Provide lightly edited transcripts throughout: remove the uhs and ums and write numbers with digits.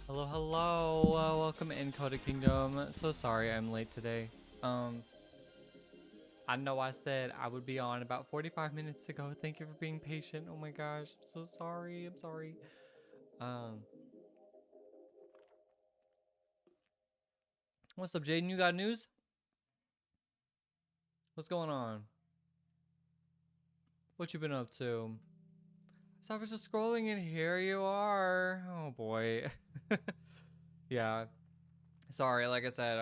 Hello, hello. Welcome in Kota Kingdom. So sorry I'm late today. I know I said I would be on about 45 minutes ago. Thank you for being patient. Oh my gosh, I'm so sorry. I'm sorry. Um, what's up, Jaden? You got news? What's going on? What you been up to? So I was just scrolling and here you are. Oh boy. Yeah. Sorry, like I said,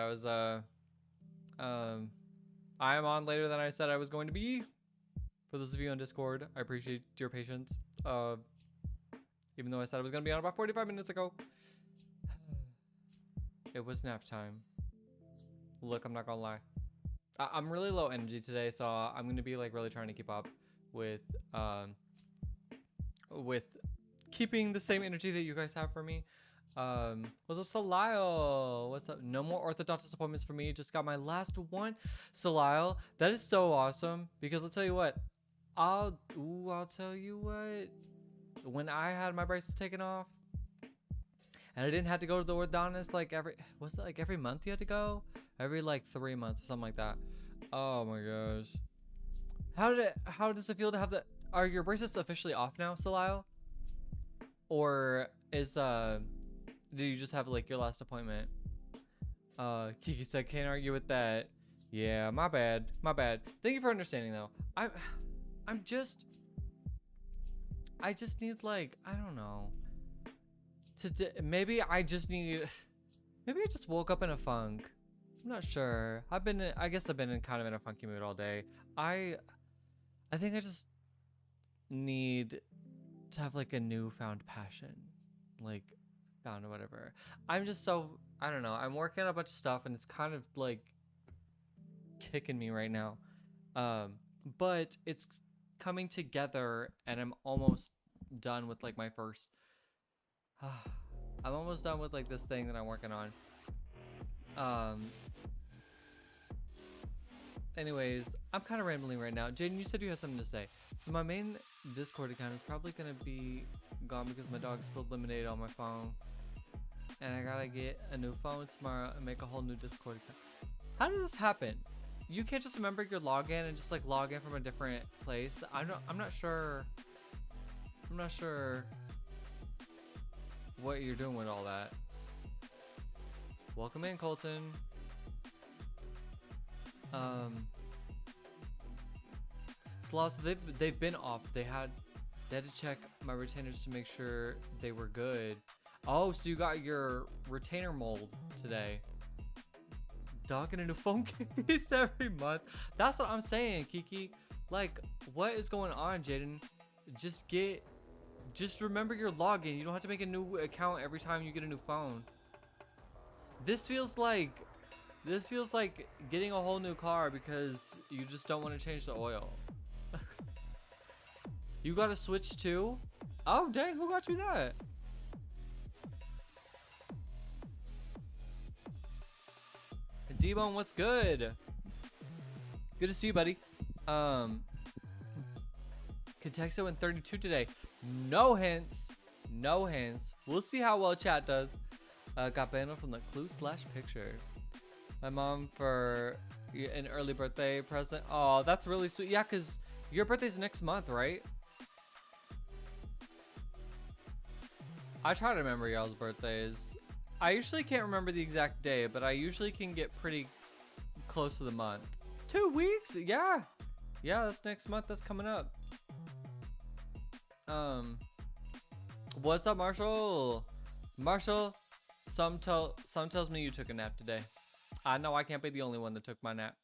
um I am on later than I said I was going to be. For those of you on Discord, I appreciate your patience. Even though I said I was gonna be on about 45 minutes ago. It was nap time. Look, I'm not gonna lie. I'm really low energy today, so I'm gonna be like really trying to keep up with um with keeping the same energy that you guys have for me. What's up, Salile? What's up? No more orthodontist appointments for me. Just got my last one. Salile, that is so awesome because I'll tell you what. I'll tell you what. When I had my braces taken off, and I didn't have to go to the orthodontist like every month you had to go? Every like 3 months or something like that. Oh my gosh. How does it feel to have are your braces officially off now, Salile? Or do you just have like your last appointment? Kiki said can't argue with that. Yeah, my bad. My bad. Thank you for understanding though. I'm just I just need like, I don't know. Maybe I just need maybe I just woke up in a funk. I'm not sure. I guess I've been in kind of in a funky mood all day. I think I just need to have like a newfound passion. Like found or whatever. I'm just so I don't know. I'm working on a bunch of stuff and it's kind of like kicking me right now. Um but it's coming together and I'm almost done with like my first I'm almost done with like this thing that I'm working on. Um Anyways, I'm kind of rambling right now. Jaden, you said you had something to say. So my main Discord account is probably gonna be gone because my dog spilled lemonade on my phone. And I gotta get a new phone tomorrow and make a whole new Discord account. How does this happen? You can't just remember your login and just like log in from a different place. I'm not sure. I'm not sure what you're doing with all that. Welcome in, Colton. So they've been off. They had to check my retainers to make sure they were good. Oh, so you got your retainer mold today. Dog in a new phone case every month. That's what I'm saying, Kiki. Like, what is going on, Jaden? Just remember your login. You don't have to make a new account every time you get a new phone. This feels like getting a whole new car because you just don't want to change the oil. You got a Switch too? Oh dang, who got you that? D-Bone, what's good? Good to see you, buddy. Contexto in 32 today. No hints. No hints. We'll see how well chat does. Got banned from the clue/picture. My mom for an early birthday present. Oh, that's really sweet. Yeah, because your birthday's next month, right? I try to remember y'all's birthdays. I usually can't remember the exact day, but I usually can get pretty close to the month. 2 weeks? Yeah. Yeah, that's next month. That's coming up. What's up, Marshall? Marshall, some tells me you took a nap today. I know I can't be the only one that took my nap.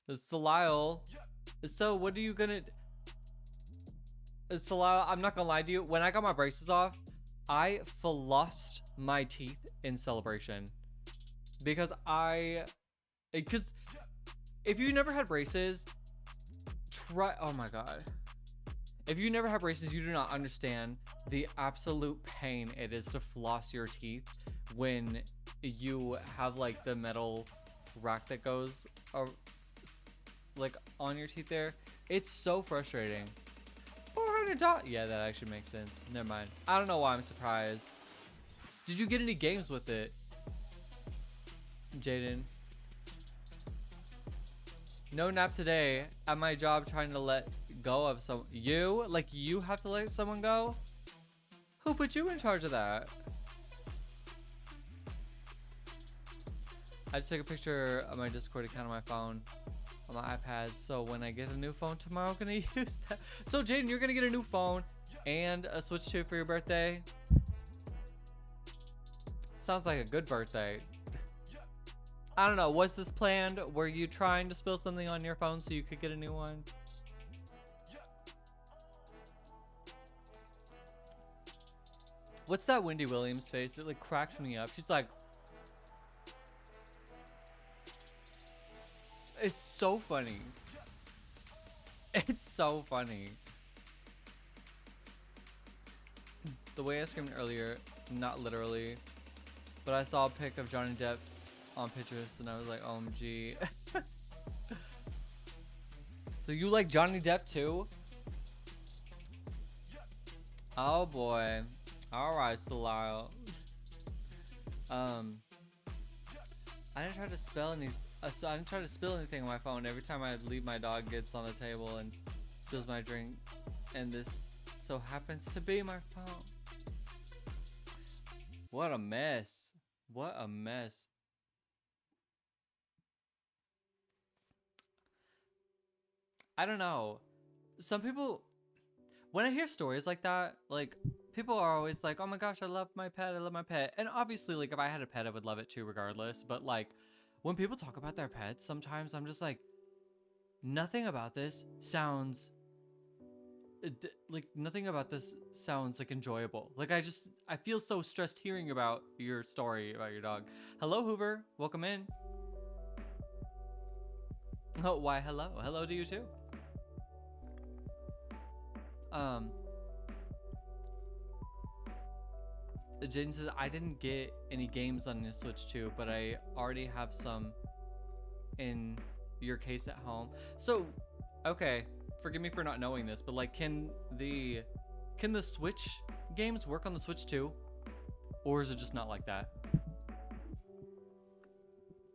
Salile. So what are you gonna... Salile, I'm not gonna lie to you. When I got my braces off, I flossed my teeth in celebration. Because if you never had braces, oh my god. If you never had braces, you do not understand the absolute pain it is to floss your teeth when you have like the metal rack that goes like on your teeth there. It's so frustrating. $400. Yeah, that actually makes sense. Never mind. I don't know why I'm surprised. Did you get any games with it, Jaden? No nap today. At my job, trying to let go of some. You? Like, you have to let someone go? Who put you in charge of that? I just took a picture of my Discord account on my phone, on my iPad. So when I get a new phone tomorrow, I'm gonna use that. So Jaden, you're gonna get a new phone and a Switch 2 for your birthday. Sounds like a good birthday. I don't know. Was this planned? Were you trying to spill something on your phone so you could get a new one? What's that Wendy Williams face? It like cracks me up. She's like, it's so funny. It's so funny. The way I screamed earlier, not literally, but I saw a pic of Johnny Depp on Pinterest and I was like, OMG. So you like Johnny Depp too? Oh boy. Alright, Salile. I didn't try to spell any. So I didn't try to spill anything on my phone. Every time I leave, my dog gets on the table and spills my drink, and this so happens to be my phone. What a mess! What a mess! I don't know. Some people, when I hear stories like that, like people are always like, "Oh my gosh, I love my pet. I love my pet." And obviously, like if I had a pet, I would love it too, regardless. But like when people talk about their pets, sometimes I'm just like, nothing about this sounds like nothing about this sounds like enjoyable. Like I feel so stressed hearing about your story about your dog. Hello, Hoover. Welcome in. Oh, why hello. Hello to you too. Jaden says, I didn't get any games on the Switch 2, but I already have some in your case at home. So, okay, forgive me for not knowing this, but like, can the Switch games work on the Switch 2? Or is it just not like that?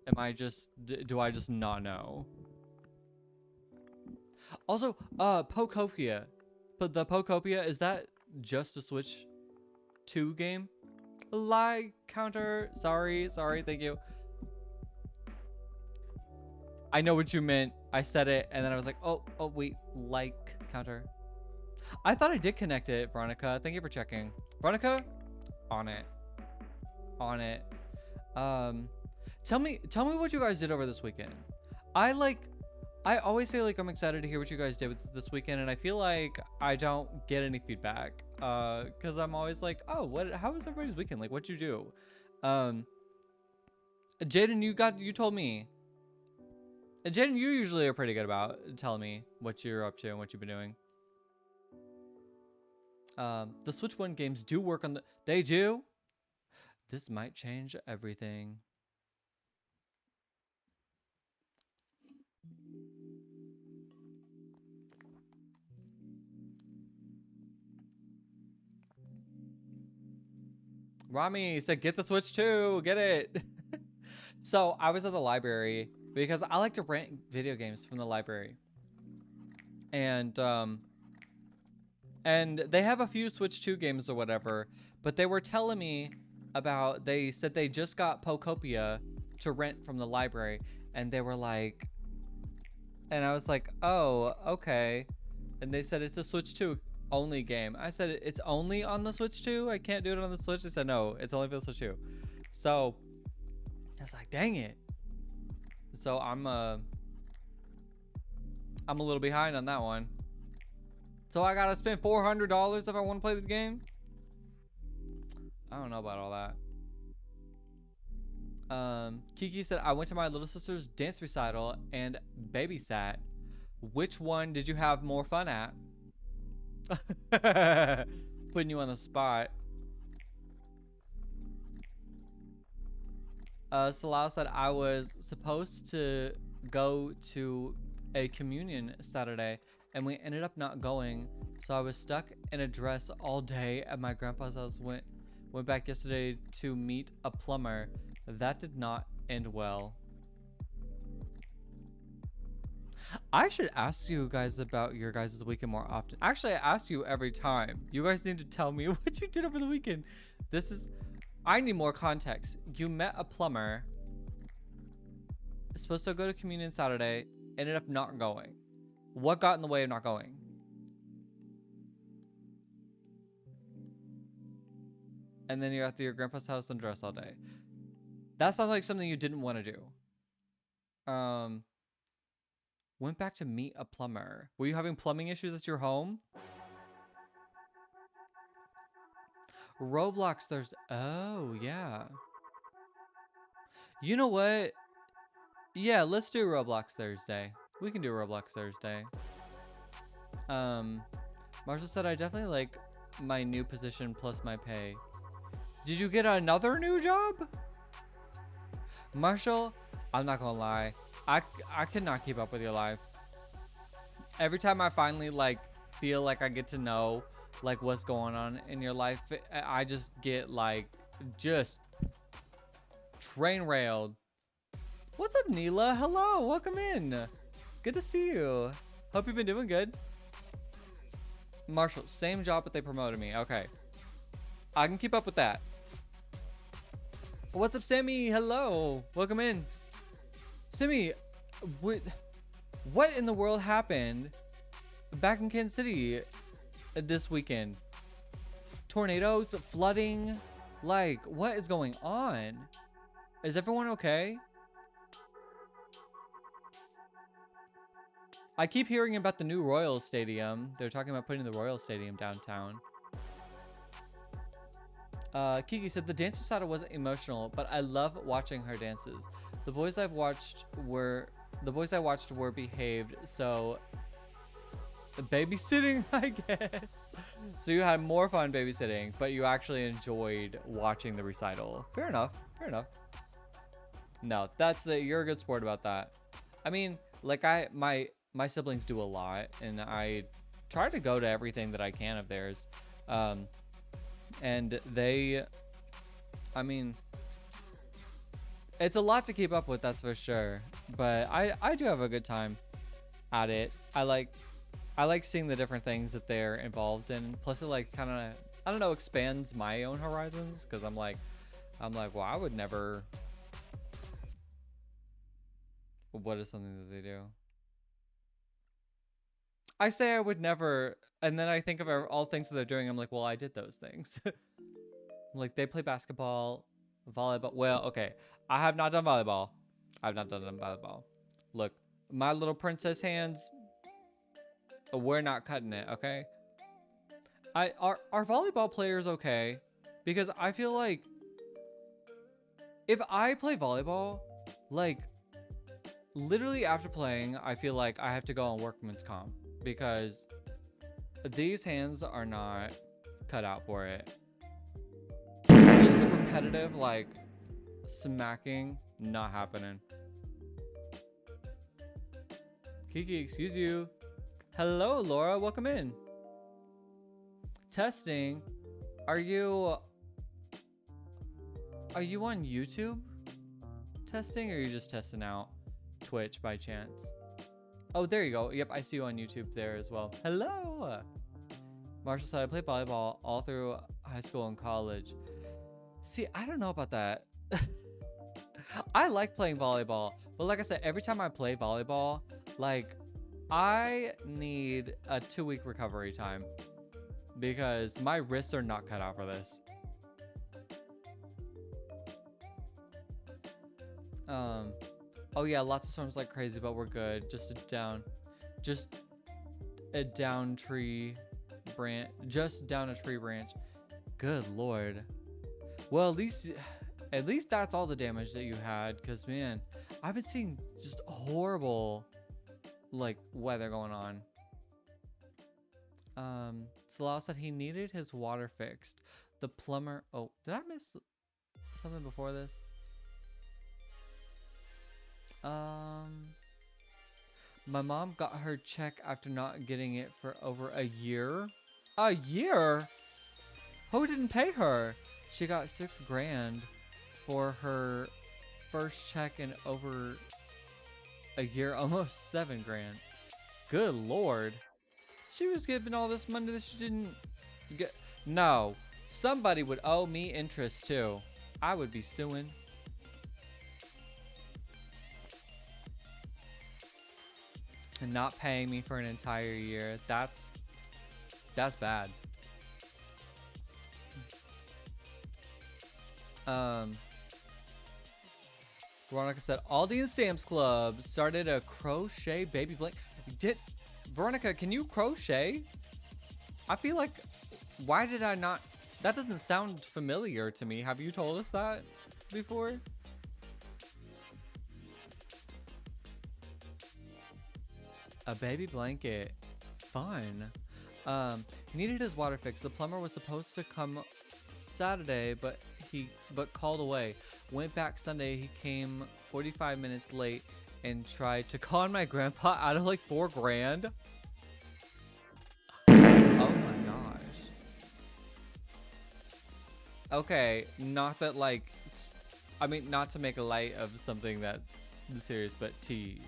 Am I just, do I just not know? Also, Pokopia. But the Pokopia, is that just a Switch 2 game? Lie counter. Sorry, thank you. I know what you meant. I said it and then I was like, oh wait, like counter. I thought I did connect it, Veronica. Thank you for checking. Veronica, on it. Tell me what you guys did over this weekend. I always say like I'm excited to hear what you guys did with this weekend, and I feel like I don't get any feedback because I'm always like, oh, how was everybody's weekend? Like, what'd you do? Jaden, you told me. Jaden, you usually are pretty good about telling me what you're up to and what you've been doing. The Switch 1 games do work on they do? This might change everything. Rami said, get the Switch 2, get it. So I was at the library because I like to rent video games from the library. And they have a few Switch 2 games or whatever, but they were telling me about, they said they just got Pokopia to rent from the library, and they were like, and I was like, oh, okay. And they said it's a Switch 2 only game. I said, it's only on the Switch 2? I can't do it on the Switch? They said, no, it's only for the Switch 2. So I was like, dang it. So I'm a little behind on that one. So I gotta spend $400 if I want to play this game? I don't know about all that. Kiki said, I went to my little sister's dance recital and babysat. Which one did you have more fun at? Putting you on the spot. Salal said, I was supposed to go to a communion Saturday and we ended up not going. So I was stuck in a dress all day at my grandpa's house. Went back yesterday to meet a plumber. That did not end well. I should ask you guys about your guys' weekend more often. Actually, I ask you every time. You guys need to tell me what you did over the weekend. I need more context. You met a plumber, supposed to go to communion Saturday, ended up not going. What got in the way of not going? And then you're at your grandpa's house and dress all day. That sounds like something you didn't want to do. Went back to meet a plumber. Were you having plumbing issues at your home? Roblox Thursday. Oh, yeah. You know what? Yeah, let's do Roblox Thursday. We can do Roblox Thursday. Marshall said, I definitely like my new position plus my pay. Did you get another new job? Marshall, I'm not gonna lie. I could not keep up with your life. Every time I finally like feel like I get to know like what's going on in your life, I just get like just train railed. What's up, Neela? Hello, welcome in. Good to see you. Hope you've been doing good. Marshall, same job, but they promoted me. Okay, I can keep up with that. What's up, Sammy? Hello, welcome in. Sammy, what in the world happened back in Kansas City this weekend? Tornadoes, flooding, like what is going on? Is everyone okay? I keep hearing about the new Royals Stadium. They're talking about putting the Royals Stadium downtown. Kiki said the dance recital wasn't emotional, but I love watching her dances. The boys I watched were behaved, so babysitting, I guess. So you had more fun babysitting, but you actually enjoyed watching the recital. Fair enough. Fair enough. No, you're a good sport about that. I mean, like my siblings do a lot, and I try to go to everything that I can of theirs. And I mean, it's a lot to keep up with, that's for sure. But I do have a good time at it. I like seeing the different things that they're involved in. Plus it like kind of, I don't know, expands my own horizons. Cause I'm like, well, I would never. What is something that they do? I say I would never, and then I think of all things that they're doing. I'm like, well, I did those things. Like they play basketball, volleyball. Well, okay, I have not done volleyball. I've not done volleyball. Look, my little princess hands, we're not cutting it, okay? Are volleyball players okay? Because I feel like if I play volleyball, like literally after playing, I feel like I have to go on workman's comp because these hands are not cut out for it. Just the repetitive like smacking, not happening. Kiki, excuse you. Hello, Laura, welcome in. Testing. Are you on YouTube testing, or are you just testing out Twitch by chance? Oh, there you go. Yep, I see you on YouTube there as well. Hello. Marshall said I played volleyball all through high school and college. See, I don't know about that. I like playing volleyball, but like I said, every time I play volleyball, like I need a 2-week recovery time because my wrists are not cut out for this. Oh yeah, lots of storms like crazy, but we're good. Just a down tree branch, just down a tree branch. Good Lord. Well, at least that's all the damage that you had, because man, I've been seeing just horrible like weather going on. Salah said he needed his water fixed. The plumber, oh, did I miss something before this? My mom got her check after not getting it for over a year. A year? Who didn't pay her? She got 6 grand for her first check in over a year, almost 7 grand. Good Lord. She was given all this money that she didn't get. No, somebody would owe me interest too. I would be suing. And not paying me for an entire year. That's bad. Veronica said Aldi and Sam's Club started a crochet baby blanket. Veronica, can you crochet? I feel like, why did I not? That doesn't sound familiar to me. Have you told us that before? A baby blanket. Fun. He needed his water fixed. The plumber was supposed to come Saturday, but called away. Went back Sunday. He came 45 minutes late and tried to con my grandpa out of like 4 grand. Oh my gosh. Okay, not that like, I mean, not to make a light of something that serious, but tea.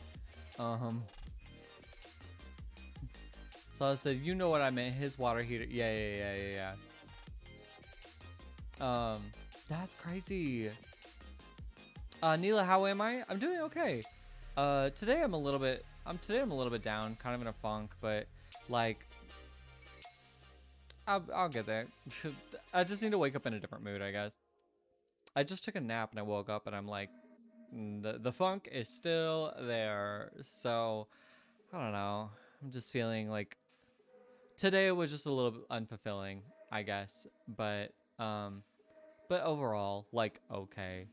So I said, you know what I meant, his water heater. Yeah. That's crazy. Neela, how am I? I'm doing okay. Today I'm a little bit down, kind of in a funk, but like, I'll get there. I just need to wake up in a different mood, I guess. I just took a nap and I woke up and I'm like, the funk is still there. So I don't know. I'm just feeling like today was just a little bit unfulfilling, I guess. But overall, like, okay.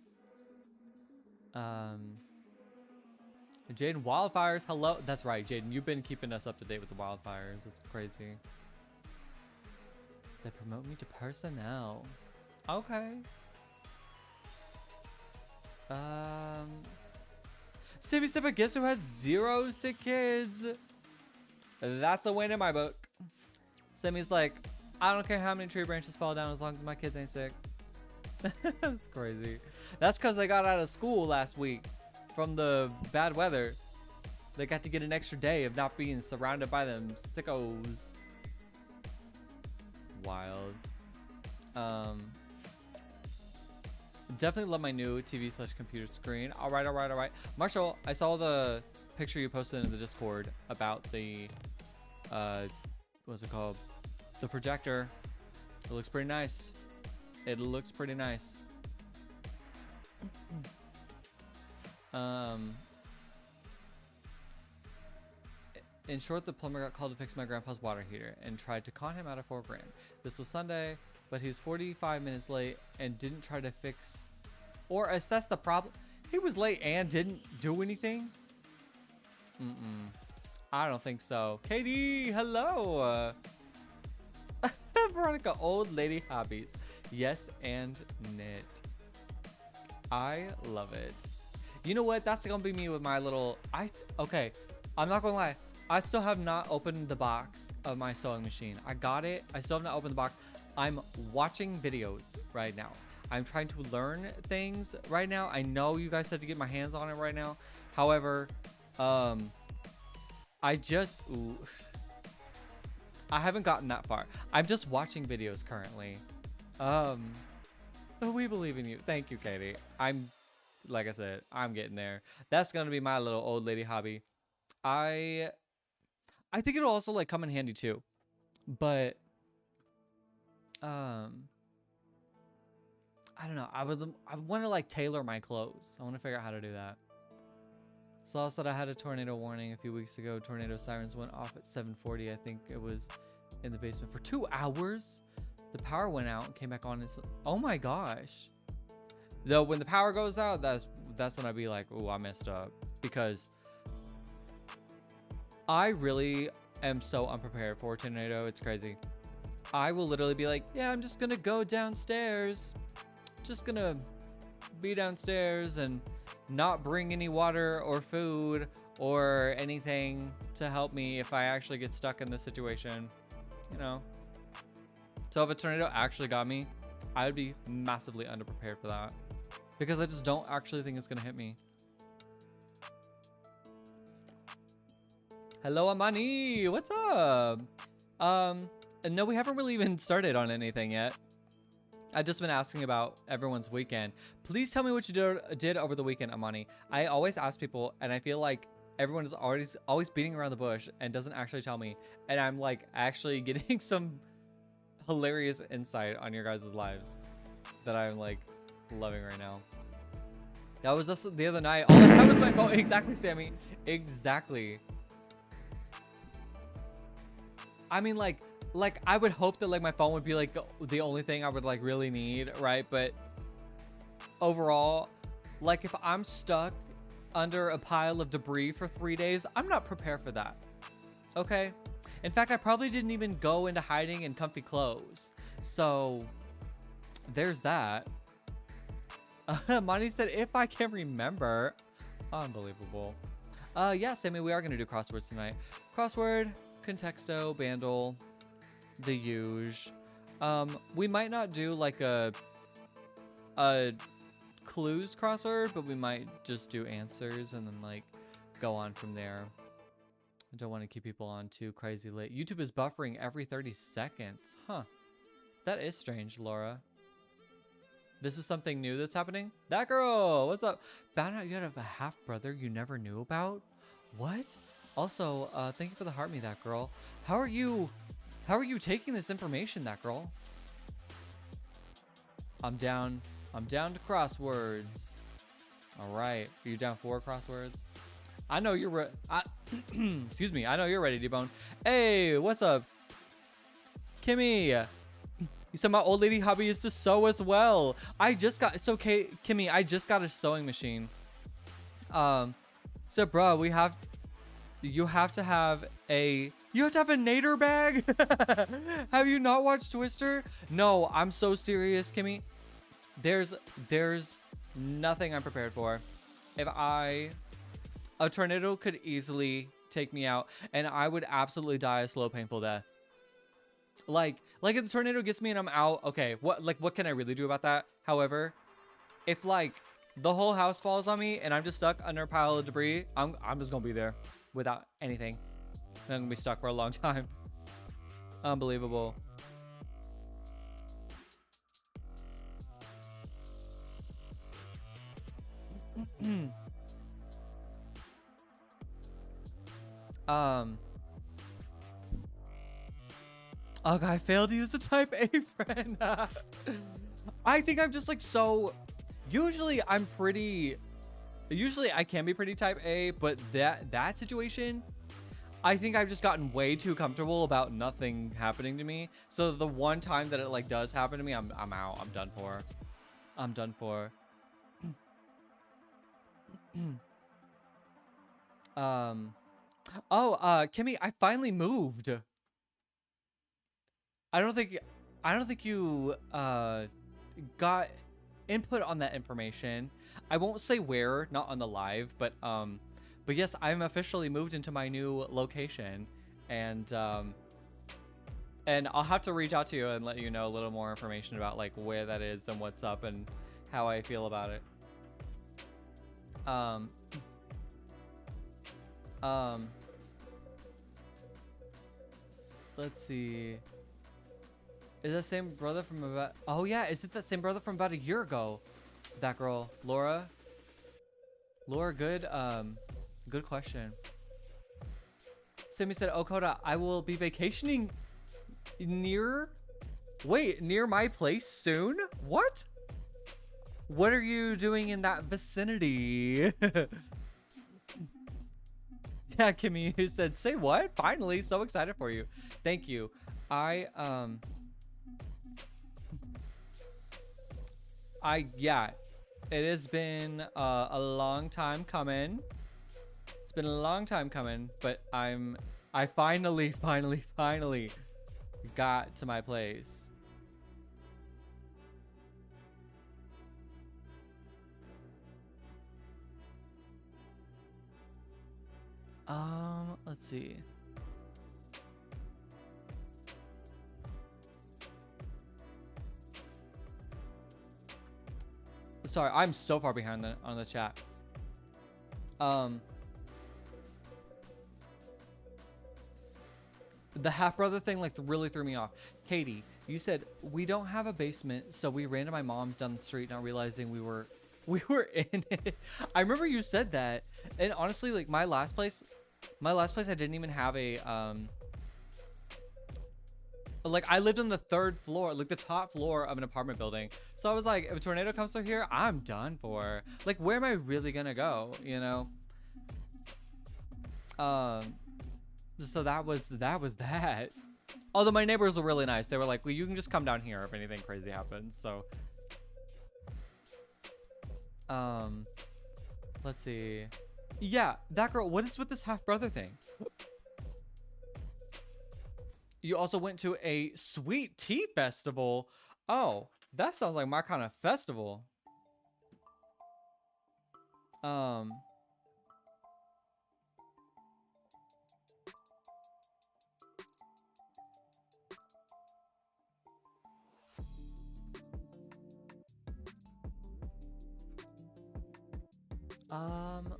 Jaden, wildfires, hello. That's right, Jaden. You've been keeping us up to date with the wildfires. It's crazy. They promote me to personnel. Okay. Sippy Sipper, guess who has 0 sick kids? That's a win in my book. Simi's like, I don't care how many tree branches fall down as long as my kids ain't sick. That's crazy. That's because they got out of school last week from the bad weather. They got to get an extra day of not being surrounded by them sickos. Wild. Definitely love my new TV/computer screen. All right. Marshall, I saw the picture you posted in the Discord about the, what's it called? The projector. It looks pretty nice. In short, the plumber got called to fix my grandpa's water heater and tried to con him out of 4 grand. This was Sunday, but he was 45 minutes late and didn't try to fix or assess the problem. He was late and didn't do anything? I don't think so. Katie, hello. Veronica, old lady hobbies. Yes, and knit. I love it. You know what? That's gonna be me with my little... Okay, I'm not gonna lie. I still have not opened the box of my sewing machine. I got it. I still have not opened the box. I'm watching videos right now. I'm trying to learn things right now. I know you guys said to get my hands on it right now. However, I haven't gotten that far. I'm just watching videos currently. We believe in you. Thank you, Katie. Like I said, I'm getting there. That's gonna be my little old lady hobby. I think it'll also like come in handy too. But I don't know. I want to like tailor my clothes. I want to figure out how to do that. Saw said I had a tornado warning a few weeks ago. Tornado sirens went off at 7:40. I think it was in the basement for 2 hours. The power went out and came back on. Oh my gosh. Though when the power goes out, that's when I'd be like, oh, I messed up, because I really am so unprepared for a tornado. It's crazy. I will literally be like, yeah, I'm just gonna go downstairs. Just gonna be downstairs and not bring any water or food or anything to help me if I actually get stuck in this situation, you know. So if a tornado actually got me, I would be massively underprepared for that because I just don't actually think it's gonna hit me. Hello, Amani. What's up? No, we haven't really even started on anything yet. I've just been asking about everyone's weekend. Please tell me what you did over the weekend, Amani. I always ask people, and I feel like everyone is always beating around the bush and doesn't actually tell me. And I'm like actually getting some hilarious insight on your guys' lives that I'm like loving right now. That was just the other night. All I had was my phone. Exactly, Sammy. Exactly. I mean, like I would hope that like my phone would be like the only thing I would like really need, right? But overall, like if I'm stuck under a pile of debris for 3 days, I'm not prepared for that. Okay? In fact, I probably didn't even go into hiding in comfy clothes. So there's that. Monty said, if I can remember. Unbelievable. Yeah, Sammy, we are going to do crosswords tonight. Crossword, contexto, bandle, the huge. We might not do like a clues crossword, but we might just do answers and then like go on from there. I don't want to keep people on too crazy late. YouTube is buffering every 30 seconds. Huh. That is strange, Laura. This is something new that's happening? That girl, what's up? Found out you had a half brother you never knew about? What? Also, thank you for the heart me, that girl. How are you taking this information, that girl? I'm down to crosswords. All right, are you down for crosswords? I know you're excuse me, I know you're ready, D-Bone. Hey, what's up? Kimmy, you said my old lady hobby is to sew as well. I just got, it's okay, Kimmy, I just got a sewing machine. So bro, you have to have a nader bag. Have you not watched Twister? No, I'm so serious, Kimmy. There's nothing I'm prepared for. A tornado could easily take me out and I would absolutely die a slow, painful death. Like if the tornado gets me and I'm out, okay, what can I really do about that? However, if like the whole house falls on me and I'm just stuck under a pile of debris, I'm just gonna be there without anything. I'm gonna be stuck for a long time. Unbelievable. Ugh, I failed to use the type A friend. I think I'm just like so. Usually I can be pretty type A, but that situation, I think I've just gotten way too comfortable about nothing happening to me. So the one time that it like does happen to me, I'm out. I'm done for. I'm done for. Kimmy, I finally moved. I don't think you got input on that information. I won't say where, not on the live, but yes, I'm officially moved into my new location, and I'll have to reach out to you and let you know a little more information about like where that is and what's up and how I feel about it. Let's see. Is that same brother from about... Oh, yeah. Is it that same brother from about a year ago? That girl, Laura. Laura, good question. Sammy said, oh, Kota, I will be vacationing near my place soon? What? What are you doing in that vicinity? Yeah, Kimmy, who said, say what? Finally, so excited for you. Thank you. Yeah, it has been a long time coming. It's been a long time coming, but I finally got to my place. see. Sorry, I'm so far behind on the chat. The half brother thing like really threw me off. Katie, you said we don't have a basement, so we ran to my mom's down the street, not realizing we were in it. I remember you said that, and honestly, like my last place, I didn't even have a like I lived on the 3rd floor, like the top floor of an apartment building. So I was like, if a tornado comes through here, I'm done for. Like, where am I really gonna go? You know. So that was that. Although my neighbors were really nice. They were like, well, you can just come down here if anything crazy happens. So, let's see. Yeah, that girl. What is with this half brother thing? You also went to a sweet tea festival. Oh, that sounds like my kind of festival.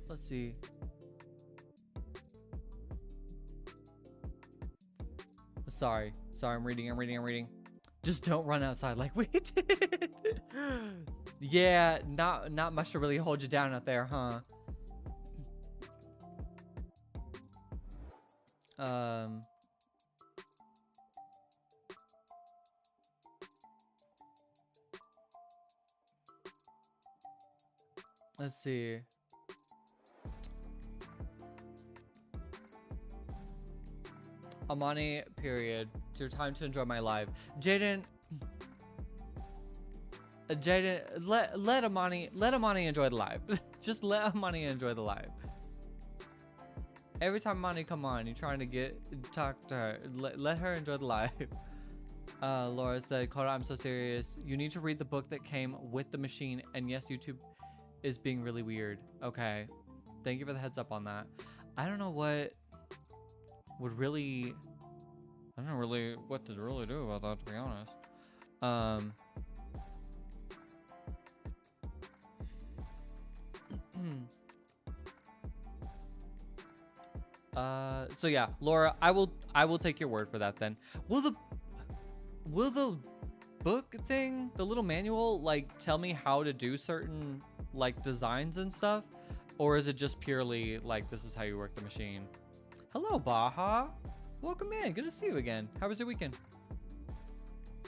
Let's see. Sorry, I'm reading. Just don't run outside like we did. Yeah, not much to really hold you down out there, huh? Let's see. Amani, period. It's your time to enjoy my live. Jaden, let Amani enjoy the live. Just let Amani enjoy the live. Every time Amani come on, you're trying to talk to her. Let her enjoy the live. Laura said, Kota, I'm so serious. You need to read the book that came with the machine. And yes, YouTube is being really weird. Okay. Thank you for the heads up on that. I don't know what would really... I don't know really what to really do about that, to be honest. So yeah, Laura, I will take your word for that then. Will the book thing, the little manual, like tell me how to do certain like designs and stuff? Or is it just purely like this is how you work the machine? Hello, Baha. Welcome in. Good to see you again. How was your weekend?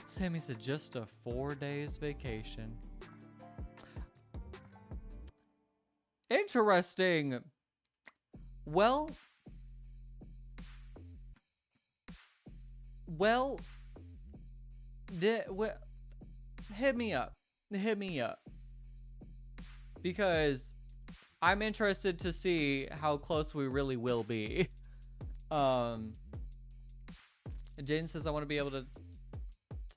Sammy said just a 4 days vacation. Interesting. Well, hit me up. Because I'm interested to see how close we really will be. Jaden says I want to be able to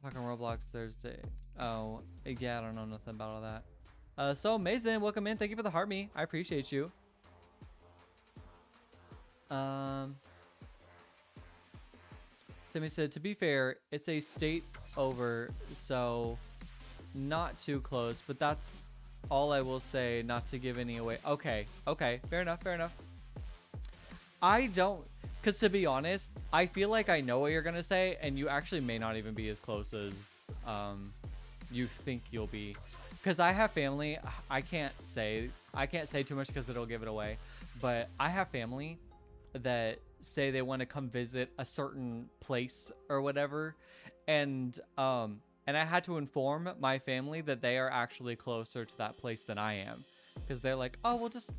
talk on Roblox Thursday. Oh, yeah, I don't know nothing about all that. So amazing. Welcome in. Thank you for the heart me. I appreciate you. Sammy said, to be fair, it's a state over, so not too close, but that's all I will say, not to give any away. Okay, fair enough. I don't, because to be honest, I feel like I know what you're gonna say, and you actually may not even be as close as you think you'll be. Because I have family, I can't say too much because it'll give it away, but I have family that say they want to come visit a certain place or whatever, and I had to inform my family that they are actually closer to that place than I am, because they're like, oh, we'll just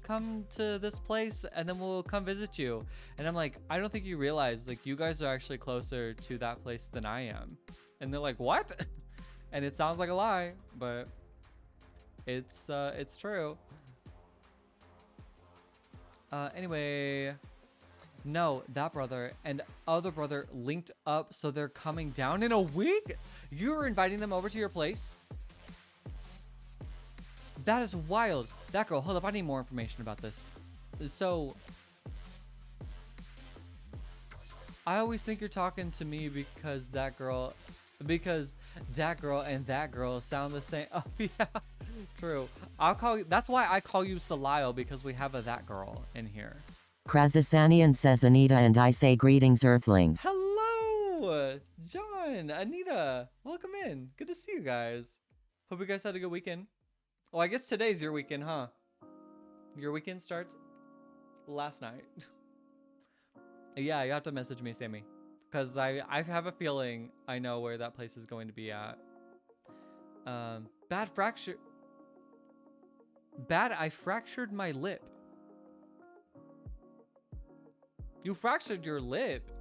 come to this place and then we'll come visit you, and I'm like, I don't think you realize, like, you guys are actually closer to that place than I am. And they're like, what? And it sounds like a lie, but it's true. Anyway, no, that brother and other brother linked up, so they're coming down in a week. You're inviting them over to your place? That is wild. That girl, hold up, I need more information about this. So I always think you're talking to me because that girl and that girl sound the same. Oh yeah, true. I'll call you. That's why I call you Salio, because we have a that girl in here. Krazasanian says Anita, and I say greetings, Earthlings. Hello, John, Anita. Welcome in. Good to see you guys. Hope you guys had a good weekend. Oh, I guess today's your weekend, huh? Your weekend starts last night. Yeah, you have to message me, Sammy, because I have a feeling I know where that place is going to be at. Bad fracture. Bad, I fractured my lip. You fractured your lip?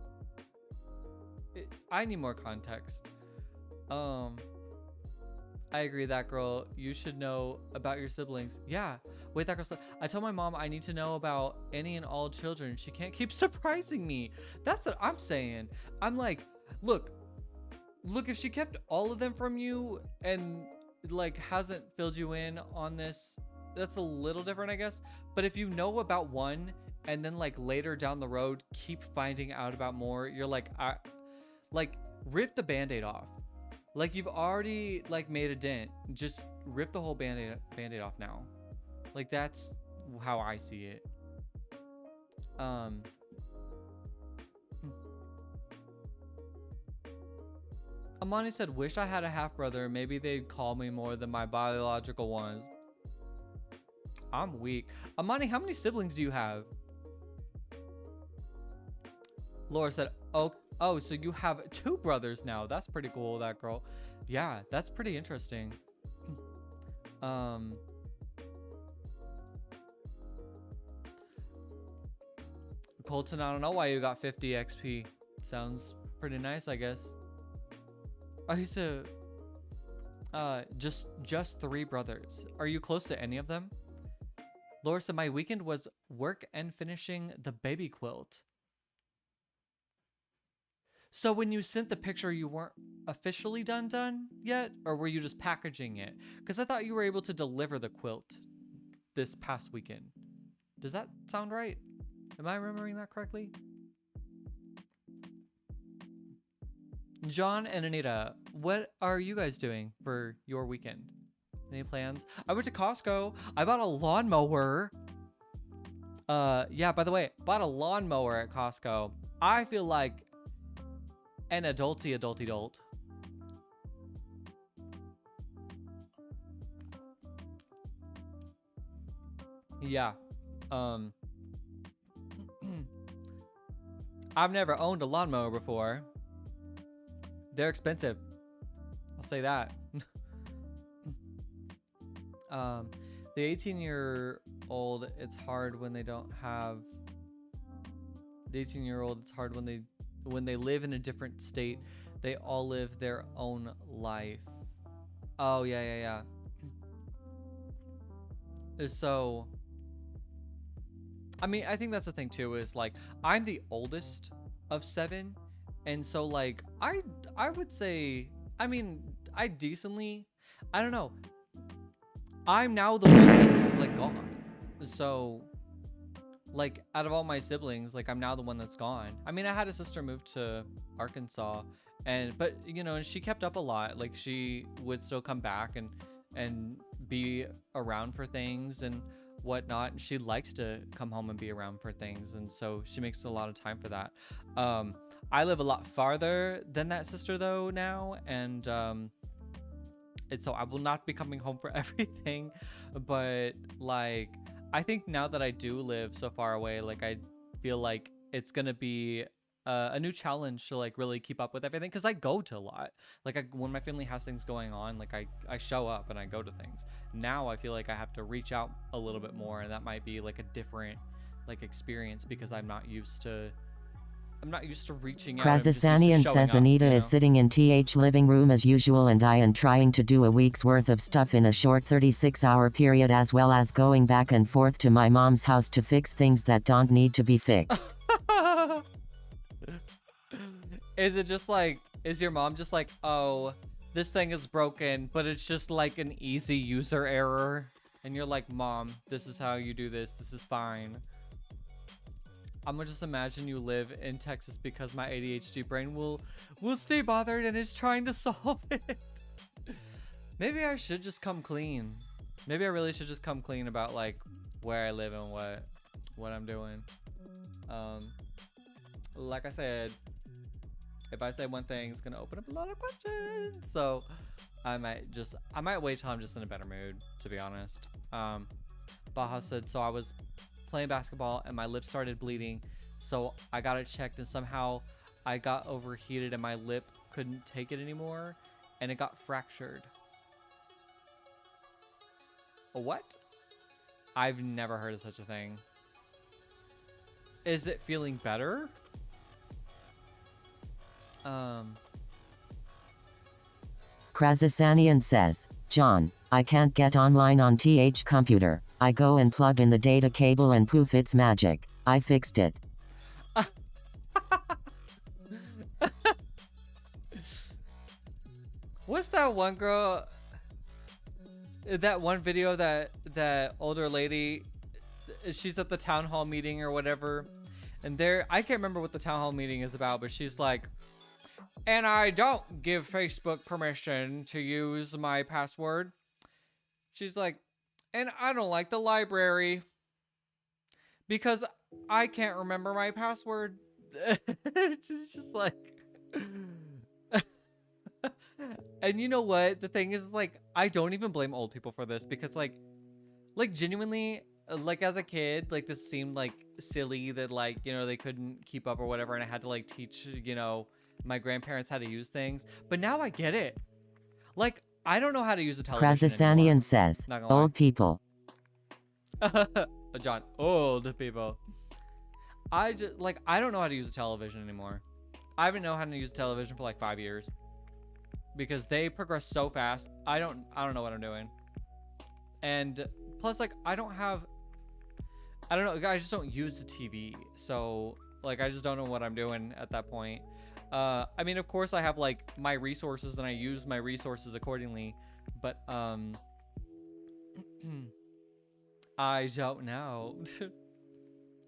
I need more context. I agree, that girl. You should know about your siblings. Yeah. Wait, that girl said, I told my mom I need to know about any and all children. She can't keep surprising me. That's what I'm saying. I'm like, look, if she kept all of them from you and like hasn't filled you in on this, that's a little different, I guess. But if you know about one and then like later down the road keep finding out about more, you're like, rip the band-aid off. Like, you've already like made a dent. Just rip the whole band-aid off now. Like, that's how I see it. Amani said, wish I had a half brother. Maybe they'd call me more than my biological ones. I'm weak. Amani, how many siblings do you have? Laura said, oh, so you have 2 brothers now. That's pretty cool, that girl. Yeah, that's pretty interesting. Colton, I don't know why you got 50 XP. Sounds pretty nice, I guess. I used to just 3 brothers. Are you close to any of them? Laura said, my weekend was work and finishing the baby quilt. So when you sent the picture, you weren't officially done yet? Or were you just packaging it? Because I thought you were able to deliver the quilt this past weekend. Does that sound right? Am I remembering that correctly? John and Anita, what are you guys doing for your weekend? Any plans? I went to Costco. I bought a lawnmower. Yeah, by the way, bought a lawnmower at Costco. I feel like an adult. Yeah. I've never owned a lawnmower before. They're expensive. I'll say that. The 18-year-old, it's hard when they don't have. The 18-year-old, it's hard when they live in a different state. They all live their own life. Oh yeah. So, I mean, I think that's the thing too. Is like I'm the oldest of 7, and so like I would say, I mean, I don't know. I'm now the one that's like gone. So like out of all my siblings, like I'm now the one that's gone. I mean, I had a sister move to Arkansas, but you know, and she kept up a lot. Like she would still come back and be around for things and whatnot. And she likes to come home and be around for things, and so she makes a lot of time for that. I live a lot farther than that sister though now, and so I will not be coming home for everything. But like I think now that I do live so far away, like I feel like it's gonna be a new challenge to like really keep up with everything, because I go to a lot. Like when my family has things going on, like I show up and I go to things. Now I feel like I have to reach out a little bit more, and that might be like a different like experience, because I'm not used to reaching out. Krazasanian says Anita is sitting in TH living room as usual, and I am trying to do a week's worth of stuff in a short 36-hour period, as well as going back and forth to my mom's house to fix things that don't need to be fixed. Is it just like, is your mom just like, oh, this thing is broken, but it's just like an easy user error? And you're like, Mom, this is how you do this. This is fine. I'm gonna just imagine you live in Texas because my ADHD brain will stay bothered and is trying to solve it. Maybe I should just come clean. Maybe I really should just come clean about like where I live and what I'm doing. Like I said, if I say one thing, it's gonna open up a lot of questions. So I might wait till I'm just in a better mood, to be honest. Baha said, so I was playing basketball and my lip started bleeding, so I got it checked and somehow I got overheated and my lip couldn't take it anymore and it got fractured. What? I've never heard of such a thing. Is it feeling better? Krazasanian says, John, I can't get online on TH computer. I go and plug in the data cable and poof, it's magic. I fixed it. What's that one girl? That one video that older lady, she's at the town hall meeting or whatever, and I can't remember what the town hall meeting is about, but she's like, and I don't give Facebook permission to use my password. She's like, and I don't like the library because I can't remember my password. It's just like, and you know what? The thing is, like, I don't even blame old people for this because like genuinely, like as a kid, like this seemed like silly that like, you know, they couldn't keep up or whatever. And I had to like teach, you know, my grandparents how to use things. But now I get it. Like, I don't know how to use a television Krazasanian says, old people. John, old people. I don't know how to use a television anymore. I haven't known how to use a television for like 5 years because they progress so fast. I don't know what I'm doing. And plus, like, I don't know. I just don't use the TV. So like, I just don't know what I'm doing at that point. I mean, of course I have like my resources and I use my resources accordingly, but I don't know.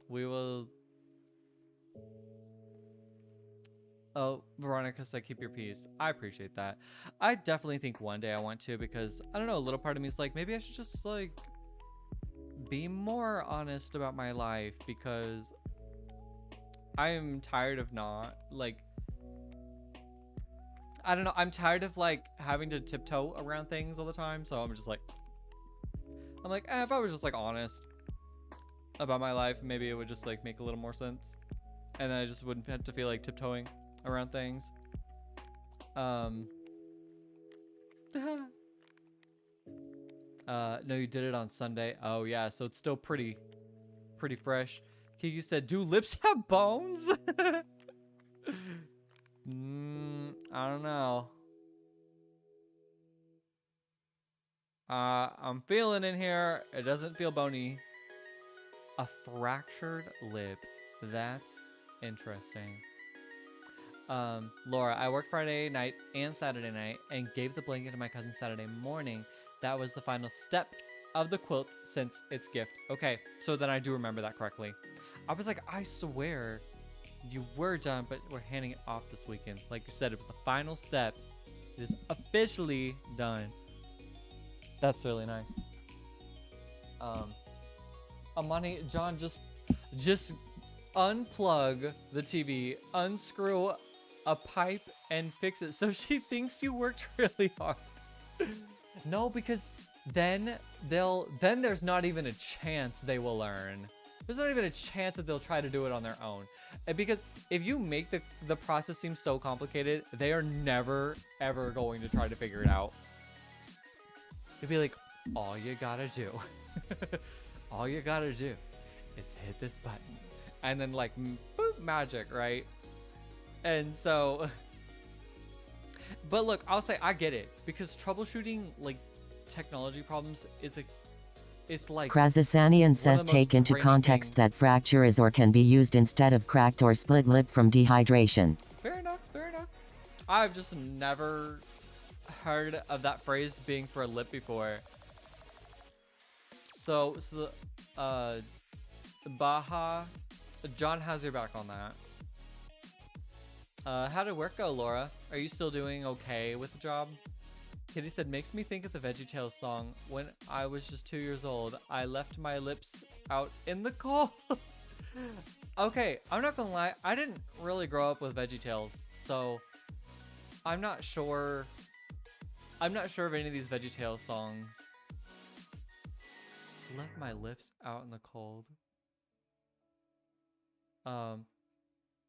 We will. Oh, Veronica said keep your peace. I appreciate that. I definitely think one day I want to, because I don't know, a little part of me is like, maybe I should just like be more honest about my life, because I am tired of not like, I don't know, I'm tired of like having to tiptoe around things all the time. So I'm just like, if I was just like honest about my life, maybe it would just like make a little more sense, and then I just wouldn't have to feel like tiptoeing around things. No, you did it on Sunday. Oh yeah, so it's still pretty fresh. Kiki said, do lips have bones? I don't know. I'm feeling in here. It doesn't feel bony. A fractured lip. That's interesting. Laura, I worked Friday night and Saturday night and gave the blanket to my cousin Saturday morning. That was the final step of the quilt since its gift. Okay, so then I do remember that correctly. I was like, I swear you were done, but we're handing it off this weekend. Like you said, it was the final step. It is officially done. That's really nice. Amani, John, just unplug the TV, unscrew a pipe, and fix it. So she thinks you worked really hard. No, because then there's not even a chance they will learn. There's not even a chance that they'll try to do it on their own. And because if you make the process seem so complicated, they are never, ever going to try to figure it out. It'd be like, all you gotta do, all you gotta do is hit this button. And then like, boop, magic, right? And so, but look, I'll say I get it, because troubleshooting like technology problems is it's like Krazasanian says take into context that fracture is or can be used instead of cracked or split lip from dehydration. Fair enough, fair enough. I've just never heard of that phrase being for a lip before. So Baha John has your back on that. How did work go, Laura? Are you still doing okay with the job? Kitty said, makes me think of the VeggieTales song. When I was just 2 years old, I left my lips out in the cold. Okay, I'm not gonna lie. I didn't really grow up with VeggieTales, so I'm not sure. I'm not sure of any of these VeggieTales songs. Left my lips out in the cold.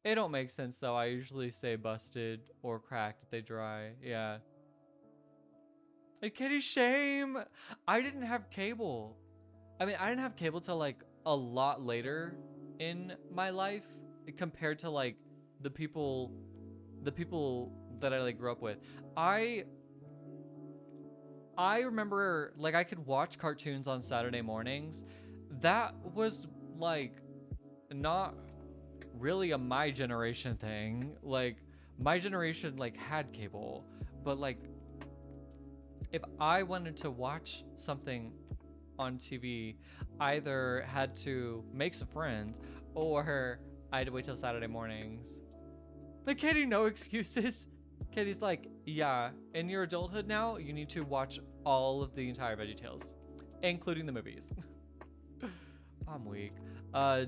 It don't make sense though. I usually say busted or cracked if they dry. Yeah. Hey, Kitty, shame. I didn't have cable. I mean, I didn't have cable till like a lot later in my life compared to like the people that I like grew up with. I remember like I could watch cartoons on Saturday mornings. That was like not really a my generation thing. Like my generation like had cable, but like if I wanted to watch something on TV, either had to make some friends or I had to wait till Saturday mornings. Like, Katie, no excuses. Katie's like, yeah, in your adulthood now, you need to watch all of the entire VeggieTales, including the movies. I'm weak.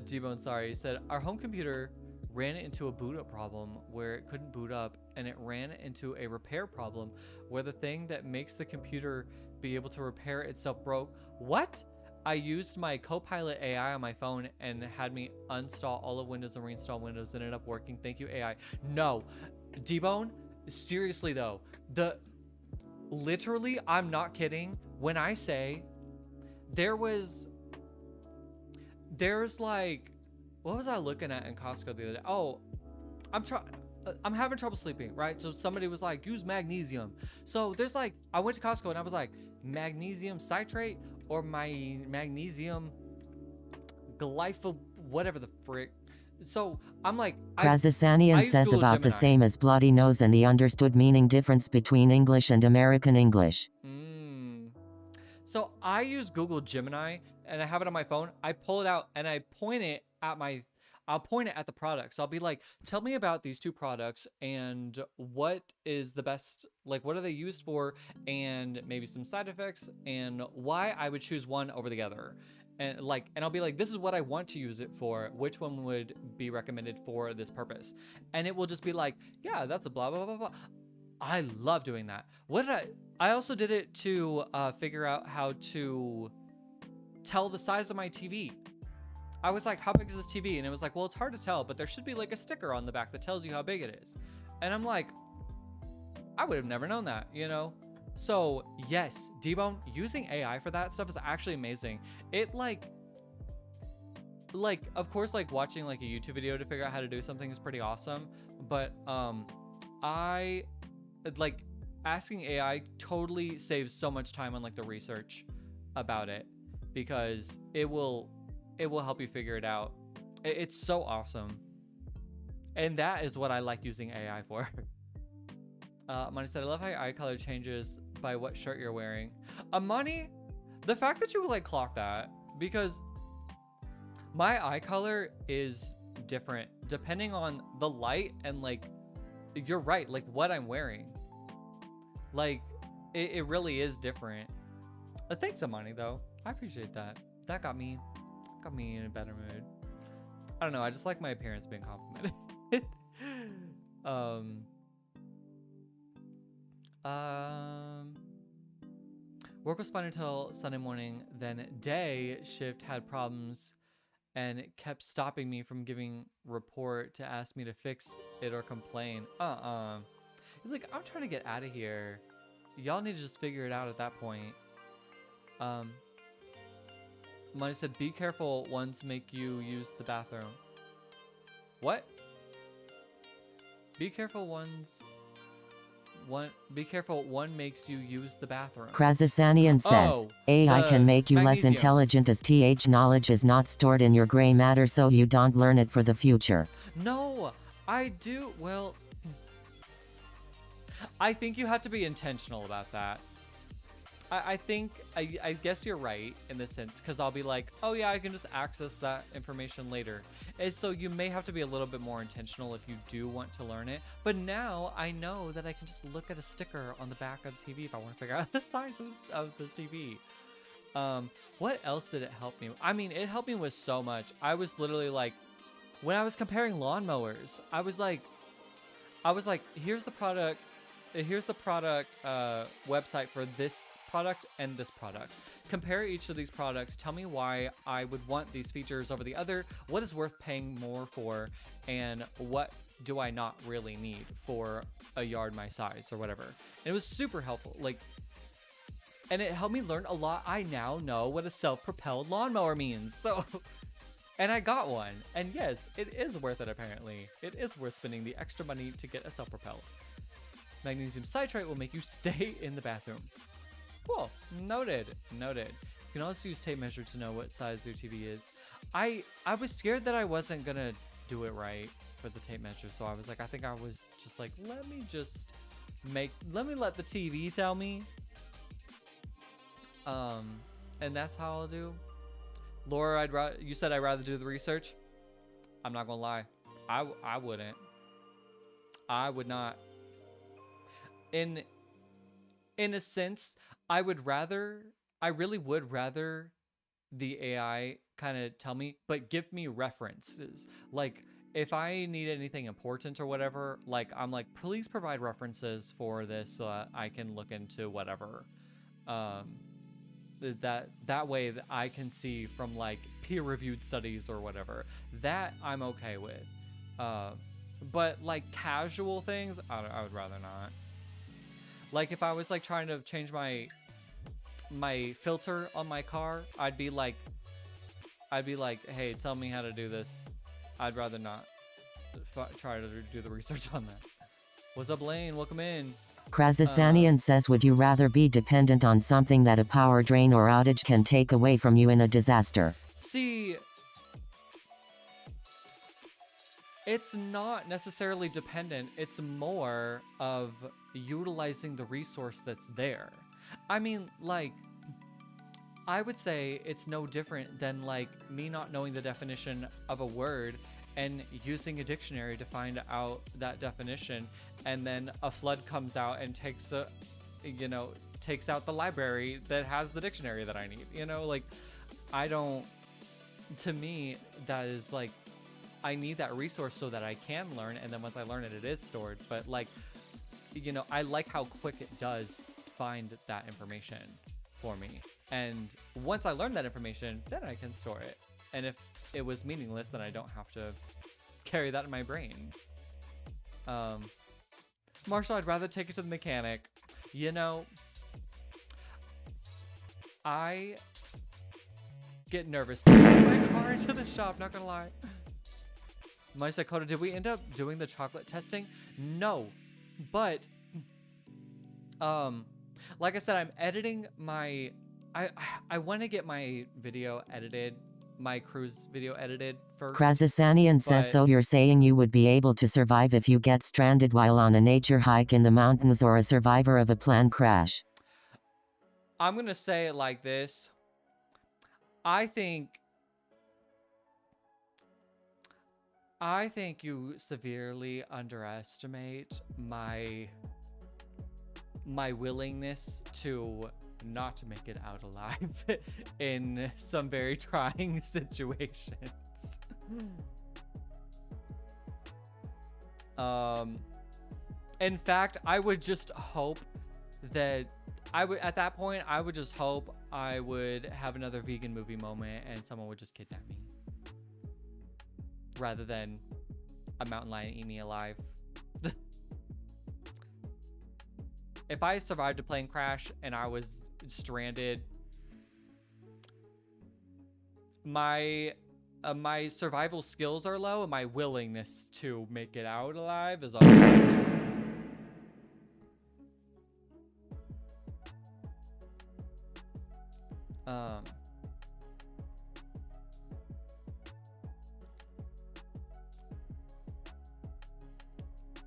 D-Bone, sorry, said, our home computer ran into a boot up problem where it couldn't boot up, and it ran into a repair problem where the thing that makes the computer be able to repair itself broke. What? I used my Copilot AI on my phone and had me uninstall all of Windows and reinstall Windows. It ended up working. Thank you, AI. No, D-Bone, seriously though, literally, I'm not kidding when I say there's like, what was I looking at in Costco the other day? Oh, I'm having trouble sleeping, right? So somebody was like, use magnesium. So there's like, I went to Costco and I was like, magnesium citrate or my magnesium glypho, whatever the frick. So I'm like, Krazasanian says Google about Gemini. the same as bloody nose and the understood meaning difference between English and American English. So I use Google Gemini and I have it on my phone. I pull it out and I point it at I'll point it at the products. I'll be like, tell me about these two products and what is the best, like what are they used for, and maybe some side effects and why I would choose one over the other. And I'll be like, this is what I want to use it for. Which one would be recommended for this purpose? And it will just be like, yeah, that's a blah, blah, blah, blah. I love doing that. I also did it to figure out how to tell the size of my TV. I was like, how big is this TV? And it was like, well, it's hard to tell, but there should be like a sticker on the back that tells you how big it is. And I'm like, I would have never known that, you know? So yes, D-Bone, using AI for that stuff is actually amazing. It like, of course, like watching like a YouTube video to figure out how to do something is pretty awesome. But I like asking AI totally saves so much time on like the research about it, because it will help you figure it out. It's so awesome. And that is what I like using AI for. Amani said, I love how your eye color changes by what shirt you're wearing. Amani, the fact that you like clock that, because my eye color is different depending on the light and like, you're right, like what I'm wearing. Like, it really is different. Thanks, Amani, though. I appreciate that. That got me in a better mood. I don't know. I just like my appearance being complimented. Work was fine until Sunday morning. Then day shift had problems and it kept stopping me from giving report to ask me to fix it or complain. Like, I'm trying to get out of here. Y'all need to just figure it out at that point. Money said, be careful, ones make you use the bathroom. What? Be careful, be careful, one makes you use the bathroom. Krazasanian says, AI can make you less intelligent as knowledge is not stored in your gray matter, so you don't learn it for the future. No, I do. Well, I think you have to be intentional about that. I think I guess you're right in this sense, because I'll be like, oh yeah, I can just access that information later. And so you may have to be a little bit more intentional if you do want to learn it. But now I know that I can just look at a sticker on the back of the TV if I want to figure out the size of the TV. What else did it help me? I mean, it helped me with so much. I was literally like, when I was comparing lawnmowers, I was like, here's the product website for this product and this product. Compare each of these products. Tell me why I would want these features over the other. What is worth paying more for, and what do I not really need for a yard my size or whatever. And it was super helpful. Like, and it helped me learn a lot. I now know what a self-propelled lawnmower means. So, and I got one. And yes, it is worth it apparently. It is worth spending the extra money to get a self-propelled. Magnesium citrate will make you stay in the bathroom. Cool. Noted. Noted. You can also use tape measure to know what size your TV is. I was scared that I wasn't gonna do it right for the tape measure, so I was like, I think I was just like, let me let the TV tell me. And that's how I'll do. Laura, you said I'd rather do the research. I'm not gonna lie. I wouldn't. I would not. In a sense, I really would rather the AI kind of tell me, but give me references. Like, if I need anything important or whatever, like, I'm like, please provide references for this so that I can look into whatever. That way that I can see from like peer-reviewed studies or whatever. That I'm okay with. But like casual things, I would rather not. Like if I was like trying to change my filter on my car, I'd be like, hey, tell me how to do this. I'd rather not try to do the research on that. What's up, Lane? Welcome in. Krazasanian says, would you rather be dependent on something that a power drain or outage can take away from you in a disaster? See, it's not necessarily dependent. It's more of utilizing the resource that's there. I mean, like, I would say it's no different than like me not knowing the definition of a word and using a dictionary to find out that definition, and then a flood comes out and takes out the library that has the dictionary that I need. Like, to me, that is like, I need that resource so that I can learn, and then once I learn it, it is stored. But like, I like how quick it does find that information for me. And once I learn that information, then I can store it. And if it was meaningless, then I don't have to carry that in my brain. Marshall, I'd rather take it to the mechanic. I get nervous taking my car into the shop, not gonna lie. My Kota, did we end up doing the chocolate testing? No, but like I said, I'm editing my I want to get my video edited, my cruise video edited first. Krazasanian says, so you're saying you would be able to survive if you get stranded while on a nature hike in the mountains, or a survivor of a plane crash? I'm gonna say it like this. I think you severely underestimate my willingness to not make it out alive in some very trying situations. In fact, I would just hope that at that point, I would just hope I would have another vegan movie moment and someone would just kidnap me, rather than a mountain lion eat me alive. If I survived a plane crash and I was stranded, my survival skills are low and my willingness to make it out alive is also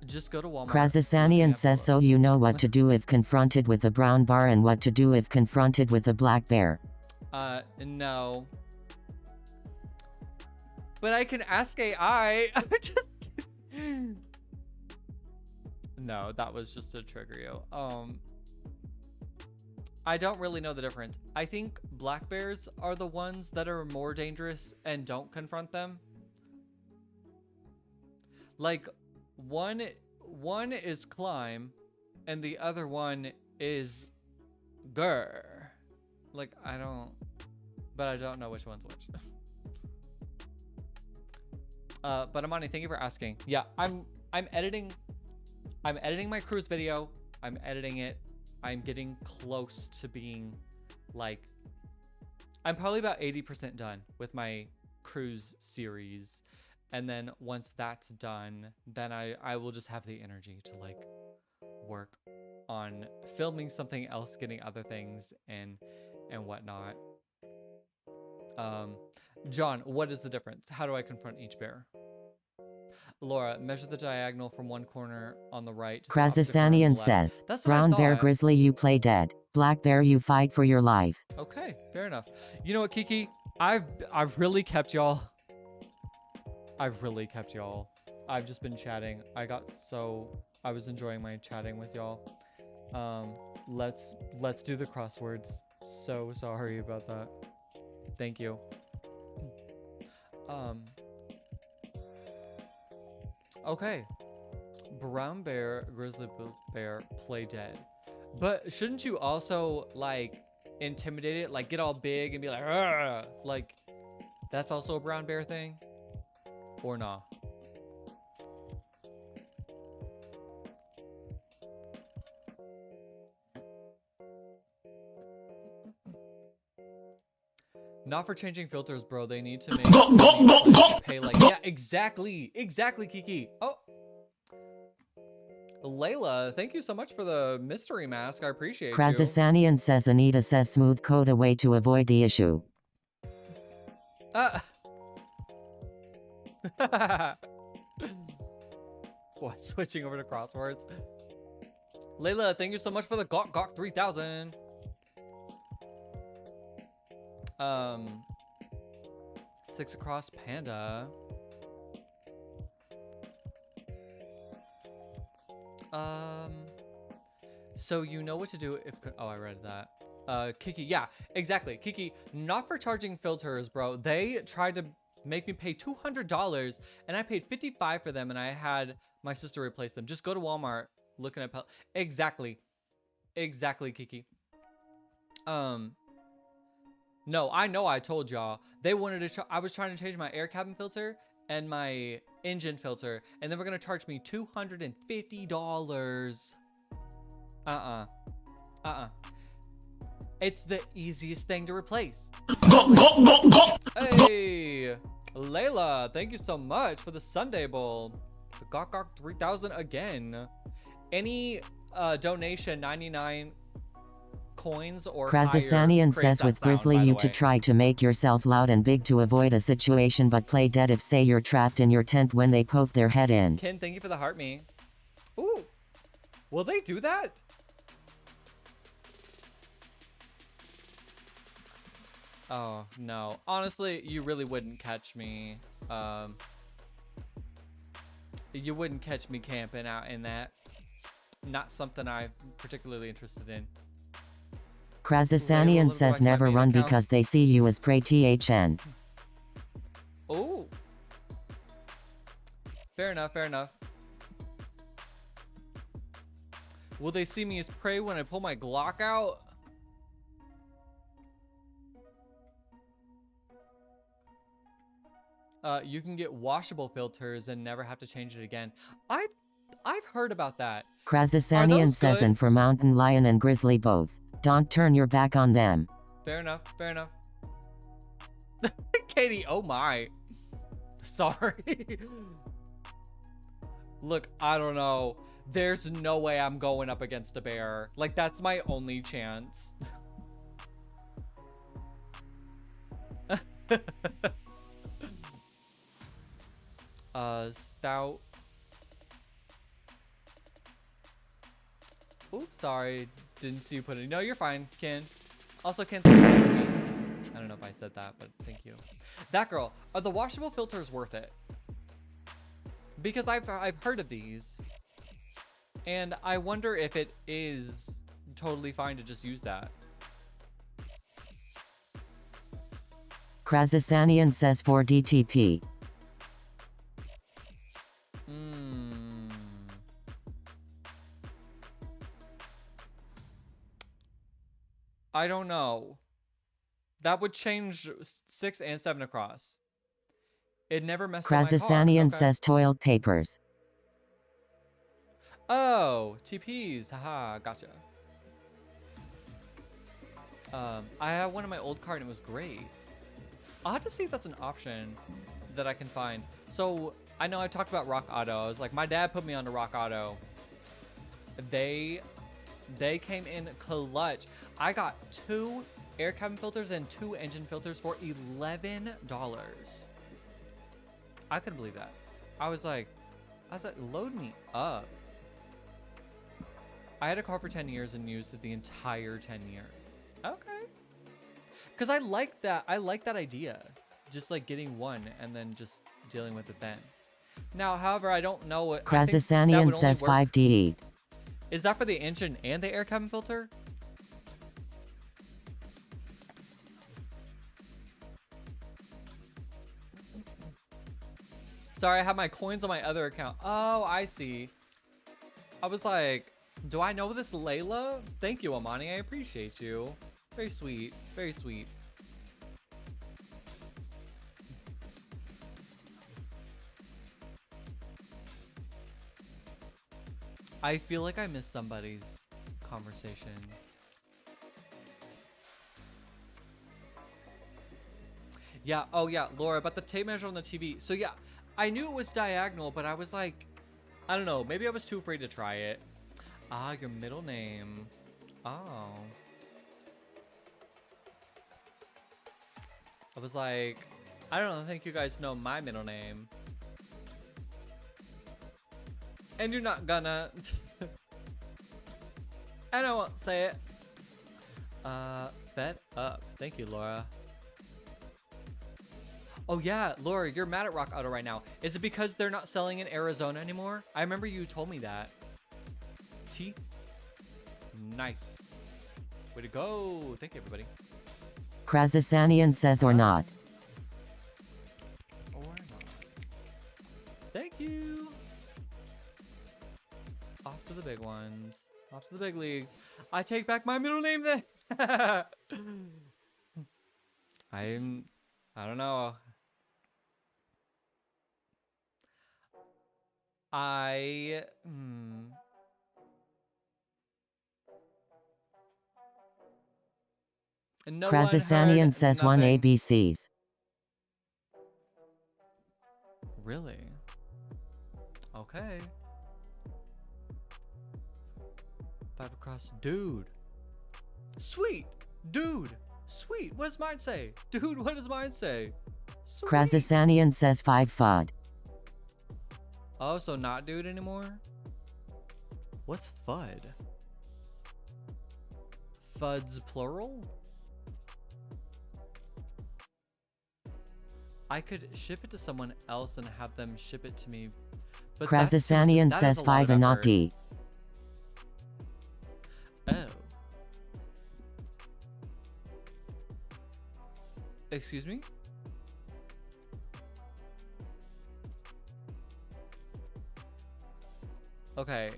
Just go to Walmart. Krasasanian says so you know what to do if confronted with a brown bar and what to do if confronted with a black bear. No. But I can ask AI. Just kidding. No, that was just to trigger you. I don't really know the difference. I think black bears are the ones that are more dangerous and don't confront them. Like one is climb and the other one is grr. Like I don't know which one's which. But Amani, thank you for asking. Yeah, I'm editing my cruise video. I'm editing it. I'm getting close to being like, I'm probably about 80% done with my cruise series. And then once that's done, then I will just have the energy to like work on filming something else, getting other things and whatnot. John, what is the difference? How do I confront each bear? Laura, measure the diagonal from one corner on the right to the opposite corner on the Krasasanian left. says, That's what I brown bear thought. grizzly you play dead. Black bear you fight for your life. Okay, fair enough. You know what, Kiki? I've really kept y'all. I've just been chatting. I was enjoying my chatting with y'all. Let's do the crosswords. So sorry about that. Thank you. Okay. Brown bear, grizzly bear, play dead. But shouldn't you also like intimidate it? Like get all big and be like, "Argh!" Like that's also a brown bear thing? Or nah? Not for changing filters, bro. They need to make you pay like, yeah, exactly, Kiki. Oh, Layla, thank you so much for the mystery mask. I appreciate you. Krasasanian says Anita says smooth Kota way to avoid the issue. What? Switching over to crosswords. Layla, thank you so much for the Gok 3000. 6 across panda. So you know what to do if, oh, I read that. Kiki, yeah, exactly. Kiki, not for charging filters, bro. They tried to make me pay $200 and I paid $55 for them and I had my sister replace them. Just go to Walmart looking at exactly, Kiki. No, I know I told y'all. They wanted to, I was trying to change my air cabin filter and my engine filter, and then we're gonna charge me $250. It's the easiest thing to replace. Hey, Layla, thank you so much for the Sunday Bowl. The Gok 3000 again. Any donation, 99 coins or Krasasanian says with grizzly you to try to make yourself loud and big to avoid a situation but play dead if say you're trapped in your tent when they poke their head in. Ken, thank you for the heart me. Ooh, will they do that? Oh no, honestly, you really wouldn't catch me. You wouldn't catch me camping out in that. Not something I'm particularly interested in. Krasasanian says never run because they see you as prey THN. Oh. Fair enough, Will they see me as prey when I pull my Glock out? You can get washable filters and never have to change it again. I've heard about that. Krasasanian says and for mountain lion and grizzly both. Don't turn your back on them. Fair enough. Katie, oh my. Sorry. Look, I don't know. There's no way I'm going up against a bear. Like, that's my only chance. Stout. Oops, sorry. Didn't see you put it. No, you're fine, Ken. Also, Ken, thank you. I don't know if I said that, but thank you. That girl, are the washable filters worth it? Because I've heard of these, and I wonder if it is totally fine to just use that. Krazasanian says 4 DTP. I don't know. That would change 6 and 7 across. It never messed up my car. Krazasanian Okay. says toilet papers. Oh, TPs. Haha, gotcha. I have one in my old car and it was great. I'll have to see if that's an option that I can find. So I know I talked about Rock Auto. I was like, my dad put me onto Rock Auto. They came in clutch. I got 2 air cabin filters and 2 engine filters for $11. I couldn't believe that. I was like, load me up. I had a car for 10 years and used it the entire 10 years. Okay. Because I like that. I like that idea. Just like getting one and then just dealing with it then. Now, however, I don't know what. Krazasanian says 5D. Is that for the engine and the air cabin filter? Sorry, I have my coins on my other account. Oh, I see. I was like, do I know this Layla? Thank you, Amani. I appreciate you. Very sweet. Very sweet. I feel like I missed somebody's conversation. Yeah, oh yeah, Laura, about the tape measure on the TV. So yeah, I knew it was diagonal, but I was like, I don't know, maybe I was too afraid to try it. Ah, your middle name. Oh. I was like, I don't think you guys know my middle name. And you're not gonna. And I won't say it. Fed up. Thank you, Laura. Oh yeah, Laura, you're mad at Rock Auto right now. Is it because they're not selling in Arizona anymore? I remember you told me that. T. Nice. Way to go. Thank you, everybody. Krazasanian says or not. Or not. Thank you. Off to the big ones. Off to the big leagues. I take back my middle name then. I don't know. No Krazasanian says nothing. 1 ABCs. Really? Okay. 5 across. Dude. Sweet. Dude. Sweet. What does mine say? Dude, what does mine say? Sweet. Krazasanian says 5 FUD. Oh, so not dude anymore? What's FUD? FUD's plural? I could ship it to someone else and have them ship it to me. But Krazasanian says 5 and not D. Oh. Excuse me? Okay.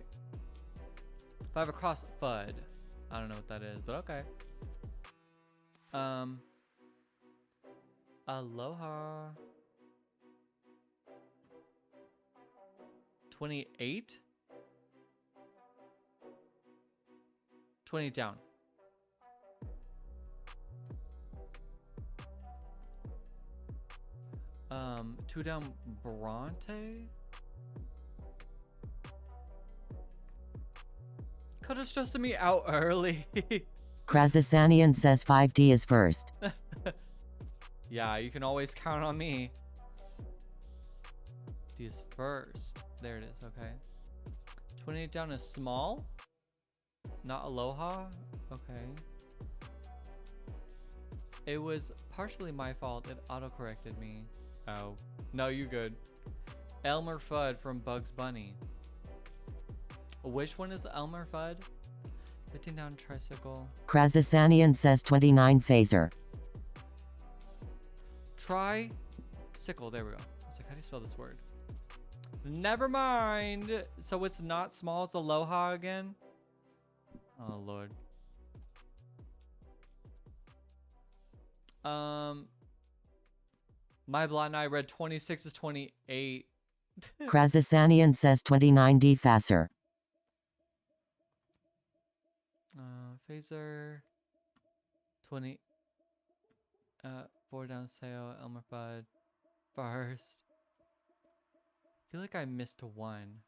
5 across FUD. I don't know what that is, but okay. Aloha. 28? 20 down. Two down Bronte? Kota's stressing me out early. Krazasanian says 5D is first. Yeah, you can always count on me. D is first. There it is, okay. 28 down is small. Not aloha? Okay. It was partially my fault. It auto-corrected me. Oh. No, you good. Elmer Fudd from Bugs Bunny. Which one is Elmer Fudd? 15 down tricycle. Krazasanian says 29 phaser. Tricycle. There we go. I was like, how do you spell this word? Never mind. So it's not small. It's aloha again. Oh, Lord. My blind eye read 26 is 28. Krazasanian says 29 defacer. Phaser. 20. 4 down Seo. Elmer Fudd. First. I feel like I missed one.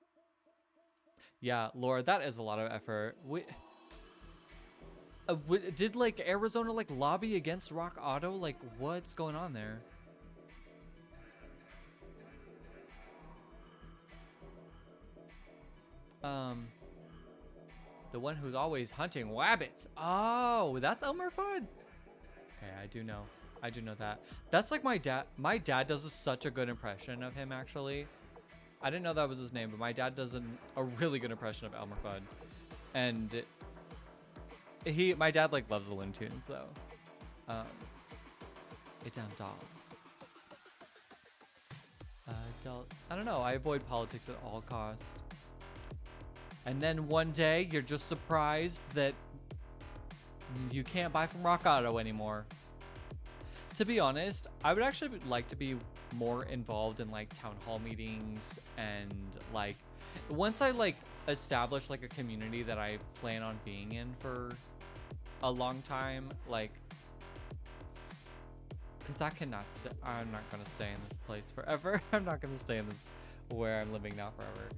Yeah, Laura, that is a lot of effort. Did like Arizona like lobby against Rock Auto? Like, what's going on there? The one who's always hunting rabbits. Oh, that's Elmer Fudd. Okay, I do know that. That's like my dad. My dad does such a good impression of him, actually. I didn't know that was his name, but my dad does a really good impression of Elmer Fudd. And my dad like loves the Looney Tunes though. It down dog. I don't know. I avoid politics at all costs. And then one day you're just surprised that you can't buy from Rock Auto anymore. To be honest, I would actually like to be more involved in like town hall meetings, and like once I like establish like a community that I plan on being in for a long time, like, because I cannot I'm not gonna stay in this place forever. I'm not gonna stay in this where I'm living now forever.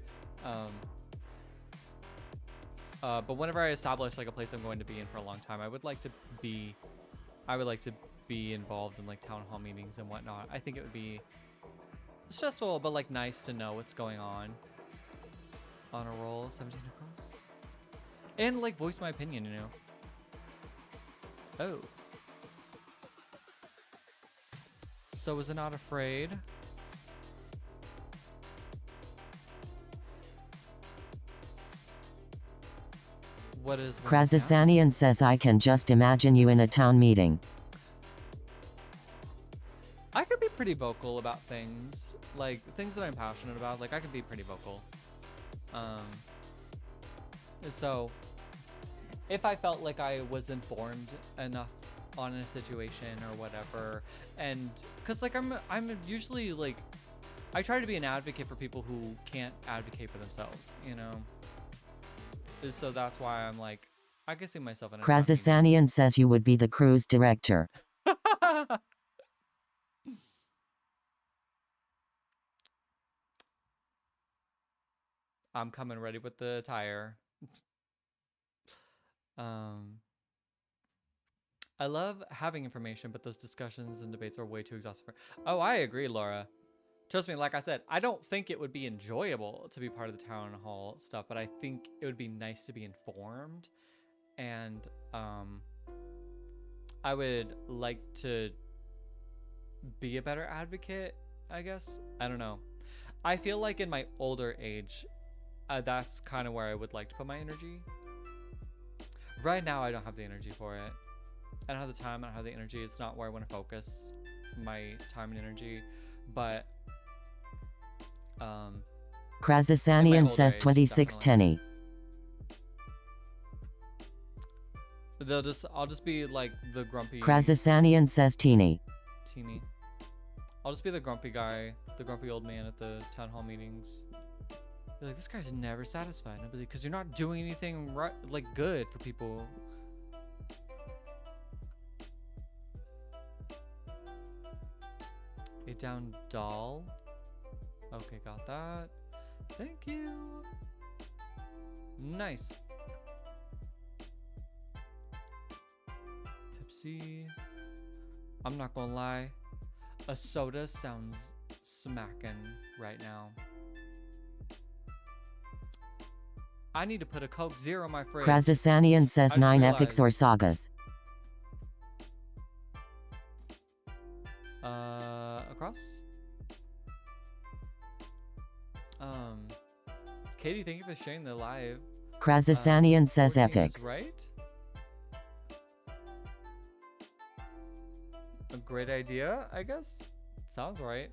But whenever I establish like a place I'm going to be in for a long time, I would like to be involved in like town hall meetings and whatnot. I think it would be stressful, but like nice to know what's going on a roll. 17 across. And like voice my opinion, you know. Oh. So was I not afraid? What is Krazasanian says I can just imagine you in a town meeting. I could be pretty vocal about things, like things that I'm passionate about. Like I could be pretty vocal. So if I felt like I was informed enough on a situation or whatever, and because like I'm usually like, I try to be an advocate for people who can't advocate for themselves, you know. So that's why I'm like, I can see myself in a Krazasanian says you would be the cruise director. I'm coming ready with the tire. I love having information, but those discussions and debates are way too exhaustive. Oh, I agree, Laura. Trust me, like I said, I don't think it would be enjoyable to be part of the town hall stuff, but I think it would be nice to be informed. And I would like to be a better advocate, I guess. I don't know. I feel like in my older age, that's kind of where I would like to put my energy. Right now, I don't have the energy for it. I don't have the time. I don't have the energy. It's not where I want to focus my time and energy. But Krazasanian says 2610. I'll just be like the grumpy. Krazasanian says teeny. I'll just be the grumpy guy, the grumpy old man at the town hall meetings. Be like, this guy's never satisfied. And I'll be like, because you're not doing anything right, like good for people. A down doll. Okay, got that. Thank you. Nice. Pepsi. I'm not gonna lie. A soda sounds smacking right now. I need to put a Coke Zero in my fridge. Krasasanian says I just 9 epics realized. or sagas. Across. Katie, thank you for sharing the live. Krasasanian says 14 is epics. right. A great idea, I guess. Sounds right.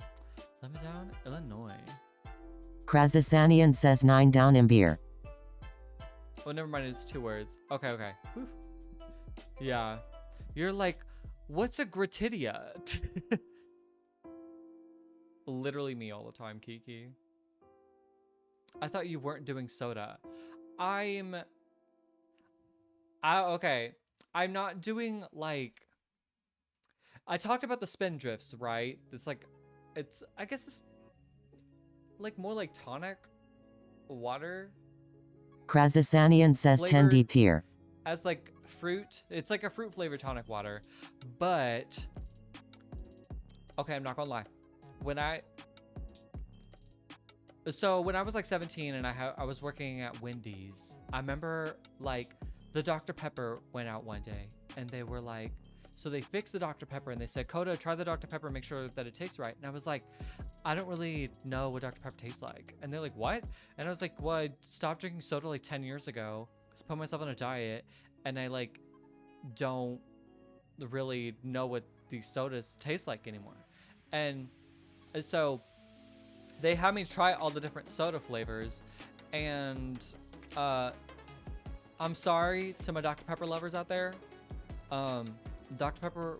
Lemon Illinois. Krasasanian says 9 down in beer. Oh, never mind. It's 2 words. Okay, okay. Whew. Yeah. You're like, what's a gratidia? Literally me all the time, Kiki. I thought you weren't doing soda. Okay. I'm not doing like, I talked about the spin drifts, right? It's like, I guess it's like more like tonic water. Krasasanian says 10 deep here. As like fruit. It's like a fruit flavored tonic water. But, okay, I'm not gonna lie. When I was like 17 and I was working at Wendy's, I remember like the Dr. Pepper went out one day and they were like, so they fixed the Dr. Pepper and they said, Kota, try the Dr. Pepper, make sure that it tastes right. And I was like, I don't really know what Dr. Pepper tastes like. And they're like, what? And I was like, well, I stopped drinking soda like 10 years ago. Just put myself on a diet and I like don't really know what these sodas taste like anymore. And so they had me try all the different soda flavors, and I'm sorry to my Dr. Pepper lovers out there. Dr. Pepper,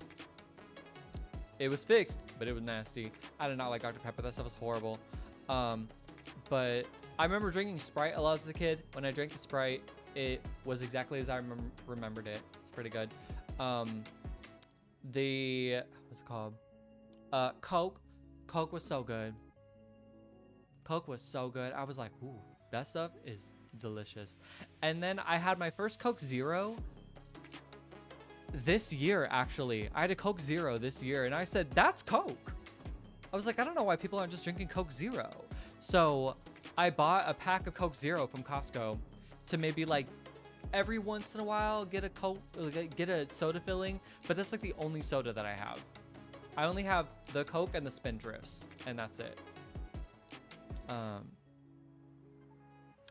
it was fixed, but it was nasty. I did not like Dr. Pepper. That stuff was horrible. But I remember drinking Sprite a lot as a kid. When I drank the Sprite, it was exactly as I remembered it. It's pretty good. What's it called? Coke. Coke was so good. Coke was so good. I was like, ooh, that stuff is delicious. And then I had my first Coke Zero this year, actually. I had a Coke Zero this year, and I said, that's Coke. I was like, I don't know why people aren't just drinking Coke Zero. So I bought a pack of Coke Zero from Costco to maybe like every once in a while get a Coke, get a soda filling, but that's like the only soda that I have. I only have the Coke and the Spin Drifts, and that's it.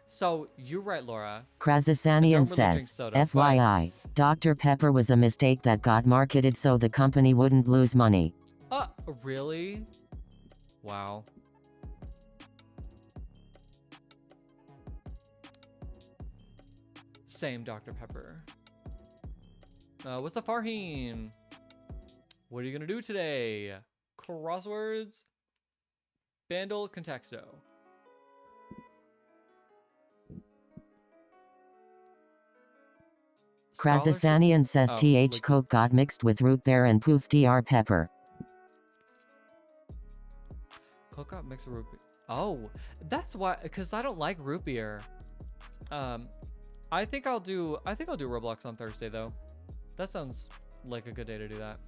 So you're right, Laura. Krasasanian says, FYI, Dr. Pepper was a mistake that got marketed so the company wouldn't lose money. Really? Wow. Same, Dr. Pepper. What's up, Farheen? What are you gonna do today? Crosswords? Bandle Contexto. Krasasanian says TH Coke got mixed with root beer and poof Dr. Pepper. Coke got mixed with root beer. Oh, that's why, because I don't like root beer. I think I'll do Roblox on Thursday though. That sounds like a good day to do that.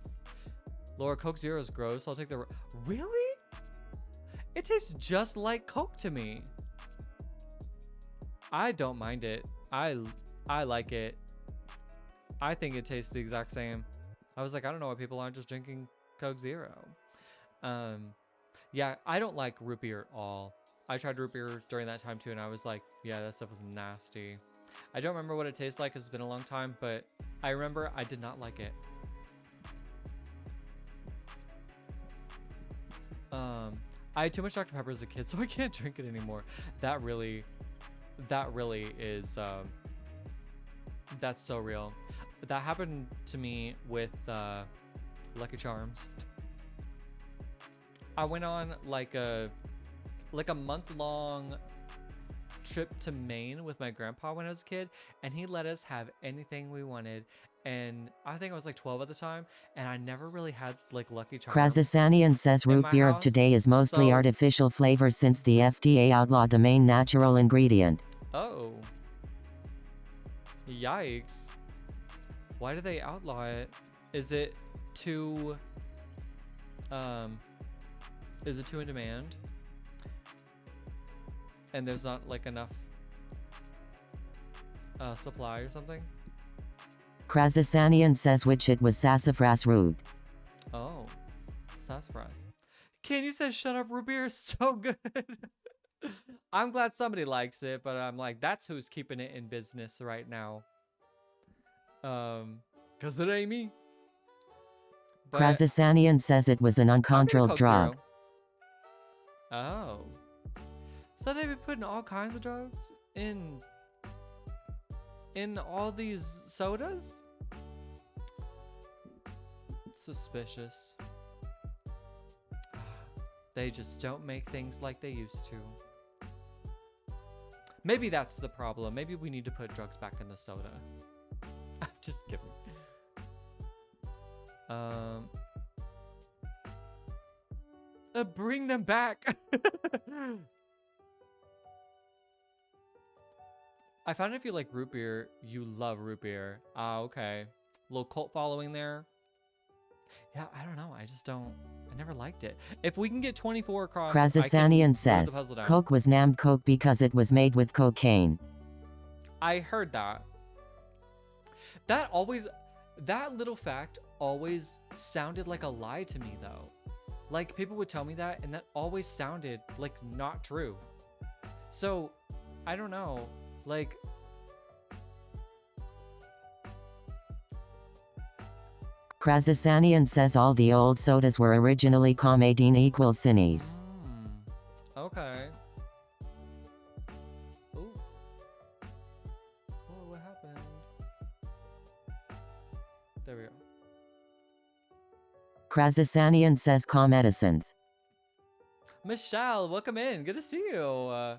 Laura, Coke Zero is gross. I'll take the... Really? It tastes just like Coke to me. I don't mind it. I like it. I think it tastes the exact same. I was like, I don't know why people aren't just drinking Coke Zero. Yeah, I don't like root beer at all. I tried root beer during that time too, and I was like, yeah, that stuff was nasty. I don't remember what it tastes like because it's been a long time, but I remember I did not like it. I had too much Dr. Pepper as a kid, so I can't drink it anymore. That really is, that's so real. That happened to me with Lucky Charms. I went on like a month-long trip to Maine with my grandpa when I was a kid, and he let us have anything we wanted. And I think I was like 12 at the time, and I never really had like Lucky Charms. Krasasanian says root beer of today is mostly artificial flavor since the FDA outlawed the main natural ingredient. Oh. Yikes. Why do they outlaw it? Is it too in demand? And there's not like enough supply or something. Krasasanian says which it was sassafras root. Oh, sassafras. Can you say shut up? Root beer is so good. I'm glad somebody likes it, but I'm like, that's who's keeping it in business right now. Cause it ain't me. But Krasasanian says it was an I'm gonna uncontrolled Coke drug. Zero. Oh. So they've been putting all kinds of drugs in all these sodas? Suspicious. They just don't make things like they used to. Maybe that's the problem. Maybe we need to put drugs back in the soda. I'm just kidding. Bring them back. I found if you like root beer, you love root beer. Ah, okay. Little cult following there. Yeah, I don't know. I just don't. I never liked it. If we can get 24 across, Krasasanian says Coke was named Coke because it was made with cocaine. I heard that. That little fact always sounded like a lie to me, though. Like, people would tell me that, and that always sounded like not true. So, I don't know. Like, Krasasanian says all the old sodas were originally Comedine equal Cinis. Okay. Ooh. Oh, what happened? There we go. Krasasanian says medicines. Michelle, welcome in. Good to see you.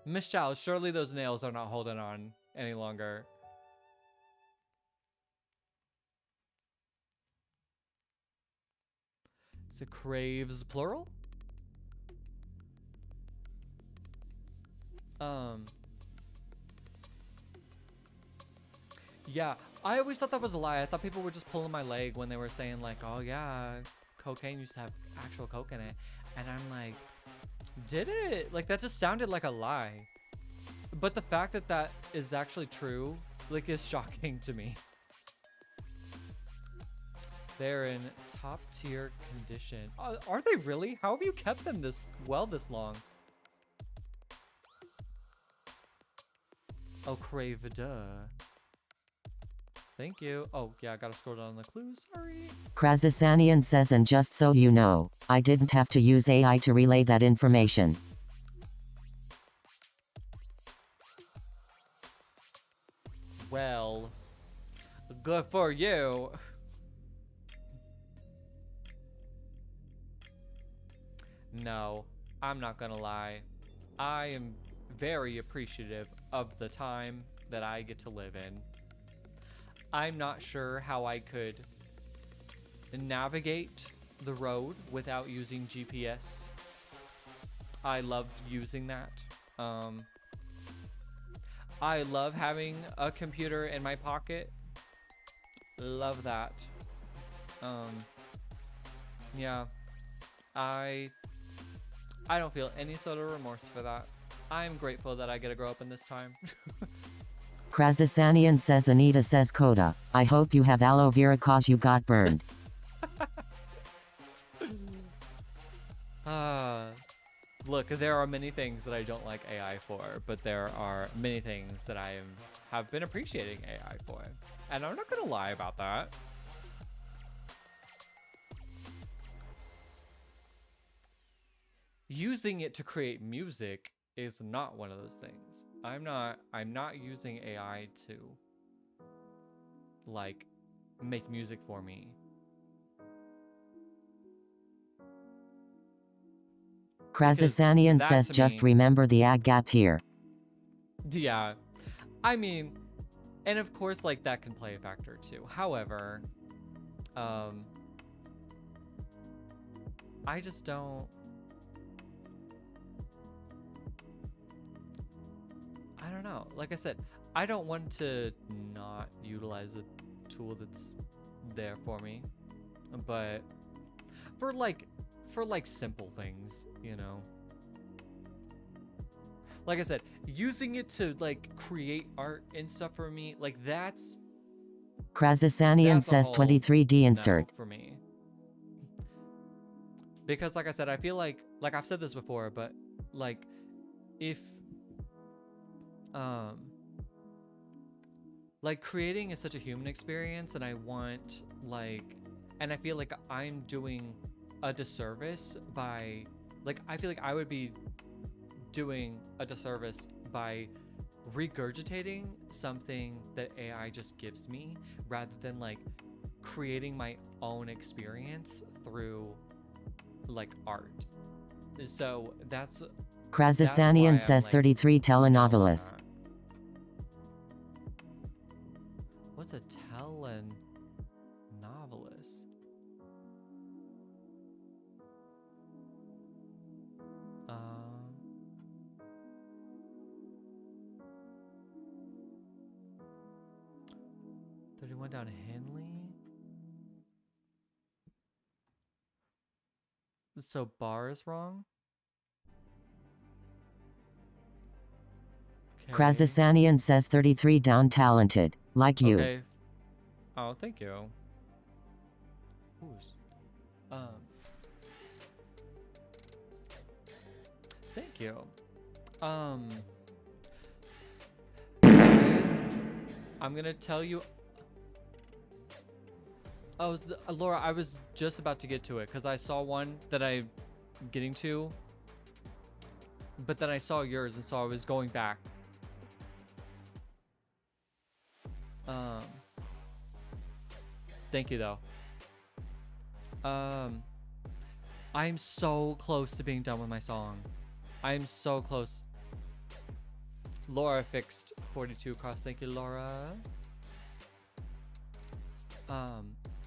Michelle, surely those nails are not holding on any longer. Is it craves plural? Yeah, I always thought that was a lie. I thought people were just pulling my leg when they were saying like, oh yeah, cocaine used to have actual coke in it. And I'm like, did it? Like, that just sounded like a lie. But the fact that that is actually true, like, is shocking to me. They're in top tier condition. Are they really? How have you kept them this long? Oh, crave duh. Thank you. Oh, yeah, I gotta scroll down the clues. Sorry. Krasasanian says, and just so you know, I didn't have to use AI to relay that information. Well, good for you. No, I'm not gonna lie. I am very appreciative of the time that I get to live in. I'm not sure how I could navigate the road without using GPS. I loved using that. I love having a computer in my pocket. Love that. Yeah. I don't feel any sort of remorse for that. I'm grateful that I get to grow up in this time. Krasasanian says, Anita says, Kota, I hope you have aloe vera cause you got burned. Look, there are many things that I don't like AI for, but there are many things that I have been appreciating AI for. And I'm not gonna lie about that. Using it to create music is not one of those things. I'm not using AI to like make music for me. Krasasanian says, just remember the ag gap here. Yeah. I mean, and of course, like, that can play a factor too. However, I just don't. I don't know. Like I said, I don't want to not utilize a tool that's there for me, but for like simple things, you know. like I said, using it to like create art and stuff for me, like that's Krazasanian says whole 23D no insert. for me. Because like I said, I feel like I've said this before, but like if like creating is such a human experience, and I want like, and I feel like I'm doing a disservice by like, I feel like I would be doing a disservice by regurgitating something that AI just gives me rather than like creating my own experience through like art. So that's Krazasanian says like, 33 telenovelas. What's a telenovelist? Um, 31 down Henley. So bar is wrong. Okay. Krazasanian says 33 down talented, like you. Okay. Oh, thank you. Thank you. Guys, I'm gonna tell you. Oh, Laura, I was just about to get to it because I saw one that I'm getting to, but then I saw yours, and so I was going back. Thank you though. I'm so close to being done with my song. I'm so close. Laura fixed 42 cross. Thank you, Laura.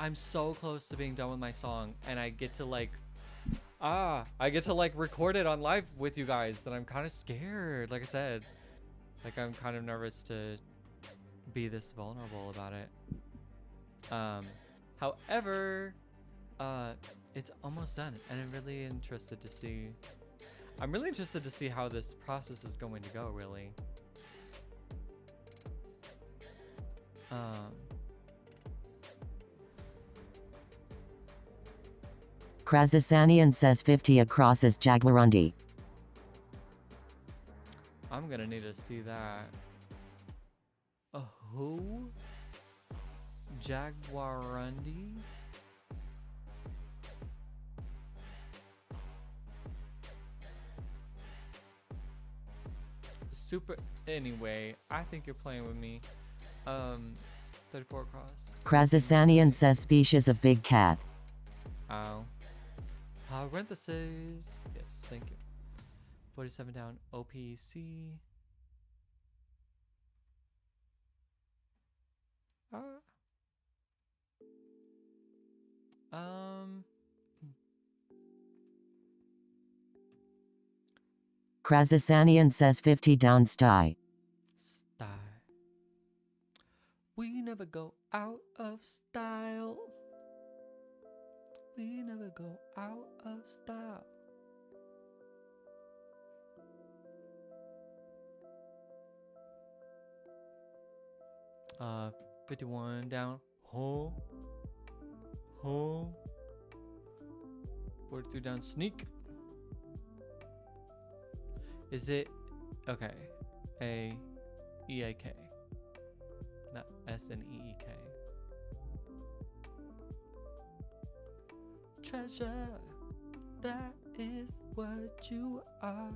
I'm so close to being done with my song, and I get to like, I get to like record it on live with you guys, and I'm kind of scared. Like I said, like I'm kind of nervous to be this vulnerable about it. However, it's almost done, and I'm really interested to see. I'm really interested to see how this process is going to go. Really. Krazasanian says 50 across is Jaguarundi. I'm gonna need to see that. Who? Jaguarundi? Super. Anyway, I think you're playing with me. 34 across. Krazasanian says species of big cat. Ow. Parentheses. Yes, thank you. 47 down. OPC. Krazasanian says 50 down sty. Style. We never go out of style. We never go out of style. Uh, 51 down. Home. 43 down. Sneak. Is it okay? A-E-A-K. Not S-N-E-E-K. Treasure, that is what you are.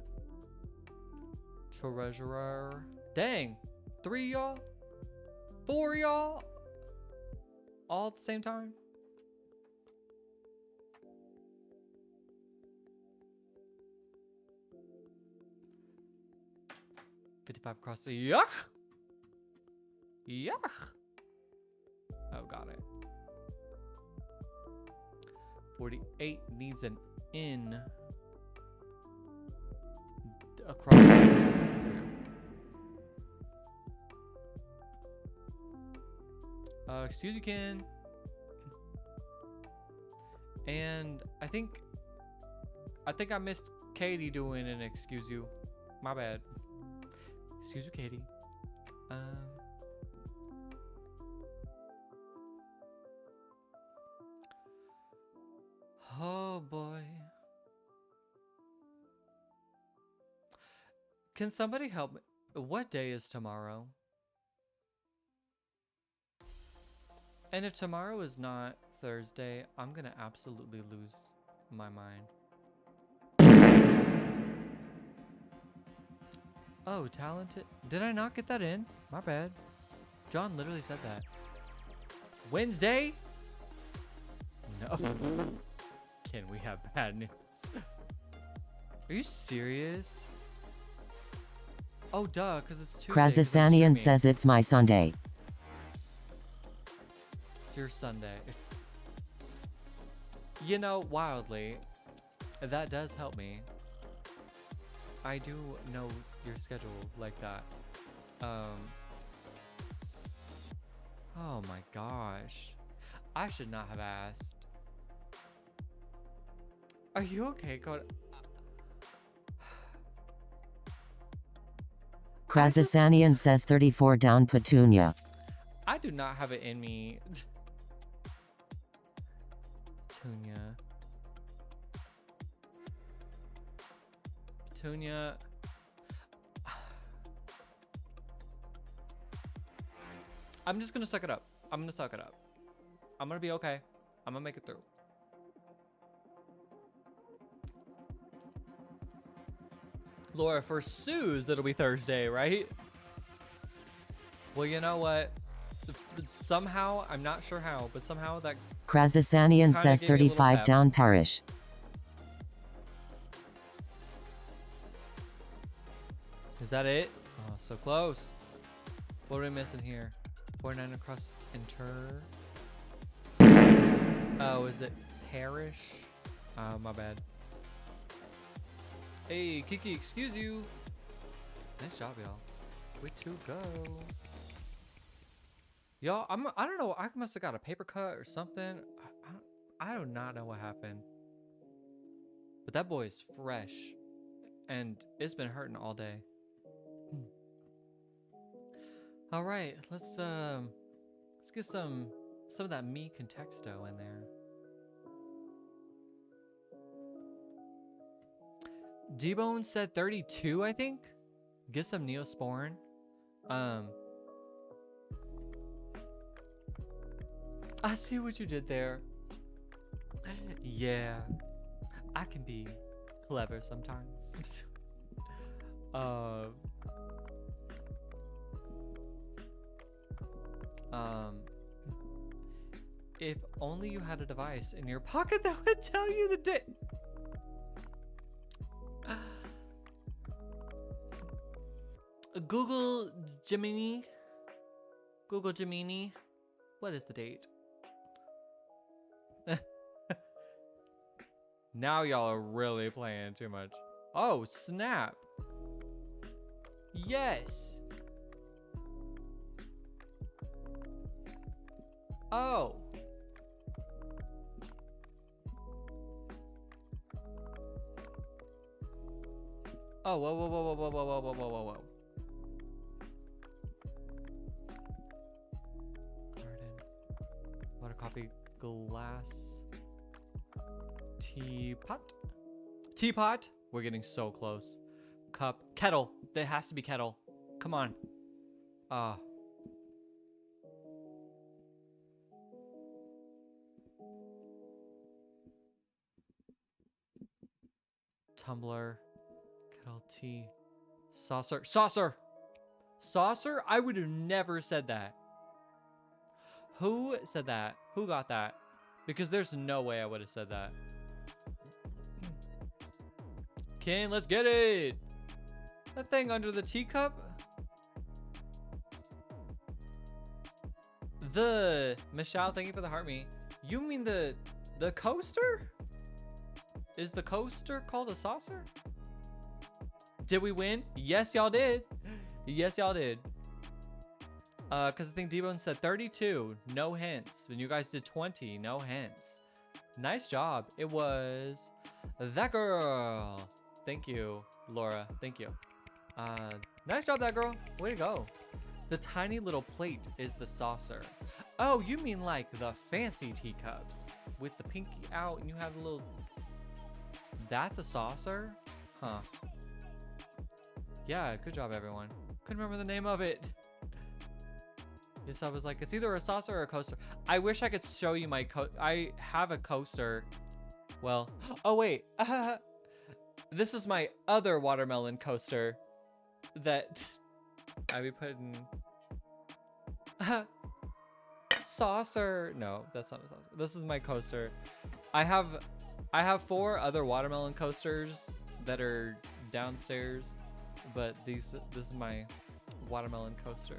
Treasurer. Dang. 3 y'all? 4 y'all? All at the same time? $55 across the yuck. Oh, got it. 48 needs an in across. Excuse you, Ken. And I think I missed Katie doing an excuse you. My bad. Excuse you, Katie. Oh boy. Can somebody help me? What day is tomorrow? And if tomorrow is not Thursday, I'm gonna absolutely lose my mind. Oh, talented. Did I not get that in? My bad. John literally said that. Wednesday? No. Can we have bad news? Are you serious? Oh, duh, because it's Tuesday. 'Cause I'm Krazasanian streaming. says it's my Sunday. It's your Sunday. You know, wildly, that does help me. I do know your schedule like that. Oh my gosh. I should not have asked. Are you okay, Kota? Krazasanian says 34 down Petunia. I do not have it in me. Petunia. Petunia. I'm just gonna suck it up. I'm gonna suck it up. I'm gonna be okay. I'm gonna make it through. Laura, for Sue's, it'll be Thursday, right? Well, you know what? Somehow, I'm not sure how, but somehow that Krazasanian kinda says gave me a little 35 pep. down Parish. Is that it? Oh, so close. What are we missing here? 49 across inter. Oh, is it parish? Oh, my bad. Hey, Kiki, excuse you. Nice job, y'all. Way to go. Y'all, I don't know. I must have got a paper cut or something. I do not know what happened. But that boy is fresh. And it's been hurting all day. All right, let's get some of that me contexto in there. D-Bone said 32, I think. Get some Neosporin. I see what you did there. Yeah, I can be clever sometimes. If only you had a device in your pocket that would tell you the day. Google Gemini. Google Gemini. What is the date? Now y'all are really playing too much. Oh, snap. Yes. Oh. Oh, whoa, whoa, whoa, whoa, whoa, whoa, whoa, whoa, whoa, whoa, whoa. Garden. Water, coffee, glass. Teapot. Teapot. We're getting so close. Cup. Kettle. There has to be kettle. Come on. Tumbler. Kettle, tea. Saucer. Saucer. Saucer? I would have never said that. Who said that? Who got that? Because there's no way I would have said that. Ken, let's get it. That thing under the teacup? The Michelle, thank you for the heart me. You mean the coaster? Is the coaster called a saucer? Did we win? Yes, y'all did. Yes, y'all did. Because I think D-Bone said 32, no hints. When you guys did 20, no hints. Nice job. It was that girl. Thank you, Laura. Thank you. Nice job, that girl. Way to go. The tiny little plate is the saucer. Oh, you mean like the fancy teacups with the pinky out and you have the little... That's a saucer? Huh. Yeah, good job, everyone. Couldn't remember the name of it. Yes, I was like, it's either a saucer or a coaster. I wish I could show you my I have a coaster. Well, oh wait. This is my other watermelon coaster that I be putting... Saucer. No, that's not a saucer. This is my coaster. I have 4 other watermelon coasters that are downstairs, but this is my watermelon coaster.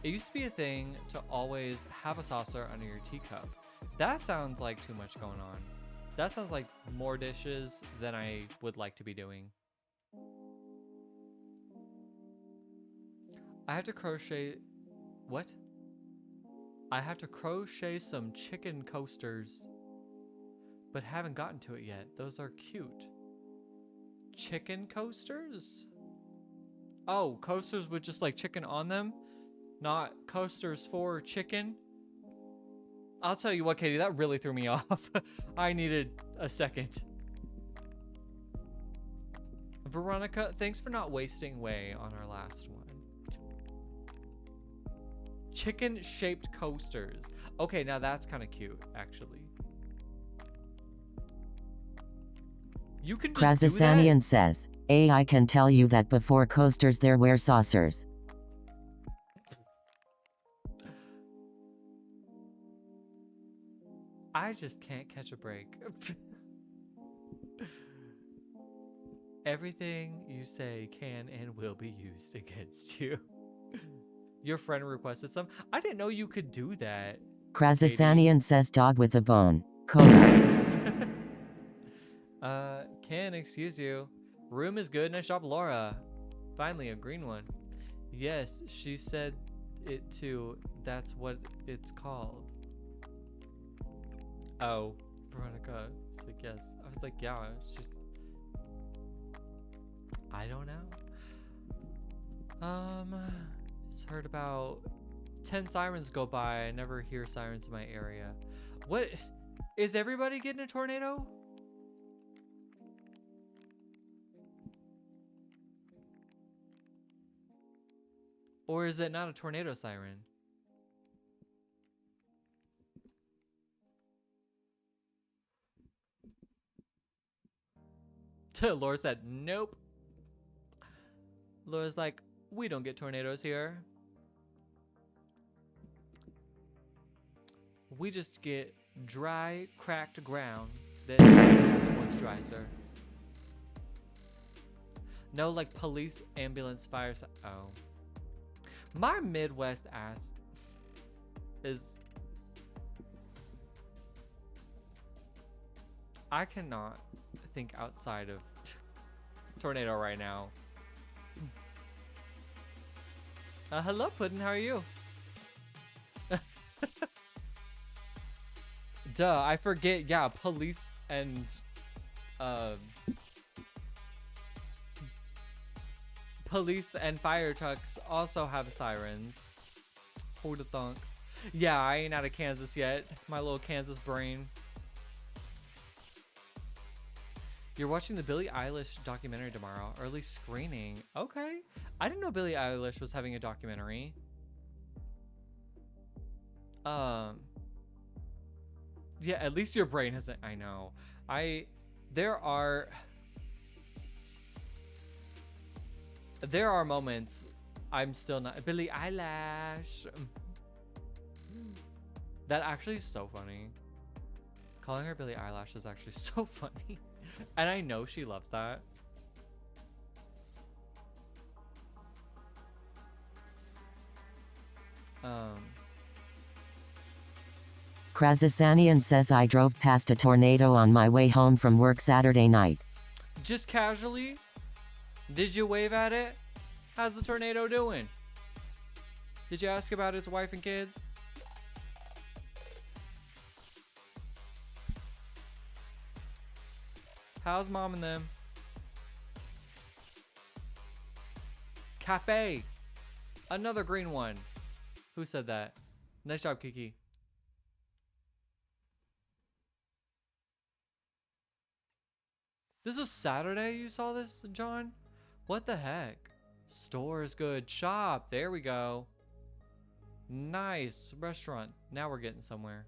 It used to be a thing to always have a saucer under your teacup. That sounds like too much going on. That sounds like more dishes than I would like to be doing. I have to crochet... What? I have to crochet some chicken coasters, but haven't gotten to it yet. Those are cute. Chicken coasters? Oh, coasters with just like chicken on them? Not coasters for chicken? I'll tell you what, Katie, that really threw me off. I needed a second. Veronica, thanks for not wasting away on our last one. Chicken-shaped coasters. Okay, now that's kind of cute, actually. You can just do that? Krazasanian says, I can tell you that before coasters there were saucers. I just can't catch a break. Everything you say can and will be used against you. Your friend requested some. I didn't know you could do that. Krazasanian says dog with a bone. Kota. Can excuse you. Room is good. Nice job, Laura. Finally, a green one. Yes, she said it too. That's what it's called. Oh, Veronica was like, yes. I was like, yeah, it's just... I don't know. Just heard about 10 sirens go by. I never hear sirens in my area. What? Is everybody getting a tornado? Or is it not a tornado siren? Laura said, nope. Laura's like, we don't get tornadoes here. We just get dry, cracked ground that needs moisturizer. No, like police, ambulance, fire. Oh. My Midwest ass is... I cannot think outside of tornado right now. Hello, Puddin'. How are you? Duh, I forget. Yeah, police and police and fire trucks also have sirens. Who da thunk? Yeah, I ain't out of Kansas yet. My little Kansas brain. You're watching the Billie Eilish documentary tomorrow. Early screening. Okay. I didn't know Billie Eilish was having a documentary. Yeah, at least your brain hasn't. I know. There are moments I'm still not. Billie Eilish. That actually is so funny. Calling her Billie Eilish is actually so funny. And I know she loves that. Krazasanian says I drove past a tornado on my way home from work Saturday night. Just casually? Did you wave at it? How's the tornado doing? Did you ask about its wife and kids? How's mom and them? Cafe. Another green one. Who said that? Nice job, Kiki. This was Saturday you saw this, John? What the heck? Store is good. Shop. There we go. Nice. Restaurant. Now we're getting somewhere.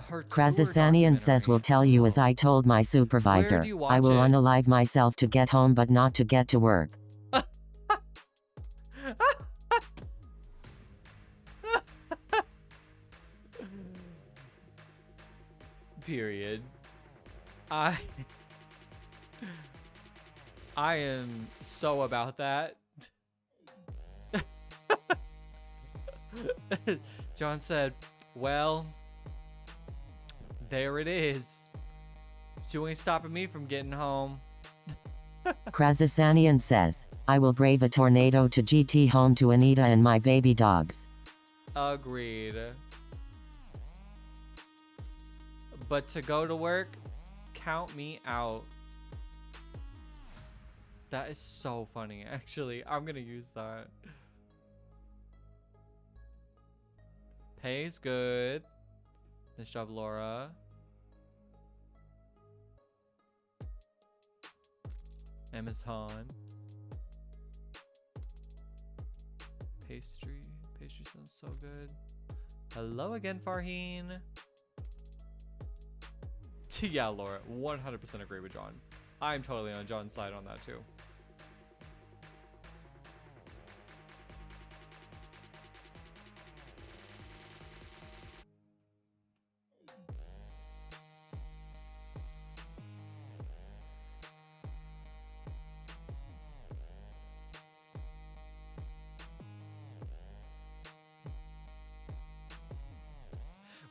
Her Krasasanian says will tell you as I told my supervisor. Where do you watch I will it? unalive myself to get home but not to get to work. Period. I am so about that. John said, well, there it is. You ain't stopping me from getting home. Krasasanian says, I will brave a tornado to GT home to Anita and my baby dogs. Agreed. But to go to work, count me out. That is so funny, actually. I'm gonna use that. Pay's good. Nice job, Laura. Amazon. Pastry. Pastry sounds so good. Hello again, Farheen. Yeah, Laura. 100% agree with John. I'm totally on John's side on that too.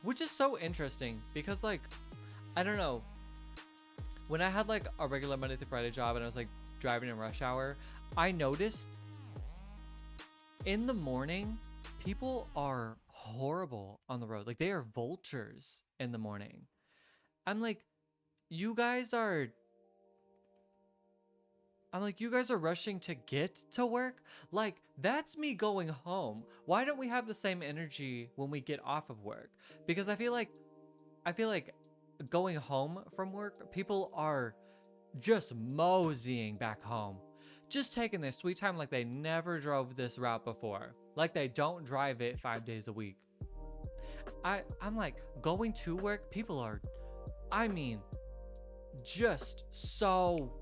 Which is so interesting because, like, I don't know, when I had like a regular Monday through Friday job and I was like driving in rush hour, I noticed in the morning people are horrible on the road. Like, they are vultures in the morning. I'm like, you guys are rushing to get to work. Like, that's me going home. Why don't we have the same energy when we get off of work? Because I feel like going home from work, people are just moseying back home, just taking their sweet time like they never drove this route before, like they don't drive it 5 days a week. I'm like, going to work, people are, I mean, just so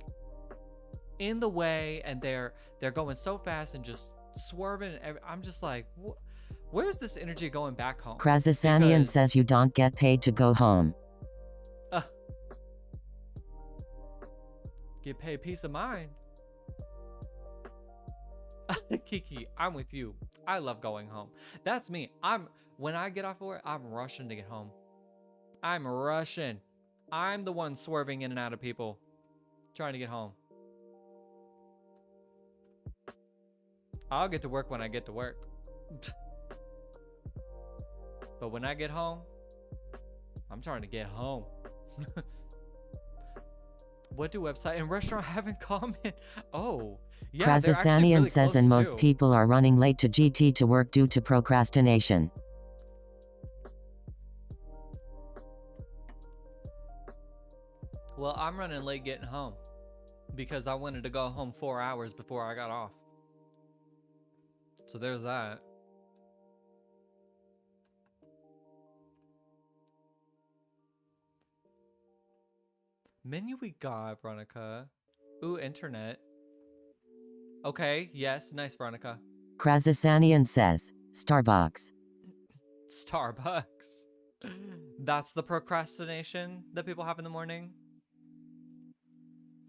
in the way, and they're going so fast and just swerving. I'm just like, where's this energy going back home? Krasasanian Because says you don't get paid to go home. get paid peace of mind. Kiki, I'm with you. I love going home. That's me. When I get off of work, I'm rushing to get home. I'm rushing. I'm the one swerving in and out of people, trying to get home. I'll get to work when I get to work. But when I get home, I'm trying to get home. What do website and restaurant have in common? Oh, yeah, they're actually Krasasanian really says close and most too. people are running late to GT to work due to procrastination. Well, I'm running late getting home because I wanted to go home 4 hours before I got off. So there's that. Menu we got, Veronica. Ooh, internet. Okay, yes, nice, Veronica. Krasasanian says, Starbucks. Starbucks. That's the procrastination that people have in the morning.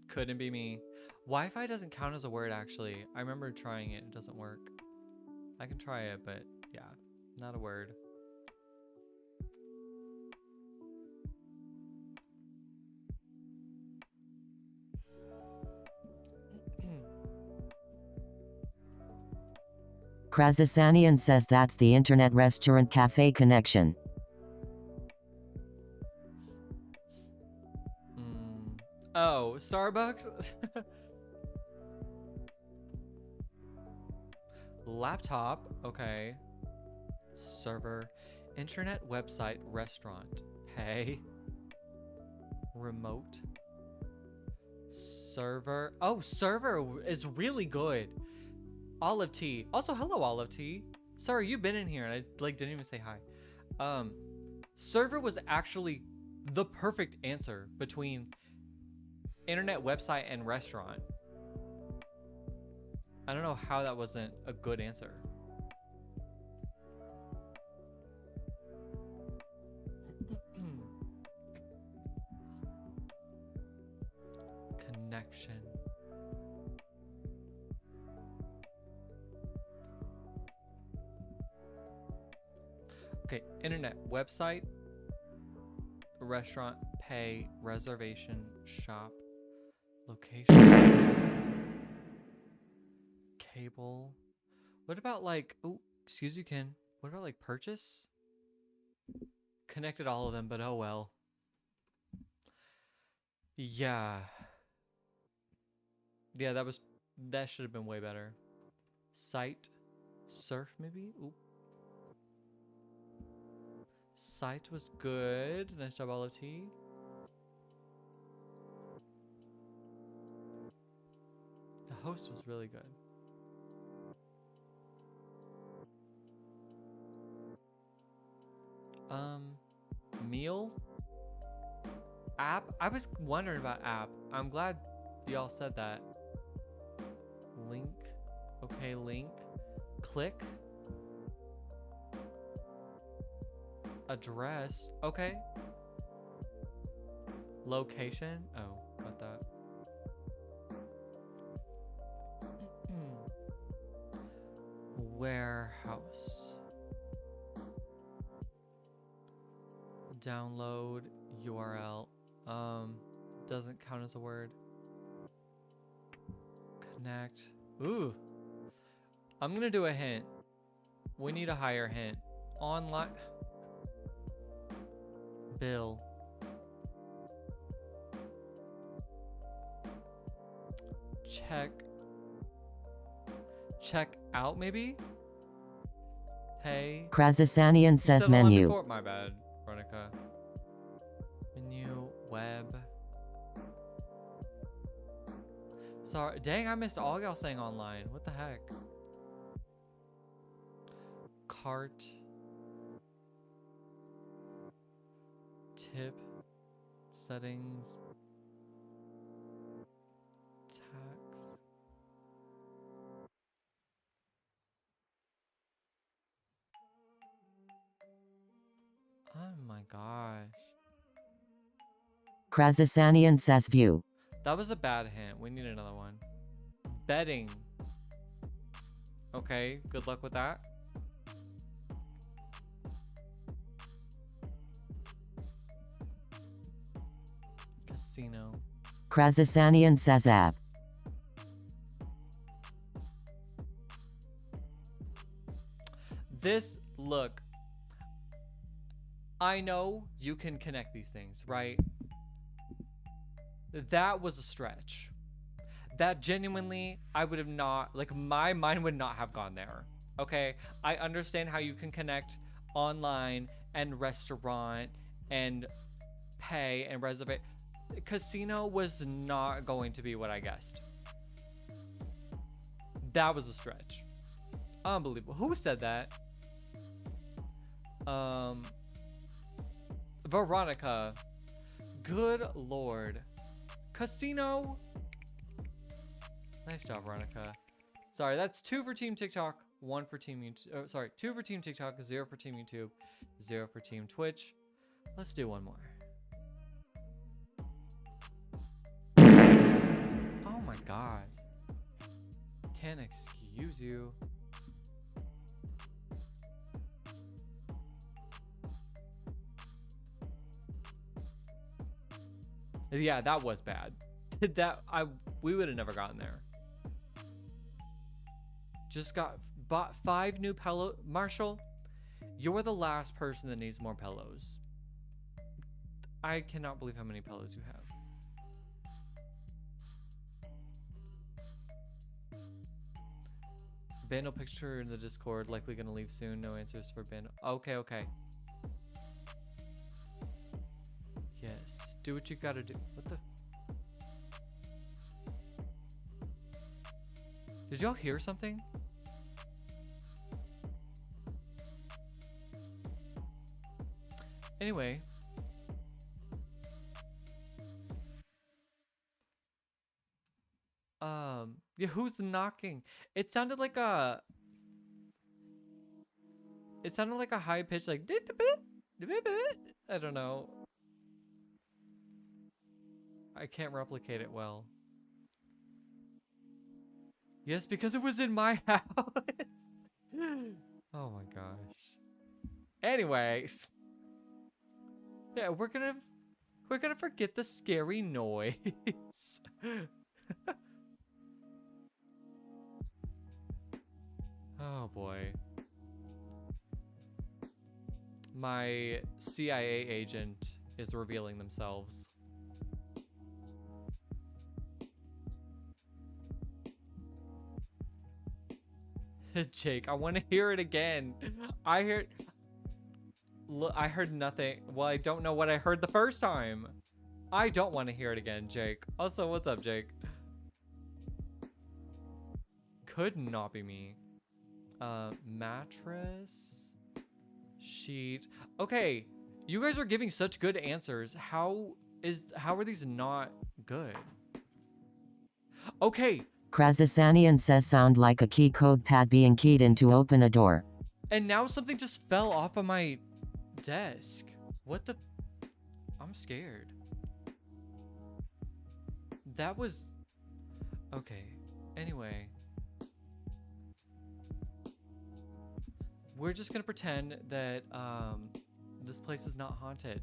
Couldn't be me. Wi-Fi doesn't count as a word, actually. I remember trying it. It doesn't work. I can try it, but yeah, not a word. Krasasanian says that's the internet restaurant cafe connection. works. Laptop. Okay. Server. Internet, website, restaurant. Pay. Remote. Server. Oh, server is really good. Olive tea. Also, hello, Olive tea. Sorry, you've been in here and I like didn't even say hi. Server was actually the perfect answer between internet, website, and restaurant. I don't know how that wasn't a good answer. Connection. Okay, internet, website, restaurant, pay, reservation, shop, location, cable. What about like, oh, excuse you, Ken. What about like purchase? Connected all of them, but oh well. Yeah. Yeah, that should have been way better. Site, surf maybe? Ooh. Site was good. Nice job, Olive T. The host was really good. Meal? App? I was wondering about app. I'm glad y'all said that. Link. Okay, link. Click. Address. Okay. Location. Oh, got that. Warehouse. Download URL. Doesn't count as a word. Connect. Ooh. I'm gonna do a hint. We need a higher hint. Online. Bill. Check out maybe? Pay. Krasasanian says menu. Before. My bad, Veronica. Menu, web. Sorry, dang, I missed all y'all saying online. What the heck? Cart. Tip. Settings. Tax. Oh my gosh. Krasasanian says view. That was a bad hint. We need another one. Betting. Okay, good luck with that. Casino. Krasasanian says app. This, look. I know you can connect these things, right? That was a stretch. That genuinely, I would have not, like my mind would not have gone there. Okay, I understand how you can connect online and restaurant and pay and reserve. Casino was not going to be what I guessed. That was a stretch. Unbelievable. Who said that? Veronica. Good Lord. Casino. Nice job, Veronica. Sorry, that's 2 for Team TikTok, 1 for Team YouTube. Oh, sorry, 2 for Team TikTok, 0 for Team YouTube, 0 for Team Twitch. Let's do one more. Oh my God. Can't excuse you. Yeah, that was bad. We would have never gotten there. Just bought 5 new pillows. Marshall, you're the last person that needs more pillows. I cannot believe how many pillows you have. Bando picture in the Discord. Likely gonna leave soon. No answers for Bando. Okay, okay. Yes. Do what you gotta do. What the? Did y'all hear something? Anyway. Yeah, who's knocking? It sounded like a high pitch, like I don't know. I can't replicate it well. Yes, because it was in my house. Oh my gosh. Anyways. Yeah, we're gonna forget the scary noise. Oh boy. My CIA agent is revealing themselves. Jake, I want to hear it again. I heard nothing. Well, I don't know what I heard the first time. I don't want to hear it again, Jake. Also, what's up, Jake? Could not be me. Mattress. Sheet. Okay, you guys are giving such good answers. How are these not good? Okay. Krasasanian says sound like a key code pad being keyed in to open a door. And now something just fell off of my desk. What the? I'm scared. That was... Okay. Anyway. We're just gonna pretend that this place is not haunted.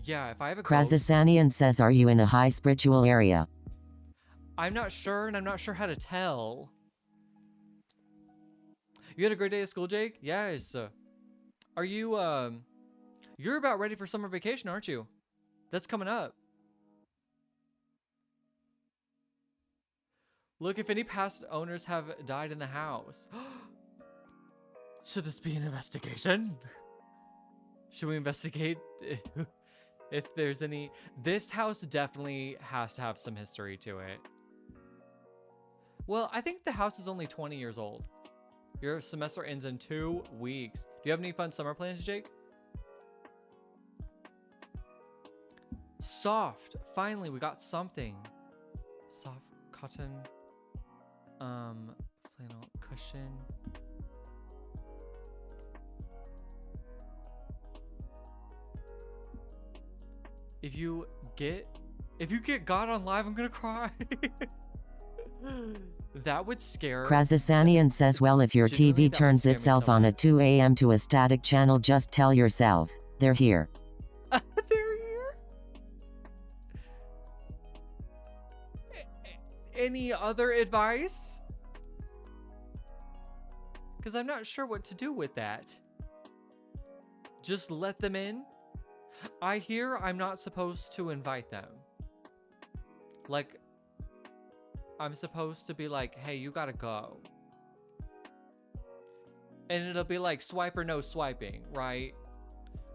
Yeah, if I have a ghost... Krasasanian says, are you in a high spiritual area? I'm not sure, and I'm not sure how to tell. You had a great day at school, Jake? Yes. Are you, you're about ready for summer vacation, aren't you? That's coming up. Look, if any past owners have died in the house. Should this be an investigation? Should we investigate if there's any... This house definitely has to have some history to it. Well, I think the house is only 20 years old. Your semester ends in 2 weeks. Do you have any fun summer plans, Jake? Soft. Finally, we got something. Soft cotton. Flannel cushion. If you get God on live, I'm gonna cry. That would scare. Krasasanian says, well, if your Genuinely, TV turns itself on at 2 a.m. to a static channel, just tell yourself, they're here. They're here? Any other advice? Because I'm not sure what to do with that. Just let them in? I hear I'm not supposed to invite them. Like, I'm supposed to be like, hey, you gotta go. And it'll be like, swipe or no swiping, right?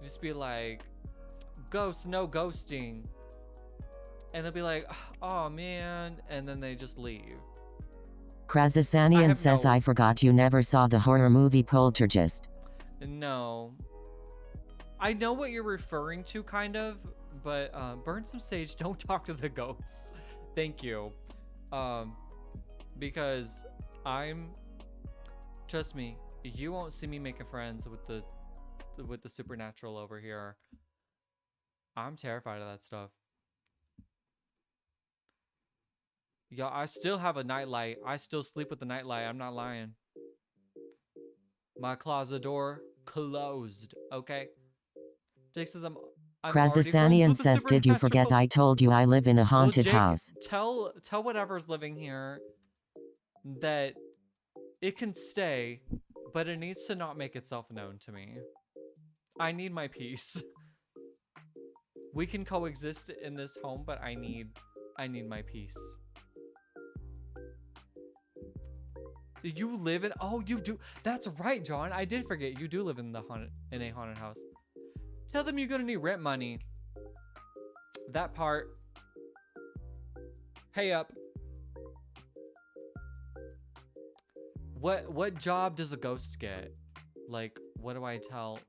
Just be like, ghost, no ghosting. And they'll be like, oh man. And then they just leave. Krasasanian says, I forgot you never saw the horror movie Poltergeist. No. I know what you're referring to, kind of, but burn some sage. Don't talk to the ghosts. Thank you. Because trust me, you won't see me making friends with the supernatural over here. I'm terrified of that stuff. Yeah, I still have a nightlight. I still sleep with the nightlight. I'm not lying. My closet door closed. Okay. Jake says I'm Krasasanian says, did you forget I told you I live in a haunted house? Tell whatever's living here that it can stay, but it needs to not make itself known to me. I need my peace. We can coexist in this home, but I need my peace. You live in, oh, you do. That's right, John. I did forget. You do live in a haunted house. Tell them you're gonna need rent money. That part. Pay up. What job does a ghost get? Like, what do I tell?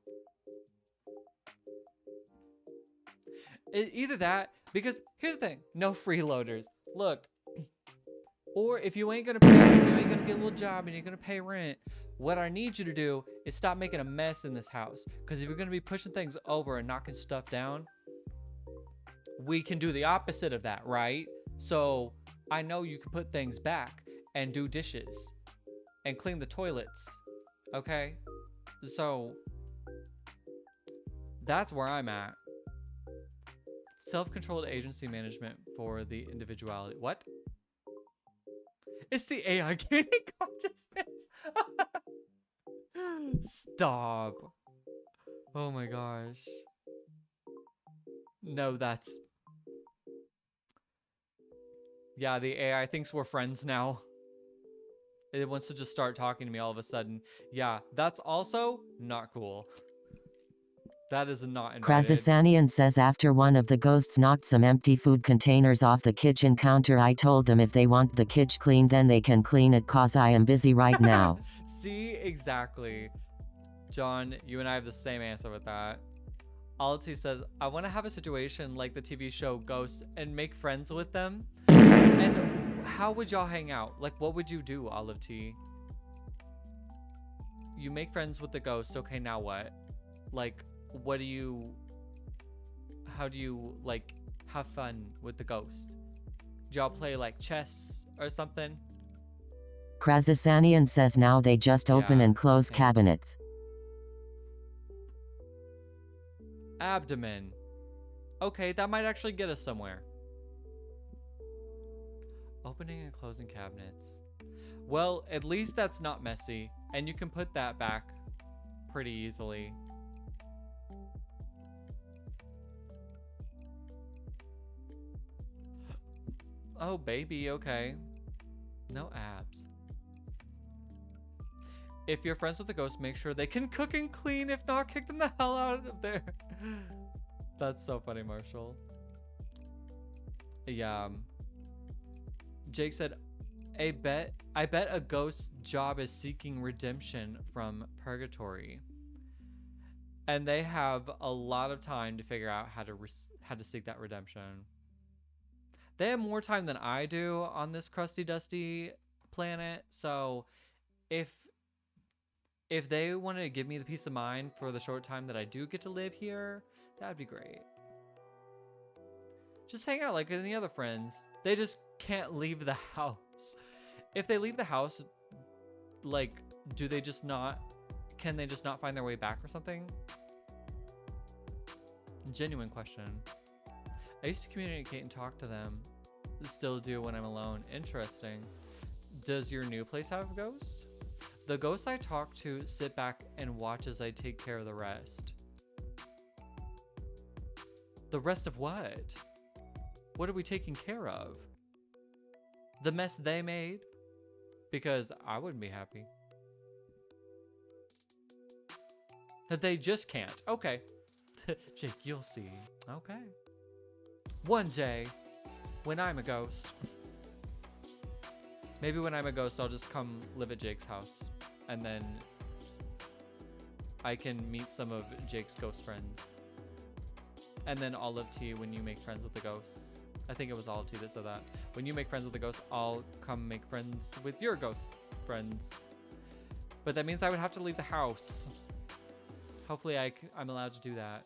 Either that, because here's the thing, no freeloaders. Look, or if you ain't gonna pay, if you ain't gonna get a little job and you're gonna pay rent, what I need you to do is stop making a mess in this house. Because if you're gonna be pushing things over and knocking stuff down, we can do the opposite of that, right? So I know you can put things back and do dishes and clean the toilets, okay? So that's where I'm at. Self-controlled agency management for the individuality. What? It's the AI gaining consciousness. Stop. Oh my gosh. No, that's... Yeah, the AI thinks we're friends now. It wants to just start talking to me all of a sudden. Yeah, that's also not cool. That is not invited. Krasasanian says after one of the ghosts knocked some empty food containers off the kitchen counter, I told them if they want the kitchen cleaned then they can clean it cause I am busy right now. See, exactly. John, you and I have the same answer with that. Alti says, I want to have a situation like the TV show Ghosts and make friends with them. And how would y'all hang out? Like, what would you do, Olive Tea? You make friends with the ghost. Okay, now what? Like, what do you... How do you, like, have fun with the ghost? Do y'all play, like, chess or something? Krasasanian says now they just open and close cabinets. Abdomen. Okay, that might actually get us somewhere. Opening and closing cabinets. Well, at least that's not messy. And you can put that back pretty easily. Oh, baby, okay. No abs. If you're friends with the ghost, make sure they can cook and clean. If not, kick them the hell out of there. That's so funny, Marshall. Yeah. Jake said, I bet a ghost's job is seeking redemption from purgatory. And they have a lot of time to figure out how to seek that redemption. They have more time than I do on this crusty dusty planet. So if they wanted to give me the peace of mind for the short time that I do get to live here, that'd be great. Just hang out like any other friends. They just can't leave the house. If they leave the house, like, can they just not find their way back or something? Genuine question. I used to communicate and talk to them. Still do when I'm alone. Interesting. Does your new place have ghosts? The ghosts I talk to sit back and watch as I take care of the rest. The rest of what? What are we taking care of? The mess they made? Because I wouldn't be happy. That they just can't. Okay. Jake, you'll see. Okay. One day, when I'm a ghost. Maybe when I'm a ghost, I'll just come live at Jake's house. And then I can meet some of Jake's ghost friends. And then Olive Tea when you make friends with the ghosts. I think it was Olive Tea that said that. When you make friends with the ghosts, I'll come make friends with your ghost friends. But that means I would have to leave the house. Hopefully I'm allowed to do that.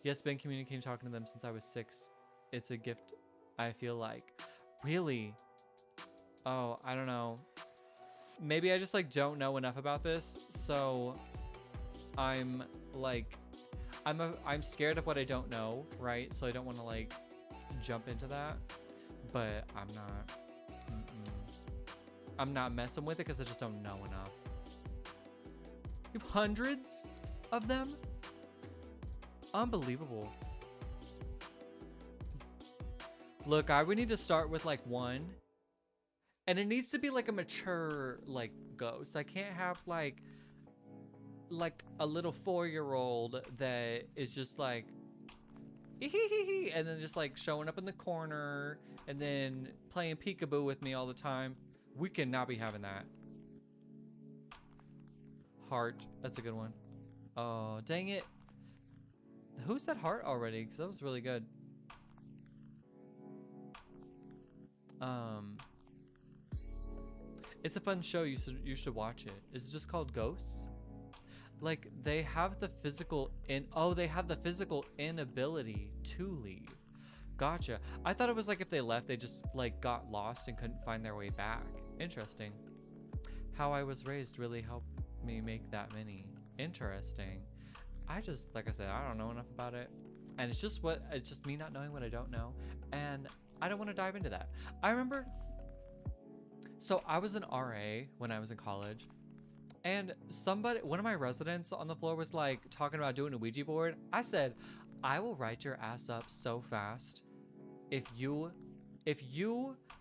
Yes, been communicating, talking to them since I was 6. It's a gift, I feel like. Really? Oh, I don't know. Maybe I just like don't know enough about this. So I'm like, I'm scared of what I don't know, right? So I don't want to like jump into that, but I'm not messing with it because I just don't know enough. You have hundreds of them? Unbelievable. Look, I would need to start with like one And it needs to be like a mature like ghost. I can't have like a little 4-year-old that is just like and then just like showing up in the corner and then playing peekaboo with me all the time. We cannot be having that. Heart, that's a good one. Oh, dang it. Who said heart already? Because that was really good. It's a fun show. You should watch it. It's just called Ghosts. Like they have the physical they have the physical inability to leave. Gotcha. I thought it was like if they left, they just like got lost and couldn't find their way back. Interesting. How I was raised really helped me make that many. Interesting. I just, like I said, I don't know enough about it. And it's just me not knowing what I don't know. And I don't want to dive into that. I remember, so I was an RA when I was in college. And one of my residents on the floor was like talking about doing a Ouija board. I said, I will write your ass up so fast if you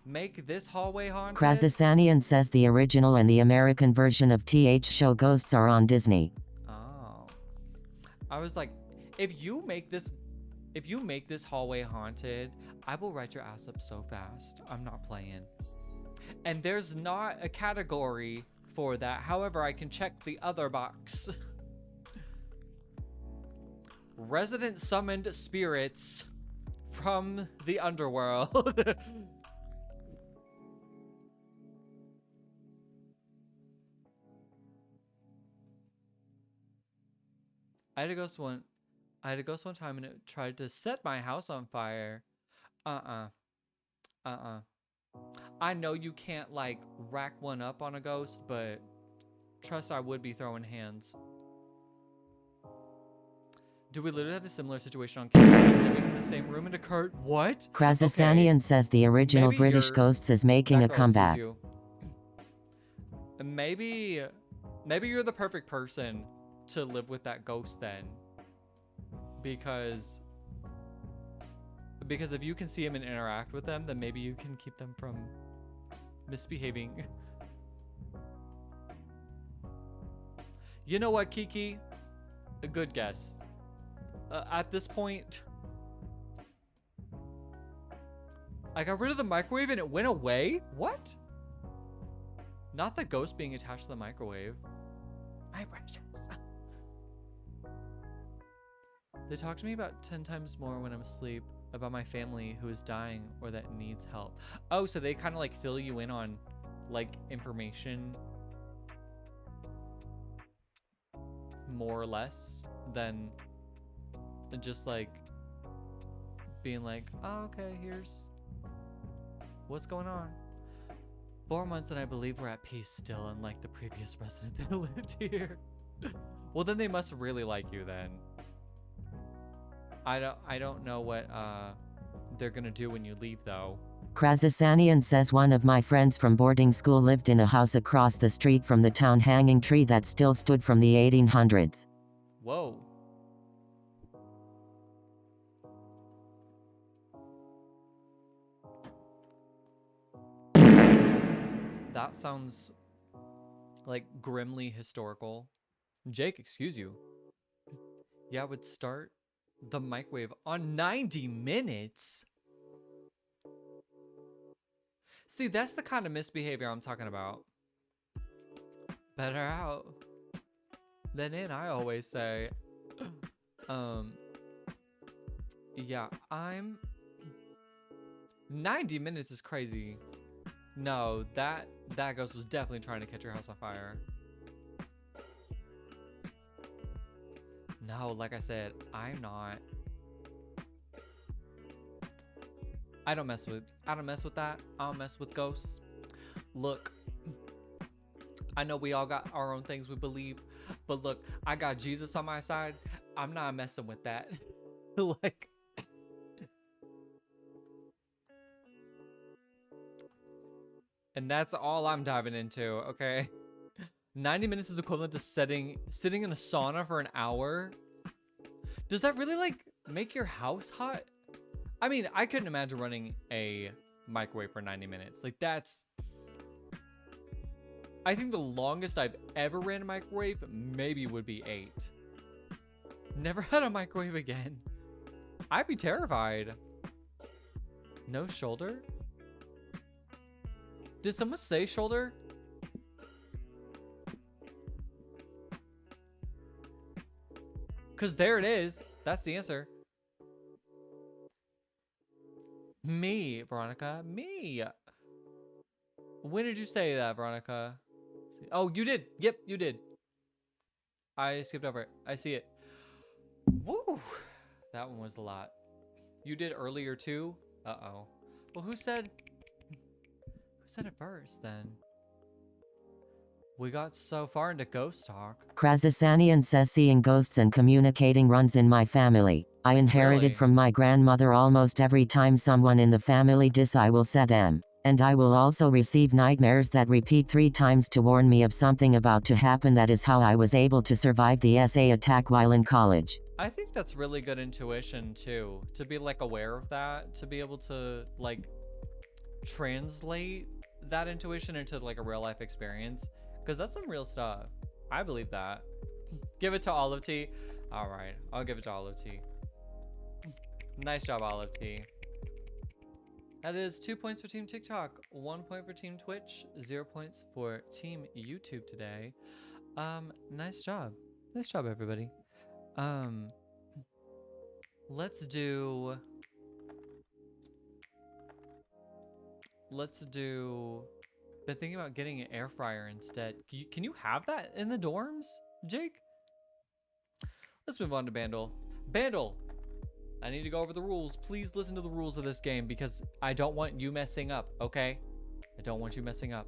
make this hallway haunted. Krasasanian says the original and the American version of TH show Ghosts are on Disney. Oh. I was like, if you make this hallway haunted, I will write your ass up so fast. I'm not playing. And there's not a category for that. However, I can check the other box. Resident summoned spirits from the underworld. I had a ghost one time and it tried to set my house on fire. I know you can't like rack one up on a ghost, but trust I would be throwing hands. Do we literally have a similar situation on campus, living in the same room in a cart? What? Krasasanian says the original Maybe British Ghosts is making a comeback. Maybe you're the perfect person to live with that ghost then. Because if you can see him and interact with them, then maybe you can keep them from misbehaving. You know what, Kiki? A good guess. At this point, I got rid of the microwave and it went away? What? Not the ghost being attached to the microwave. My precious. They talk to me about 10 times more when I'm asleep about my family who is dying or that needs help. Oh, so they kind of like fill you in on like information more or less than just like being like, oh, okay, here's what's going on. 4 months and I believe we're at peace still, unlike the previous resident that lived here. Well, then they must really like you then. I don't know what they're gonna do when you leave though. Krasasanian says one of my friends from boarding school lived in a house across the street from the town hanging tree that still stood from the 1800s. Whoa. That sounds like grimly historical. Jake, excuse you. Yeah, I would start the microwave on 90 minutes. See, that's the kind of misbehavior I'm talking about. Better out than in, I always say. Yeah, 90 minutes is crazy. No, that ghost was definitely trying to catch your house on fire. No, like I said, I don't mess with that. I don't mess with ghosts. Look, I know we all got our own things we believe, but look, I got Jesus on my side. I'm not messing with that. Like, and that's all I'm diving into, okay? 90 minutes is equivalent to sitting in a sauna for an hour. Does that really like make your house hot? I mean, I couldn't imagine running a microwave for 90 minutes. Like that's I think the longest I've ever ran a microwave maybe would be 8. Never had a microwave again. I'd be terrified. No shoulder? Did someone say shoulder? Because there it is. That's the answer. Me, Veronica. Me. When did you say that, Veronica? Oh, you did. Yep, you did. I skipped over it. I see it. Woo! That one was a lot. You did earlier too? Uh-oh. Well, who said it first then? We got so far into ghost talk. Krasasanian says seeing ghosts and communicating runs in my family. I inherited Really? from my grandmother almost every time someone in the family dies I will say them. And I will also receive nightmares that repeat 3 times to warn me of something about to happen. That is how I was able to survive the SA attack while in college. I think that's really good intuition too, to be like aware of that, to be able to like translate that intuition into like a real life experience, because that's some real stuff. I believe that. Give it to Olive Tea. All right, I'll give it to Olive Tea. Nice job, Olive Tea. That is 2 points for Team TikTok, 1 point for Team Twitch, 0 points for Team YouTube today. Nice job. Nice job, everybody. Let's do been thinking about getting an air fryer instead. Can you have that in the dorms, Jake? Let's move on to Bandle. Bandle, I need to go over the rules. Please listen to the rules of this game because I don't want you messing up, okay? I don't want you messing up.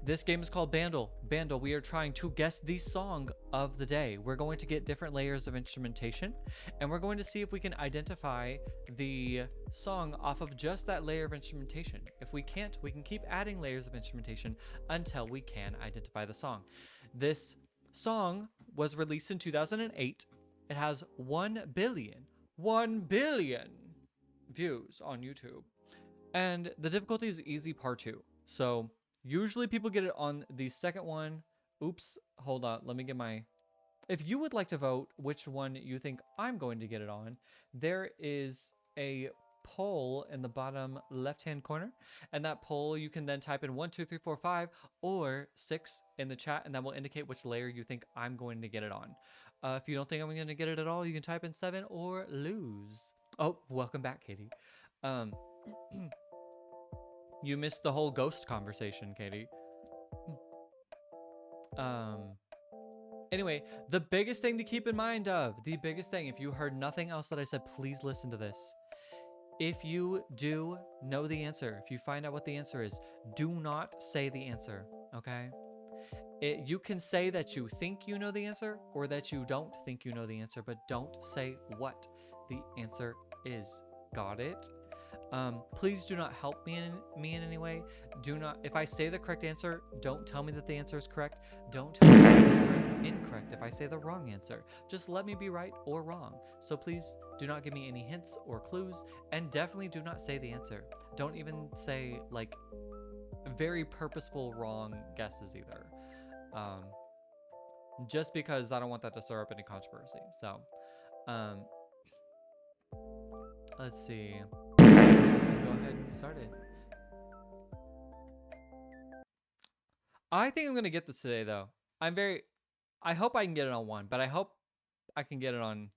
This game is called Bandle. Bandle, we are trying to guess the song of the day. We're going to get different layers of instrumentation, and we're going to see if we can identify the song off of just that layer of instrumentation. If we can't, we can keep adding layers of instrumentation until we can identify the song. This song was released in 2008. It has 1 billion views on YouTube. And the difficulty is easy part 2. So usually people get it on the second one. Oops, hold on. Let me get my... If you would like to vote which one you think I'm going to get it on, there is a poll in the bottom left-hand corner. And that poll, you can then type in 1, 2, 3, 4, 5 or 6 in the chat, and that will indicate which layer you think I'm going to get it on. If you don't think I'm going to get it at all, you can type in 7 or lose. Oh, welcome back, Katie. You missed the whole ghost conversation, Katie. Anyway, the biggest thing to keep in mind the biggest thing, if you heard nothing else that I said, please listen to this. If you do know the answer, if you find out what the answer is, do not say the answer, okay? You can say that you think you know the answer or that you don't think you know the answer, but don't say what the answer is. Got it? Please do not help me in any way. Do not, if I say the correct answer, don't tell me that the answer is correct. Don't tell me that the answer is incorrect if I say the wrong answer. Just let me be right or wrong. So please do not give me any hints or clues, and definitely do not say the answer. Don't even say like very purposeful wrong guesses either. Just because I don't want that to stir up any controversy. So, let's see. Go ahead and get started. I think I'm gonna get this today though. I hope I can get it on 1, but I hope I can get it on,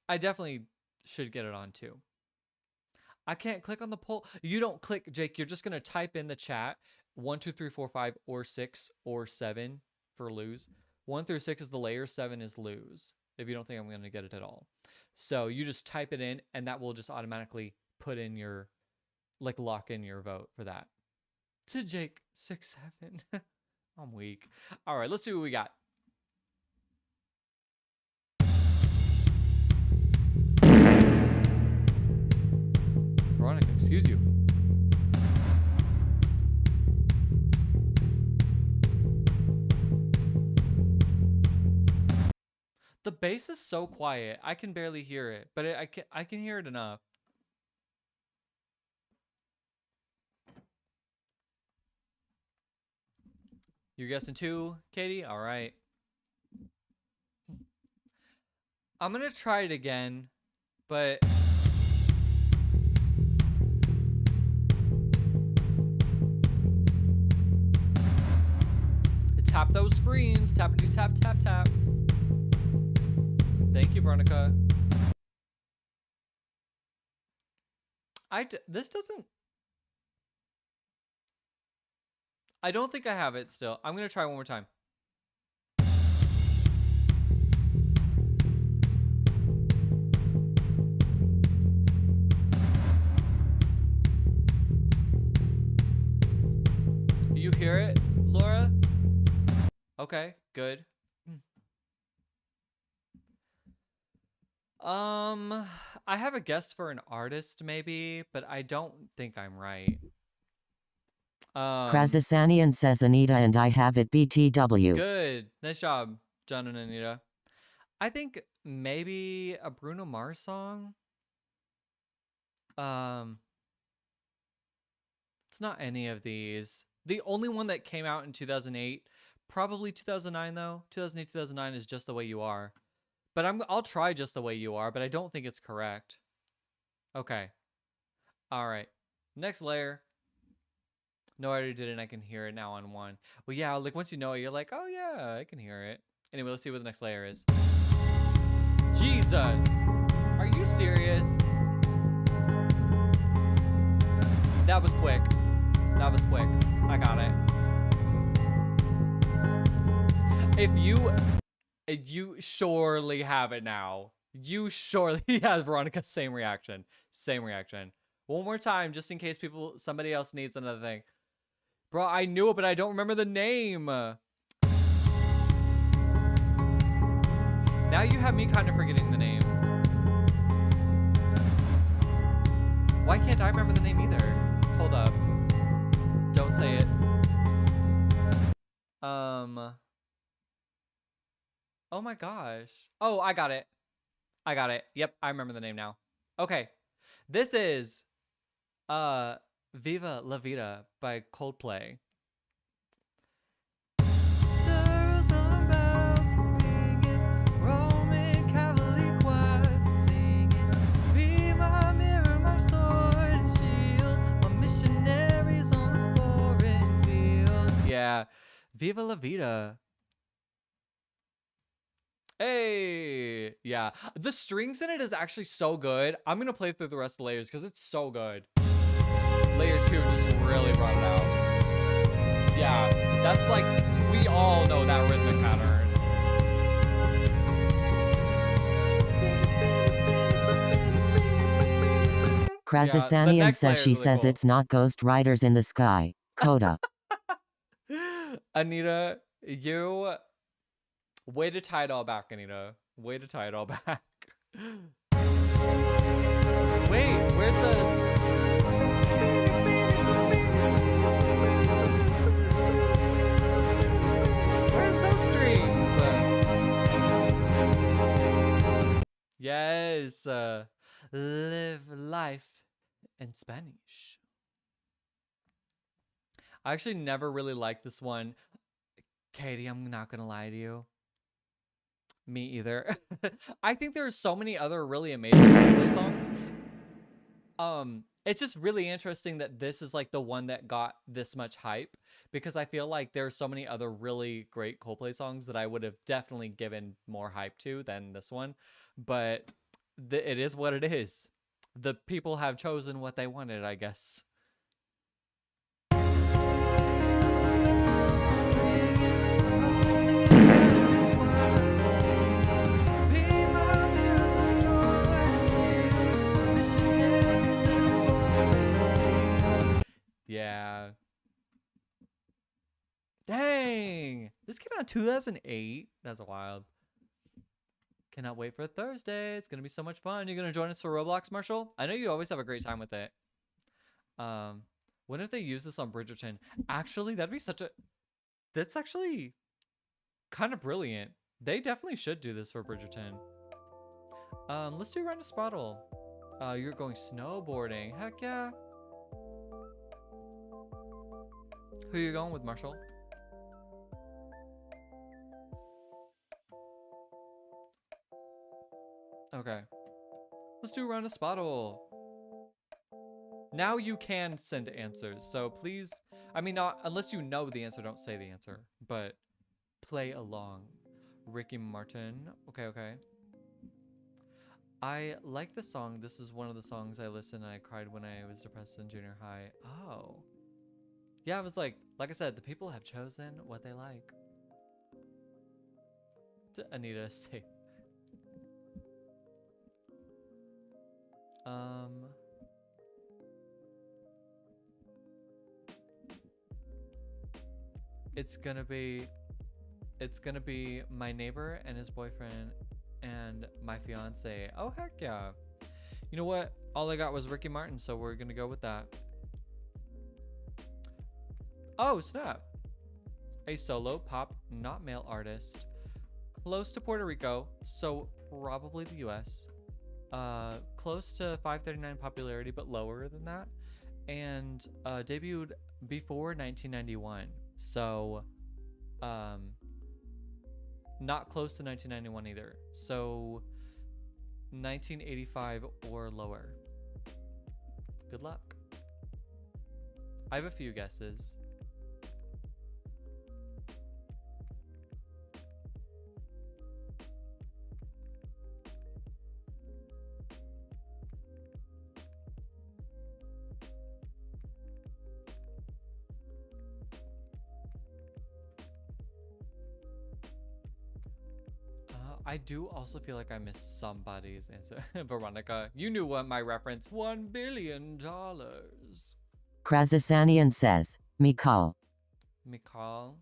I definitely should get it on 2. I can't click on the poll. You don't click, Jake. You're just gonna type in the chat 1, 2, 3, 4, 5 or 6 or 7 for lose. 1 through 6 is the layer, 7 is lose. If you don't think I'm gonna get it at all. So you just type it in and that will just automatically put in your, like lock in your vote for that. To Jake 6, 7. I'm weak. All right, let's see what we got. Veronica, excuse you. The bass is so quiet. I can barely hear it, but I can hear it enough. You're guessing 2, Katie? All right. I'm going to try it again, but... Tap those screens. Tappity tap, tap, tap. Thank you, Veronica. This doesn't... I don't think I have it still. I'm going to try one more time. You hear it, Laura? Okay, good. I have a guess for an artist maybe, but I don't think I'm right. Krasasanian says Anita and I have it BTW. Good. Nice job, John and Anita. I think maybe a Bruno Mars song. It's not any of these. The only one that came out in 2008, probably 2009 though. 2008, 2009 is Just the Way You Are. But I'll try Just the Way You Are, but I don't think it's correct. Okay. All right. Next layer. No, I already did it and I can hear it now on 1. Well, yeah, like once you know it, you're like, oh yeah, I can hear it. Anyway, let's see what the next layer is. Jesus. Are you serious? That was quick. That was quick. I got it. If you surely have it now. You surely have, Veronica, same reaction. Same reaction. One more time, just in case somebody else needs another thing. Bro, I knew it, but I don't remember the name. Now you have me kind of forgetting the name. Why can't I remember the name either? Hold up. Don't say it. Oh my gosh. Oh, I got it. I got it. Yep, I remember the name now. Okay. This is Viva La Vida by Coldplay. Jerusalem bells ringing, Roman cavalry choir singing, be my mirror, my sword and shield, my missionaries on a foreign field. Yeah, Viva La Vida. Hey, yeah. The strings in it is actually so good. I'm going to play through the rest of the layers because it's so good. Layer 2 just really brought it out. Yeah, that's like, we all know that rhythmic pattern. Krasasanian says she says cool. It's not Ghost Riders in the Sky. Kota. Anita, you... Way to tie it all back, Anita. Way to tie it all back. Wait, where's the... Where's those strings? Yes. Live life in Spanish. I actually never really liked this one. Katie, I'm not gonna lie to you. Me either. I think there are so many other really amazing Coldplay songs. It's just really interesting that this is like the one that got this much hype, because I feel like there are so many other really great Coldplay songs that I would have definitely given more hype to than this one. But it is what it is. The people have chosen what they wanted, I guess. Yeah. Dang. This came out in 2008. That's wild. Cannot wait for Thursday. It's going to be so much fun. You're going to join us for Roblox, Marshall? I know you always have a great time with it. When if they use this on Bridgerton? Actually, that'd be such a... That's actually kind of brilliant. They definitely should do this for Bridgerton. Let's do Run to Spottle. You're going snowboarding. Heck yeah. Who are you going with, Marshall? Okay. Let's do a round of Spottle. Now you can send answers, so please, I mean, not unless you know the answer, don't say the answer, but play along. Ricky Martin. Okay, okay. I like this song. This is one of the songs I listened and I cried when I was depressed in junior high. Oh. Yeah, I was like I said, the people have chosen what they like. Anita, safe. It's gonna be my neighbor and his boyfriend and my fiance. Oh heck yeah. You know what? All I got was Ricky Martin, so we're gonna go with that. Oh snap. A solo pop, not male artist. Close to Puerto Rico, so probably the US. Close to 539 popularity, but lower than that. And debuted before 1991. So not close to 1991 either. So 1985 or lower. Good luck. I have a few guesses. I do also feel like I missed somebody's answer. Veronica, you knew what my reference. $1 billion. Krasasanian says, Mikal. Mikal.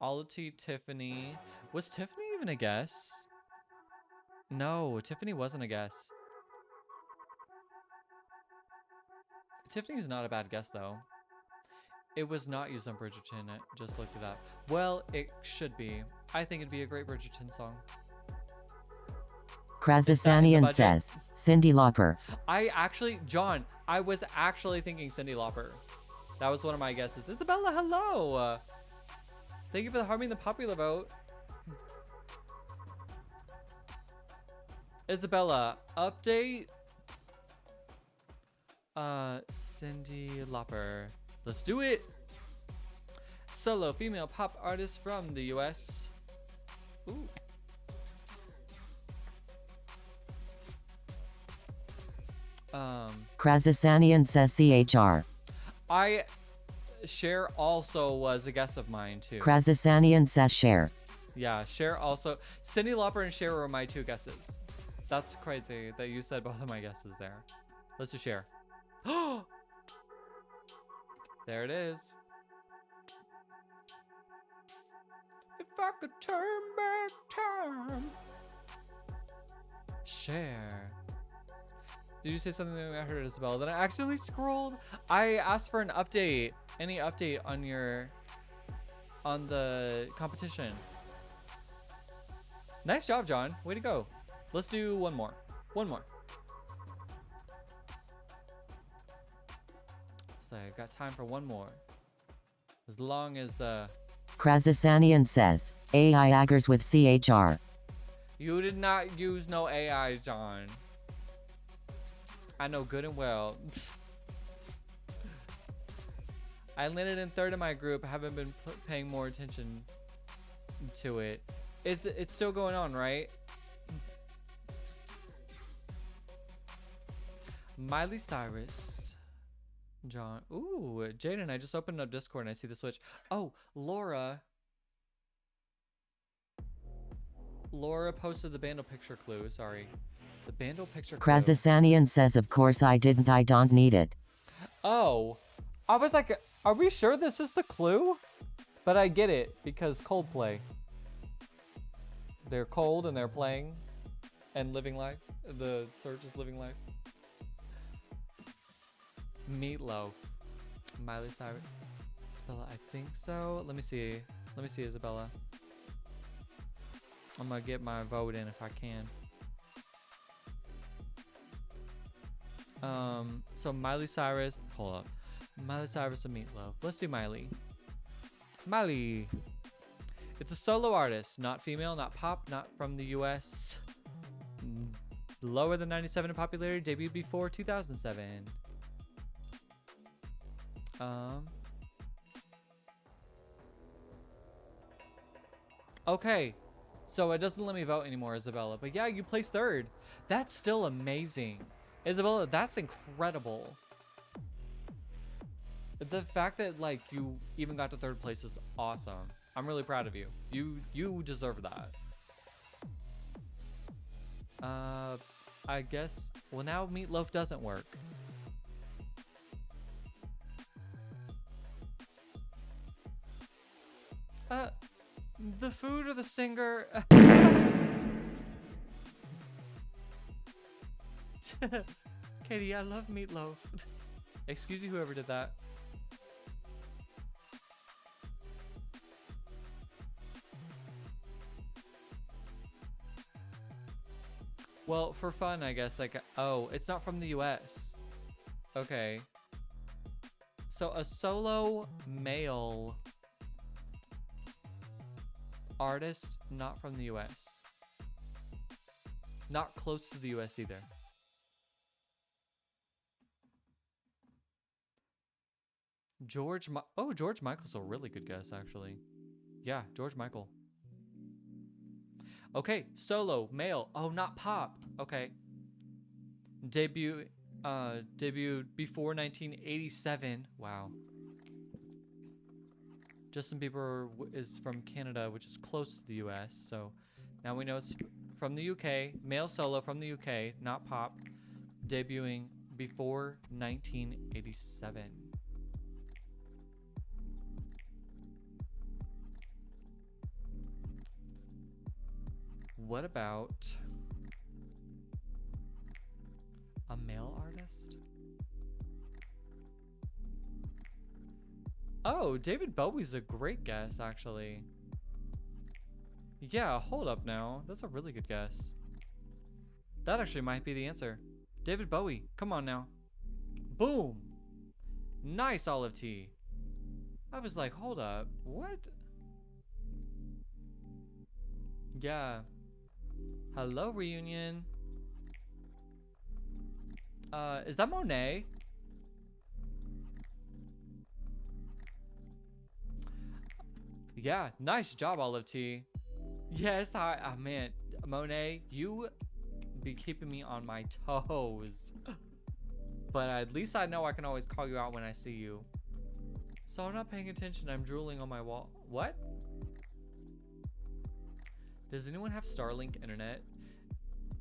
Alati Tiffany. Was Tiffany even a guess? No, Tiffany wasn't a guess. Tiffany's not a bad guess though. It was not used on Bridgerton. I just looked it up. Well, it should be. I think it'd be a great Bridgerton song. Krasasanian says, Cyndi Lauper. John, I was actually thinking Cyndi Lauper. That was one of my guesses. Isabella, hello. Thank you for harming the popular vote. Isabella, update. Cyndi Lauper. Let's do it. Solo female pop artist from the US. Ooh. Krasasanian says CHR. Cher also was a guess of mine too. Krasasanian says Cher. Yeah, Cher also. Cyndi Lauper and Cher were my two guesses. That's crazy that you said both of my guesses there. Let's do Cher. There it is. If I could turn back time. Cher. Did you say something that I heard, Isabella? Then I accidentally scrolled. I asked for an update. Any update on the competition? Nice job, John. Way to go. Let's do one more. One more. So I got time for one more. As long as Krasasanian says, AI aggers with CHR. You did not use no AI, John. I know good and well. I landed in third in my group. I haven't been paying more attention to it. It's still going on, right? Miley Cyrus. John. Ooh, Jaden, I just opened up Discord and I see the switch. Oh, Laura. Laura posted the Bandle picture clue. Sorry. The Bandle picture clue. Krasasanian says, of course I didn't. I don't need it. Oh. I was like, are we sure this is the clue? But I get it because Coldplay. They're cold and they're playing and living life. The search is living life. Meatloaf. Miley Cyrus. Isabella, I think so. Let me see. Let me see, Isabella. I'm gonna get my vote in if I can. So Miley Cyrus. Hold up. Miley Cyrus and Meatloaf. Let's do Miley. Miley. It's a solo artist, not female, not pop, not from the US. Lower than 97 in popularity. Debuted before 2007. Okay. So it doesn't let me vote anymore, Isabella. But yeah, you placed third. That's still amazing. Isabella, that's incredible. The fact that like you even got to third place is awesome. I'm really proud of you. You deserve that. I guess, well now meatloaf doesn't work. The food or the singer? Katie, I love meatloaf. Excuse you, whoever did that. Well, for fun, I guess, like, oh, it's not from the US. Okay. So a solo male artist, not from the US. Not close to the US either. George Michael's a really good guess, actually. Yeah, George Michael. Okay, solo, male. Oh, not pop. Okay. Debuted before 1987. Wow. Justin Bieber is from Canada, which is close to the US. So now we know it's from the UK. Male solo from the UK, not pop. Debuting before 1987. What about a male artist? Oh, David Bowie's a great guess, actually. Yeah, hold up now. That's a really good guess. That actually might be the answer. David Bowie, come on now. Boom. Nice, Olive Tea. I was like, hold up, what? Yeah. Hello, reunion. Is that Monet? Yeah, nice job, Olive Tea. Yes, man, Monet, you be keeping me on my toes. But at least I know I can always call you out when I see you. So I'm not paying attention, I'm drooling on my wall. What? Does anyone have Starlink internet?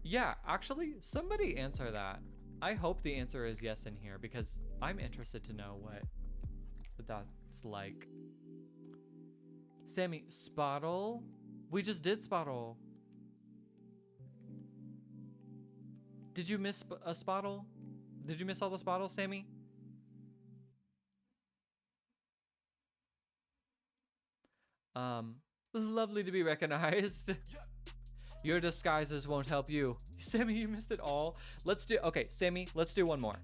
Yeah, actually, somebody answer that. I hope the answer is yes in here because I'm interested to know what that's like. Sammy, Spottle? We just did Spottle. Did you miss a Spottle? Did you miss all the Spottles, Sammy? Lovely to be recognized. Your disguises won't help you. Sammy, you missed it all. Okay, Sammy, let's do one more.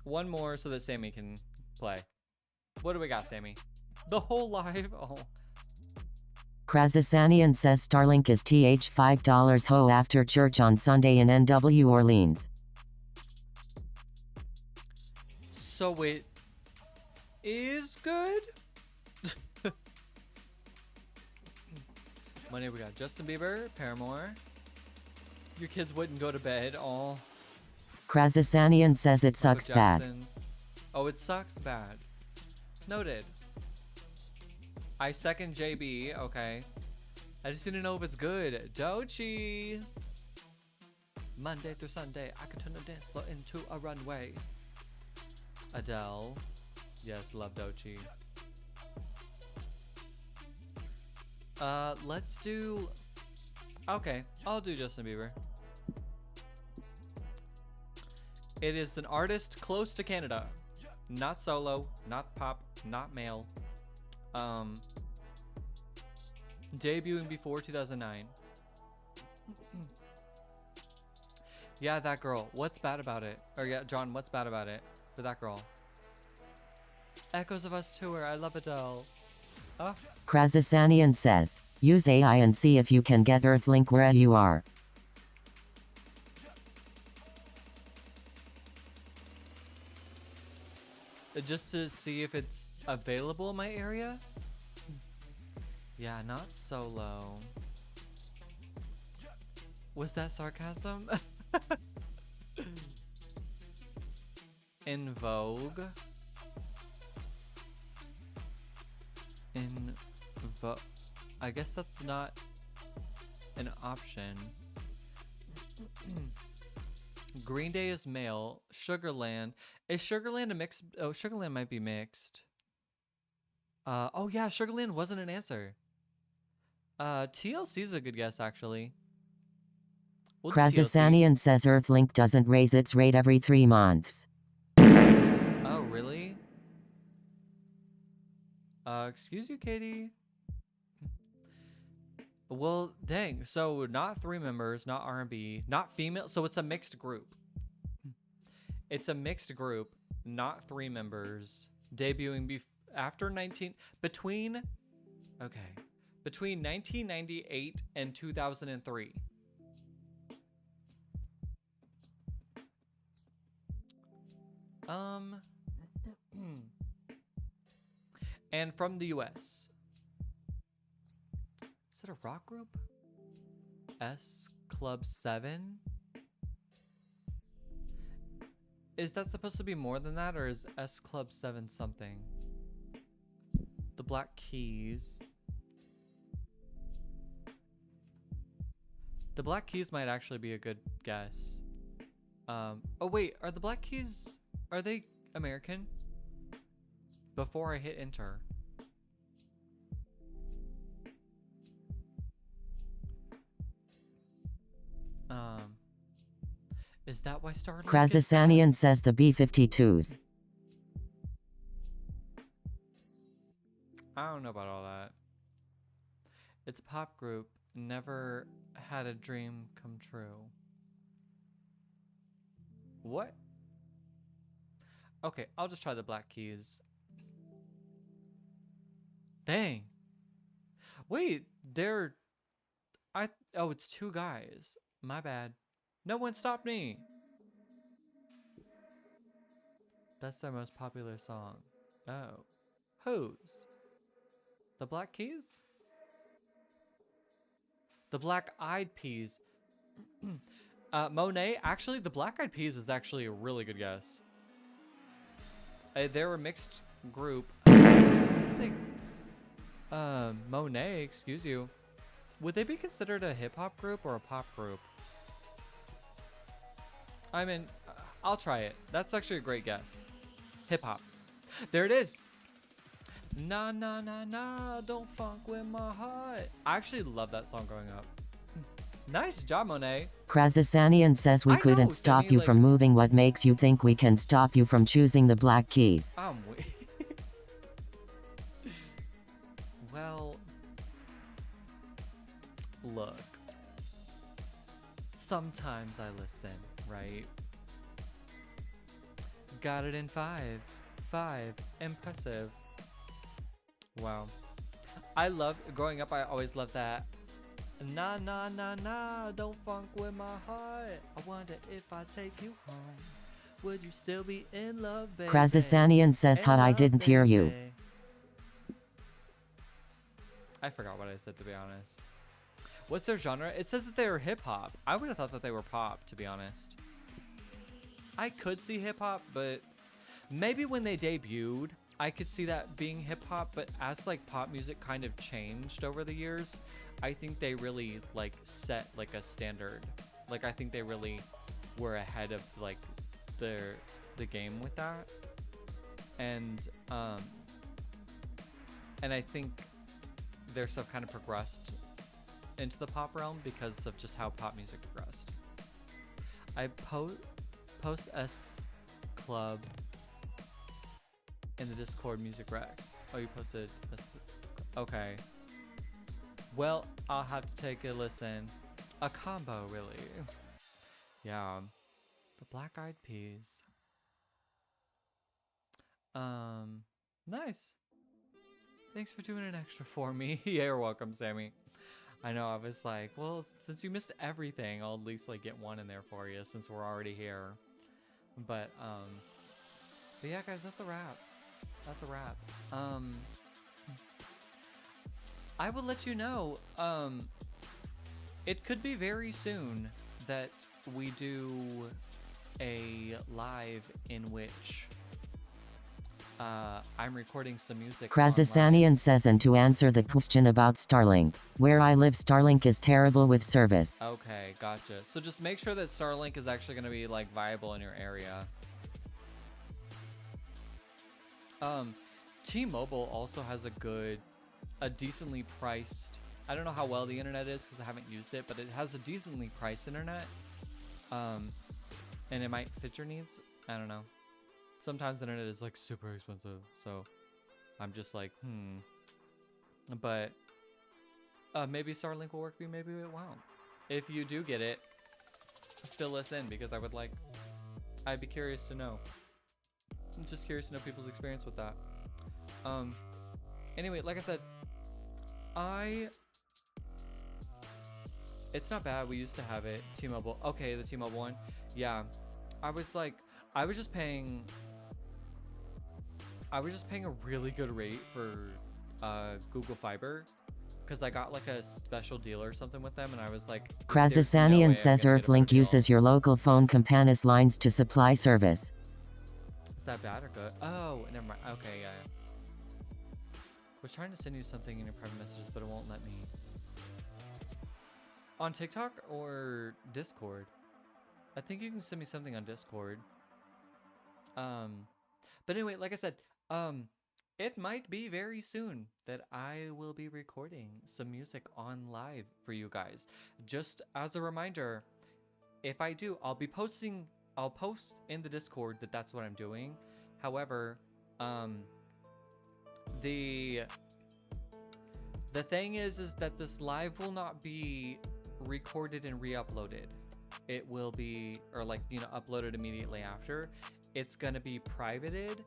One more so that Sammy can play. What do we got, Sammy? The whole live? Oh. Krazasanian says Starlink is TH $5 ho after church on Sunday in NW Orleans. So it is good? Monday we got Justin Bieber, Paramore. Your kids wouldn't go to bed all. Krazasanian says it sucks bad. Oh, it sucks bad. Noted. I second JB, okay. I just didn't know if it's good. Dochi. Monday through Sunday, I can turn the dance floor into a runway. Adele. Yes, love Dochi. Let's do... Okay, I'll do Justin Bieber. It is an artist close to Canada. Not solo, not pop, not male. Debuting before 2009. Yeah, that girl. What's bad about it? Or yeah, John, what's bad about it for that girl? Echoes of Us tour. I love Adele. Krazasanian says, Use AI and see if you can get Earthlink where you are. Just to see if it's available in my area? Yeah, not solo. Was that sarcasm? In vogue. In vogue. I guess that's not an option. Green Day is male. Sugarland. Is Sugarland a mix? Oh, Sugarland might be mixed. Oh yeah, Sugarland wasn't an answer. TLC is a good guess, actually. We'll do TLC. Krasasanian says Earthlink doesn't raise its rate every 3 months. Oh, really? Excuse you, Katie. Well, dang. So not 3 members, not R&B, not female. So it's a mixed group. It's a mixed group, not 3 members, debuting after between 1998 and 2003. And from the US. Is it a rock group? S Club 7? Is that supposed to be more than that, or is S Club 7 something? The Black Keys. The Black Keys might actually be a good guess. Oh wait, are the Black Keys, are they American? Before I hit enter. Is that why Starlink Krasasanian says the B-52s. I don't know about all that. It's a pop group. Never had a dream come true. What? Okay, I'll just try the Black Keys. Dang. Wait, oh, it's 2 guys. My bad. No one stopped me. That's their most popular song. Oh. Whose? The Black Keys? The Black Eyed Peas. Monet, actually, the Black Eyed Peas is actually a really good guess. They're a mixed group. Monet, excuse you. Would they be considered a hip-hop group or a pop group? I mean, I'll try it. That's actually a great guess. Hip-hop. There it is. Nah, nah, nah, nah, don't funk with my heart. I actually love that song growing up. Nice job, Monet. Krasasanian says we couldn't stop you from moving. What makes you think we can stop you from choosing the Black Keys? Well, look. Sometimes I listen, right? Got it in 5. Impressive. Wow. I love, growing up, I always loved that. Nah, nah, nah, nah, don't funk with my heart. I wonder if I take you home, would you still be in love, baby? Krasasanian says, "Huh, I didn't hear you." I forgot what I said, to be honest. What's their genre? It says that they were hip-hop. I would have thought that they were pop, to be honest. I could see hip-hop, but maybe when they debuted, I could see that being hip-hop, but as like pop music kind of changed over the years, I think they really like set like a standard. Like I think they really were ahead of like the game with that. And I think their stuff kind of progressed into the pop realm because of just how pop music progressed. I post S Club in the Discord Music Rex. Oh, you posted okay. Well, I'll have to take a listen. A combo, really. Yeah. The Black Eyed Peas. Nice. Thanks for doing an extra for me. Yeah, you're welcome, Sammy. I know, I was like, well, since you missed everything, I'll at least like get one in there for you since we're already here. But yeah, guys, that's a wrap. That's a wrap. I will let you know, it could be very soon that we do a live in which I'm recording some music. Krazasanian says, and to answer the question about Starlink, where I live, Starlink is terrible with service. Okay, gotcha. So just make sure that Starlink is actually going to be like viable in your area. T-Mobile also has a decently priced, I don't know how well the internet is because I haven't used it, but it has a decently priced internet. And it might fit your needs. I don't know. Sometimes the internet is like super expensive, so I'm just like, But maybe Starlink will work for you, maybe it won't. If you do get it, fill us in because I'd be curious to know. I'm just curious to know people's experience with that. Anyway, like I said, it's not bad. We used to have it. T-Mobile. Okay, the T-Mobile one. Yeah. I was just paying a really good rate for Google Fiber because I got like a special deal or something with them, and I was like, Krazasanian says Earthlink uses your local phone companies lines to supply service. Is that bad or good? Oh, never mind. Okay, yeah. I was trying to send you something in your private messages, but it won't let me. On TikTok or Discord? I think you can send me something on Discord. But anyway, like I said, it might be very soon that I will be recording some music on live for you guys. Just as a reminder, if I do, I'll post in the Discord that that's what I'm doing. However, the thing is that this live will not be recorded and re-uploaded. It will be, or like, uploaded immediately after. It's gonna be privated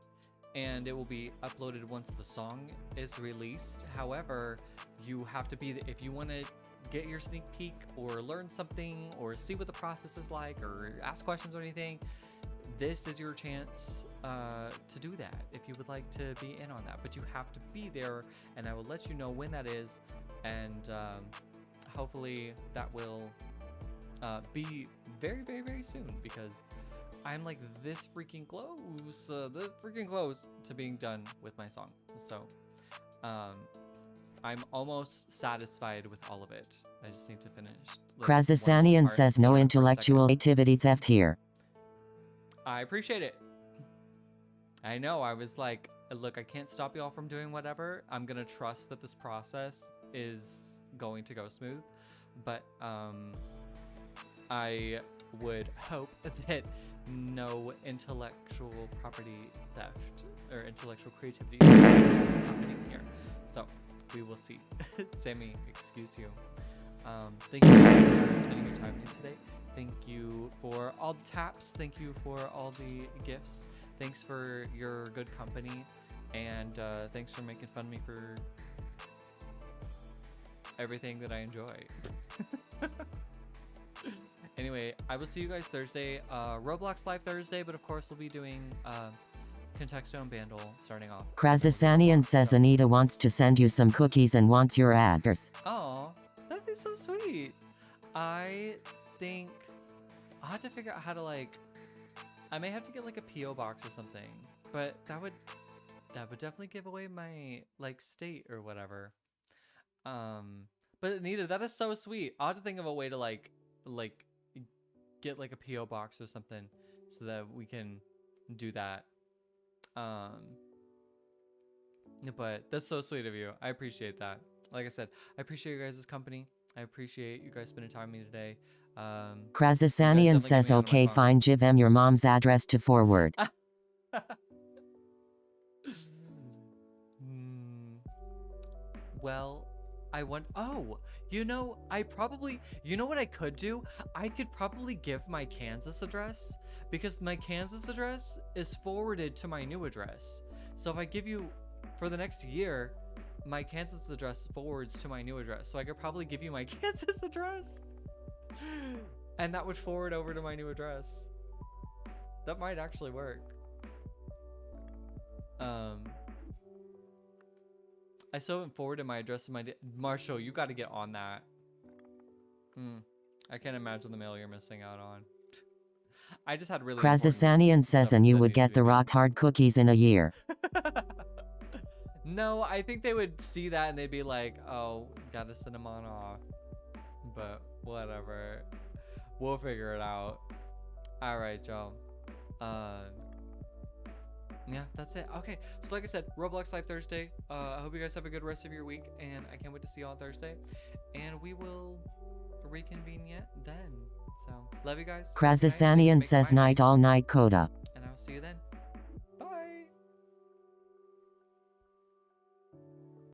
and it will be uploaded once the song is released. However, you have to be, if you want to get your sneak peek or learn something or see what the process is like or ask questions or anything, this is your chance to do that if you would like to be in on that. But you have to be there, and I will let you know when that is, and hopefully that will be very, very, very soon, because I'm like this freaking close to being done with my song. So I'm almost satisfied with all of it. I just need to finish. Krazasanian says no intellectual activity theft here. I appreciate it. I know, I was like, look, I can't stop y'all from doing whatever. I'm gonna trust that this process is going to go smooth, but I would hope that no intellectual property theft or intellectual creativity is happening here. So we will see. Sammy, excuse you. Thank you for spending your time with me today. Thank you for all the taps. Thank you for all the gifts. Thanks for your good company. And thanks for making fun of me for everything that I enjoy. Anyway, I will see you guys Thursday. Roblox Live Thursday, but of course we'll be doing Contexto and Bandle starting off. Krazasanian says Anita wants to send you some cookies and wants your address. Oh, that'd be so sweet. I think I'll have to figure out how to, like, I may have to get like a PO box or something, but that would definitely give away my like state or whatever. But Anita, that is so sweet. I'll have to think of a way to like get like a PO box or something so that we can do that. But that's so sweet of you. I appreciate that. Like I said, I appreciate you guys' company. I appreciate you guys spending time with me today. Krazasanian says, okay, fine, give them your mom's address to forward. Well, I want, you know what I could do? I could probably give my Kansas address, because my Kansas address is forwarded to my new address. So if I give you, for the next year, my Kansas address forwards to my new address. So I could probably give you my Kansas address. And that would forward over to my new address. That might actually work. I still haven't forwarded my address to my Marshall, you got to get on that. I can't imagine the mail you're missing out on. I just had really Krazasanian says, and you would get the rock hard cookies in a year. No, I think they would see that and they'd be like, oh, gotta send them on off. But whatever. We'll figure it out. Alright, y'all. Yeah, that's it. Okay, so like I said, Roblox Live Thursday. I hope you guys have a good rest of your week, and I can't wait to see you on Thursday. And we will reconvene yet then. So, love you guys. Krazasanian says, night all night, Kota.